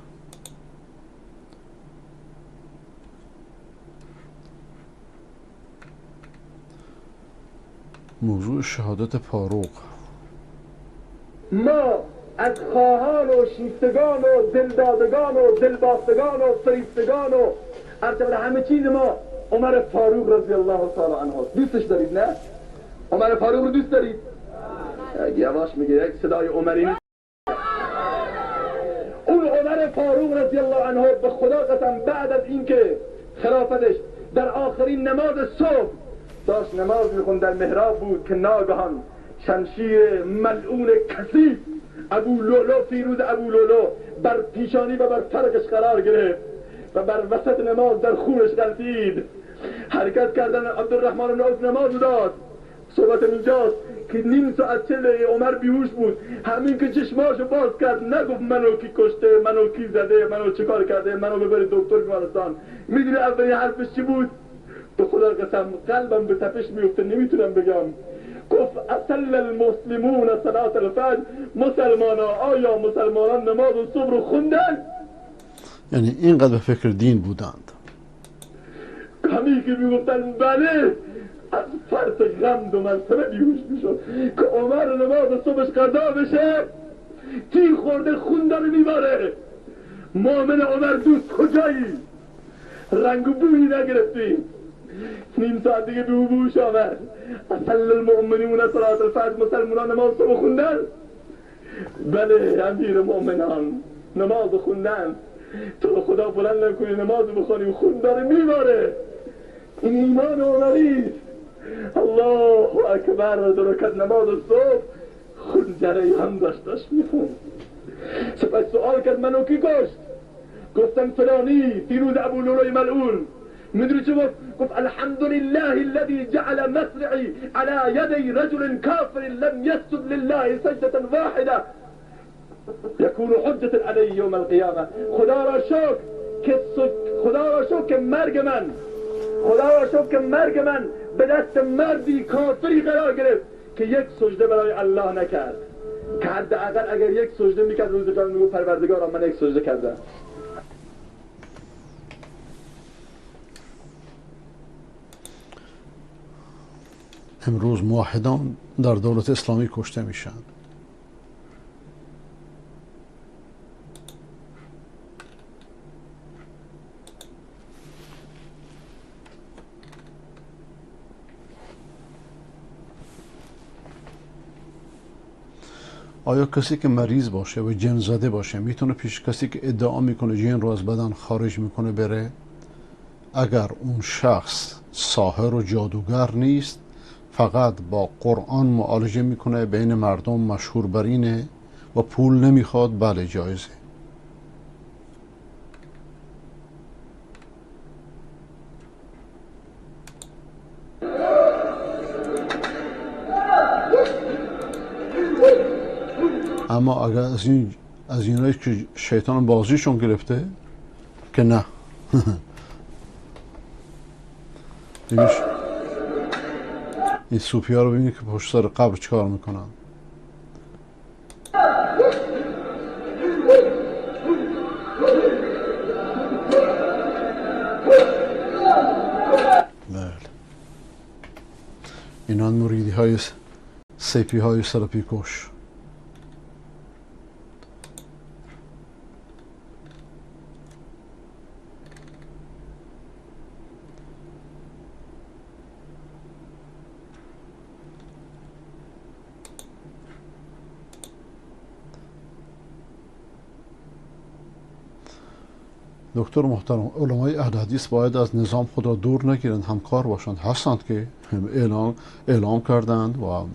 موضوع شهادت فاروق. ما از خواهان و شیفتگان و دلدادگان و دلبافتگان و فریفتگان و ارتباط همه چیز ما عمر فاروق رضی الله تعالی عنه دوستش دارید نه؟ عمر فاروق رو دوست دارید؟ یواش میگه یک صدای عمری نیست. اون عمر فاروق رضی الله عنه به خدا قسم بعد از اینکه خلافتش در آخرین نماز صبح داشت نماز میخوند در محراب بود که ناگهان شمشیر ملعون کثیف ابو لولو فیروز ابو لولو بر پیشانی و بر فرقش قرار گرفت و بر وسط نماز در خونش غلطید. حرکت کردن عبدالرحمن بن عوف نماز داد. صحبت اینجاست که نیم ساعت چله عمر بیهوش بود. همین که چشماشو باز کرد نگفت منو کی کشته، منو کی زده، منو چیکار کرده، منو ببرید دکتر بیمارستان. میدونی اولین حرفش چی بود؟ به خدا قسم قلبم به تپش میفته نمیتونم بگم. گفت اصل المسلمون صلات الفجر، مسلمانا آیا مسلمانان نماز صبح رو خوندن؟ یعنی اینقدر به فکر دین بودند. همین که میگفتن بله، از فرط غم دو مرتبه بیهوش میشد که عمر نماز صبحش قضا بشه تیر خورده خون داره میباره. مؤمن عمر دوست کجایی؟ رنگ و بویی نگرفتی. نیم ساعت دیگه به هوش آمد. اصل المؤمنون صلات الفجر، مسلمانان نماز صبح خوندن؟ بله امیر مؤمنان نماز خوندن. تو خدا بلند نکنی نماز بخونی خون داره میباره. این ایمان عمری. الله اکبر. درکت نماز صبح خون جریان داشت میخوند. سپس سؤال کرد منو کی کشت؟ گفتم فلانی فیروز ابو لولوی ملعون. میدونی چه گفت الحمد لله الذي جعل مصرعي على يدي رجل كافر لم يسجد لله سجدة واحدة يكون حجة عليه يوم القيامة. خدا را شکر که مرگ من به دست مردی کافری قرار گرفت که یک سجده برای الله نکرد. که حداقل اگر یک سجده میکرد روز قیامت میگفت پروردگارا من یک سجده کردم. امروز موحدان در دولت اسلامی کشته میشن. آیا کسی که مریض باشه و جن زده باشه میتونه پیش کسی که ادعا میکنه جن رو از بدن خارج میکنه بره؟ اگر اون شخص ساحر و جادوگر نیست، فقط با قرآن معالجه میکنه، بین مردم مشهور بر اینه و پول نمیخواد، بله جایزه. اما اگر از اینایی که شیطان بازیشون گرفته که نه دیگه این صوفی ها رو ببینید که پشت سر قبر چیکار میکنن. اینان مریدی های سیپی های سلپی کش. دکتر محترم، علمای اهل حدیث باید از نظام خود را دور نگیرند، همکار باشند. هستند که اعلام کردند و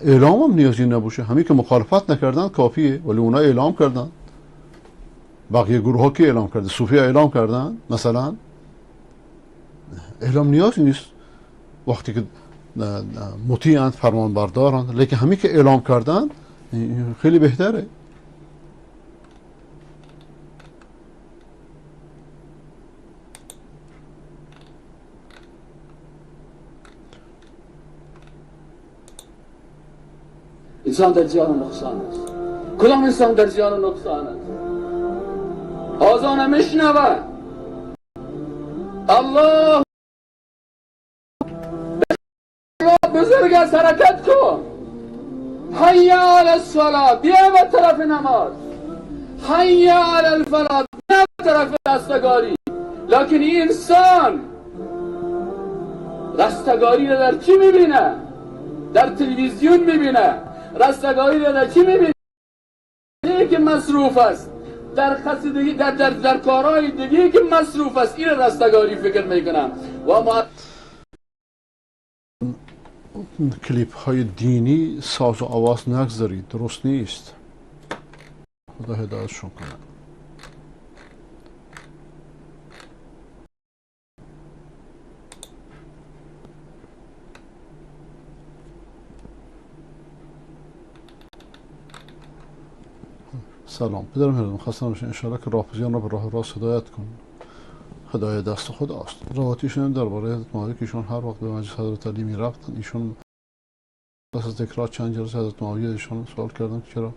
اعلام هم نیازی نباشه، همین که مخالفت نکردند کافیه، ولی اونا اعلام کردند. بقیه گروه ها که اعلام کرده؟ صوفی ها اعلام کردند مثلا؟ اعلام نیازی نیست وقتی که مطیعند، فرمانبردارند، لیکن همین که اعلام کردند خیلی بهتره. انسان در زیان و نقصان است. کدام انسان در زیان و نقصان است؟ آذان میشنود الله بزرگ است، حرکت کن. حی علی الصلاة، بیا به طرف نماز. حی علی الفلاح، بیا به طرف رستگاری. لکن این انسان رستگاری را در چی میبینه؟ در تلویزیون میبینه. رستگاری را در چی میبینه؟ که مصروف است در قصیدگی، در کارهای دیگه که مصروف است، این رستگاری فکر میکنم. و ما کلیپ های دینی ساز و آواز نگذارید، درست نیست. خدا هدایتشون کنه. سلام پدرم، هردم خواستم باشین. انشاءالله که راهپذیران را به راه راست هدایت کن. هدایت دست خداست. روایتیشون درباره حضرت معاویه که ایشون هر وقت به مجلس حضرت علی میرفتن، ایشون پس از تکرار چند جلسه حضرت معاویه ایشون سوال کردن که چرا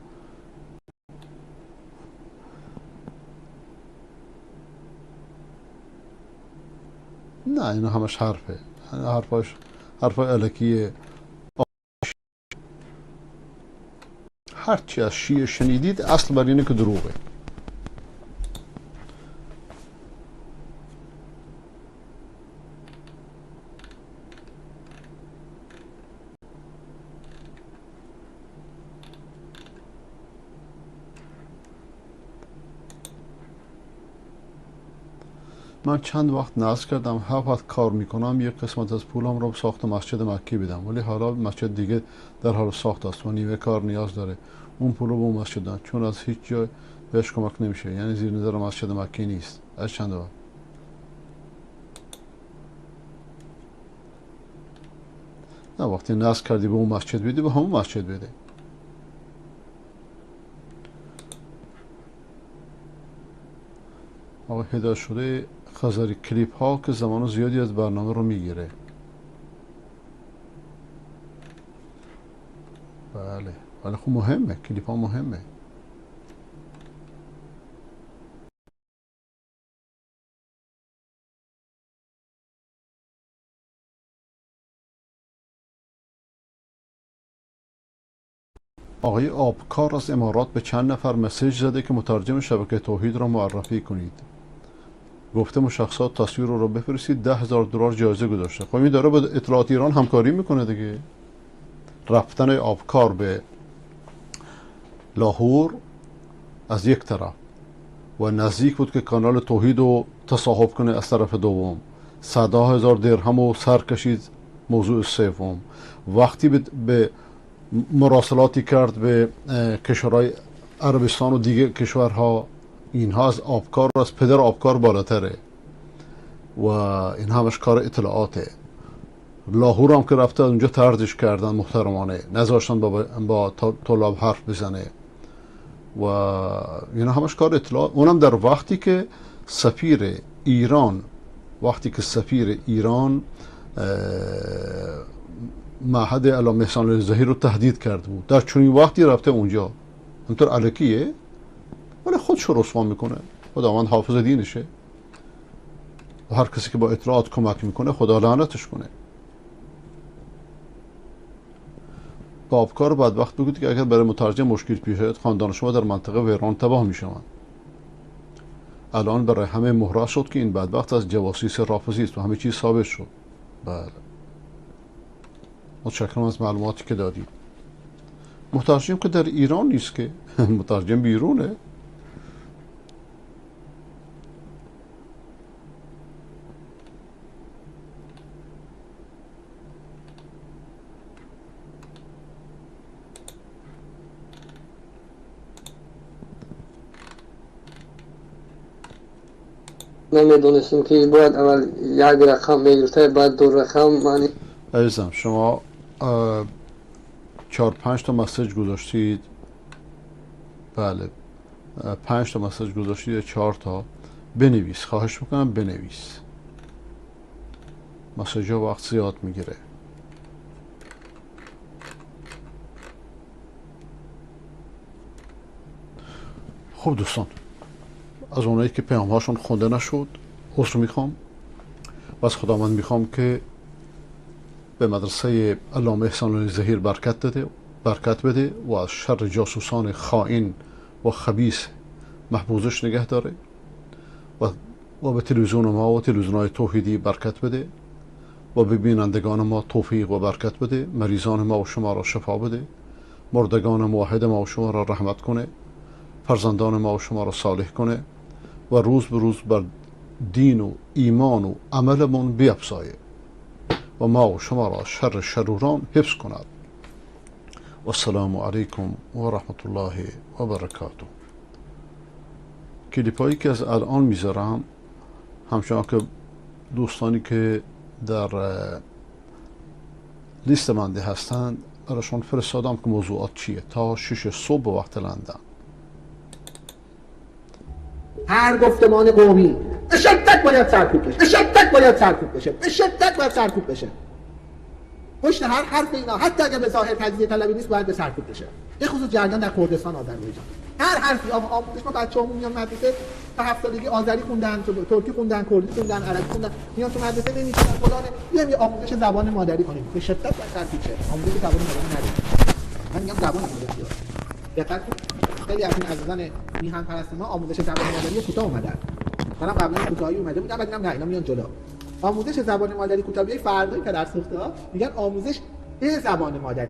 نه، اینا همش حرفه، حرفای الکیه. هرچی از شیعه شنیدید اصل بر اینه که دروغه. من چند وقت نذر کردم 7 وقت کار میکنم یک قسمت از پولم رو به ساخت مسجد مکی بدم، ولی حالا مسجد دیگه در حال ساخت است و نیمه کار نیاز داره. اون پول رو به اون مسجد دادم چون از هیچ جای بهش کمک نمیشه، یعنی زیر نظر مسجد مکی نیست. از چند وقت نه، وقتی نذر کردی به اون مسجد بدی، به همون مسجد بده. آقا هدایت شده خزری کلیپ ها که زمان زیادی از برنامه رو میگیره. بله ولی خب مهمه، کلیپ ها مهمه. آقای آبکار از امارات به چند نفر مسیج زده که مترجم شبکه توحید را معرفی کنید. گفته مشخصات تصویر رو بفرستید، $10,000 جایزه گذاشته. خب این داره با اطلاعات ایران همکاری میکنه دیگه. رفتن آبکار به لاهور از یک طرف و نزدیک بود که کانال توحید رو تصاحب کنه از طرف دوم. 100,000 درهم رو سر کشید موضوع سوم. وقتی به مراسلاتی کرد به کشورهای عربستان و دیگه کشورها، اینها از آبکار از پدر آبکار بالاتره و این همش کار اطلاعاته. لاهور هم که رفته اونجا طردش کردن محترمانه، نذاشتن با طلاب حرف بزنه و اینا همش کار اطلاع، اونم در وقتی که سفیر ایران معهد علامه احسان الله ظهیر رو تهدید کرده بود، در چنین وقتی رفته اونجا، همطور الکیه ولی خودش رو رسوا میکنه. خداوند حافظ دینشه و هر کسی که با اطلاعات کمک میکنه خدا لعنتش کنه. بابکار بدبخت بگید که اگر برای مترجم مشکل پیش آید خاندان شما در منطقه ویران تباه میشوند. الان برای همه مهره شد که این بدبخت از جواسیس رافضی است و همه چیز ثابت شد. بله، متشکرم از معلوماتی که دادید. مترجم که در ایران نیست که مترجم بیرونه. نمیدونستم که باید اول یک رقم میگرفته بعد دو رقم. معنی عزیزم شما 4-5 تا مسیج گذاشتید. بله 5 تا مسیج گذاشتید یا 4 تا. بنویس، خواهش میکنم بنویس. مسیج ها وقت زیاد میگیره. خب دوستان، از اونایی که پیام هاشون خونده نشد عذر میخوام و از خداوند میخوام که به مدرسه علامه احسان الله ظهیر برکت بده و از شر جاسوسان خائن و خبیث محفوظش نگه داره و به تلویزیون ما و تلویزیون‌های توحیدی برکت بده و به بینندگان ما توفیق و برکت بده. مریضان ما و شما را شفا بده. مردگان موحد ما و شما را رحمت کنه. فرزندان ما و شما را صالح کنه و روز به روز بر دین و ایمان و عملمون بیفزایه و ما و شما را شر شروران حفظ کند. و السلام علیکم و رحمت الله و برکاته. کلیپایی که از الان میذارم همچنان که دوستانی که در لیست منده هستند براشون فرستادم که موضوعات چیه تا 6 صبح به وقت لندن. هر گفتمان قومی به شدت باید سرکوب بشه، به شدت باید سرکوب بشه، به شدت باید سرکوب بشه. پشت هر حرف اینا حتی اگر به ظاهر تجزیه طلبی نیست باید به سرکوب بشه. به خصوص جریان در کردستان آذربایجان. هر حرفی آموزش ما بچه‌هامون میان مدرسه تا 7 سالگی آذری خوندن، ترکی خوندن، کردی خوندن، عربی خوندن، میان تو مدرسه نمی‌تونن فلان بیایم یه آموزش زبان مادری کنیم. به شدت باید سرکوب شه. آموزش زبان مادری نداریم. من میگم زبان مادری. دقت خیلی از این عزیزان میهن پرست ما آموزش زبان مادری کوتاه اومدن. منم قبلا کوتاهی اومده بودم بعد دیدم نه اینا میان جلو. آموزش زبان مادری کوتاه بیای فردایی که در سوخته ها میگن آموزش به زبان مادری.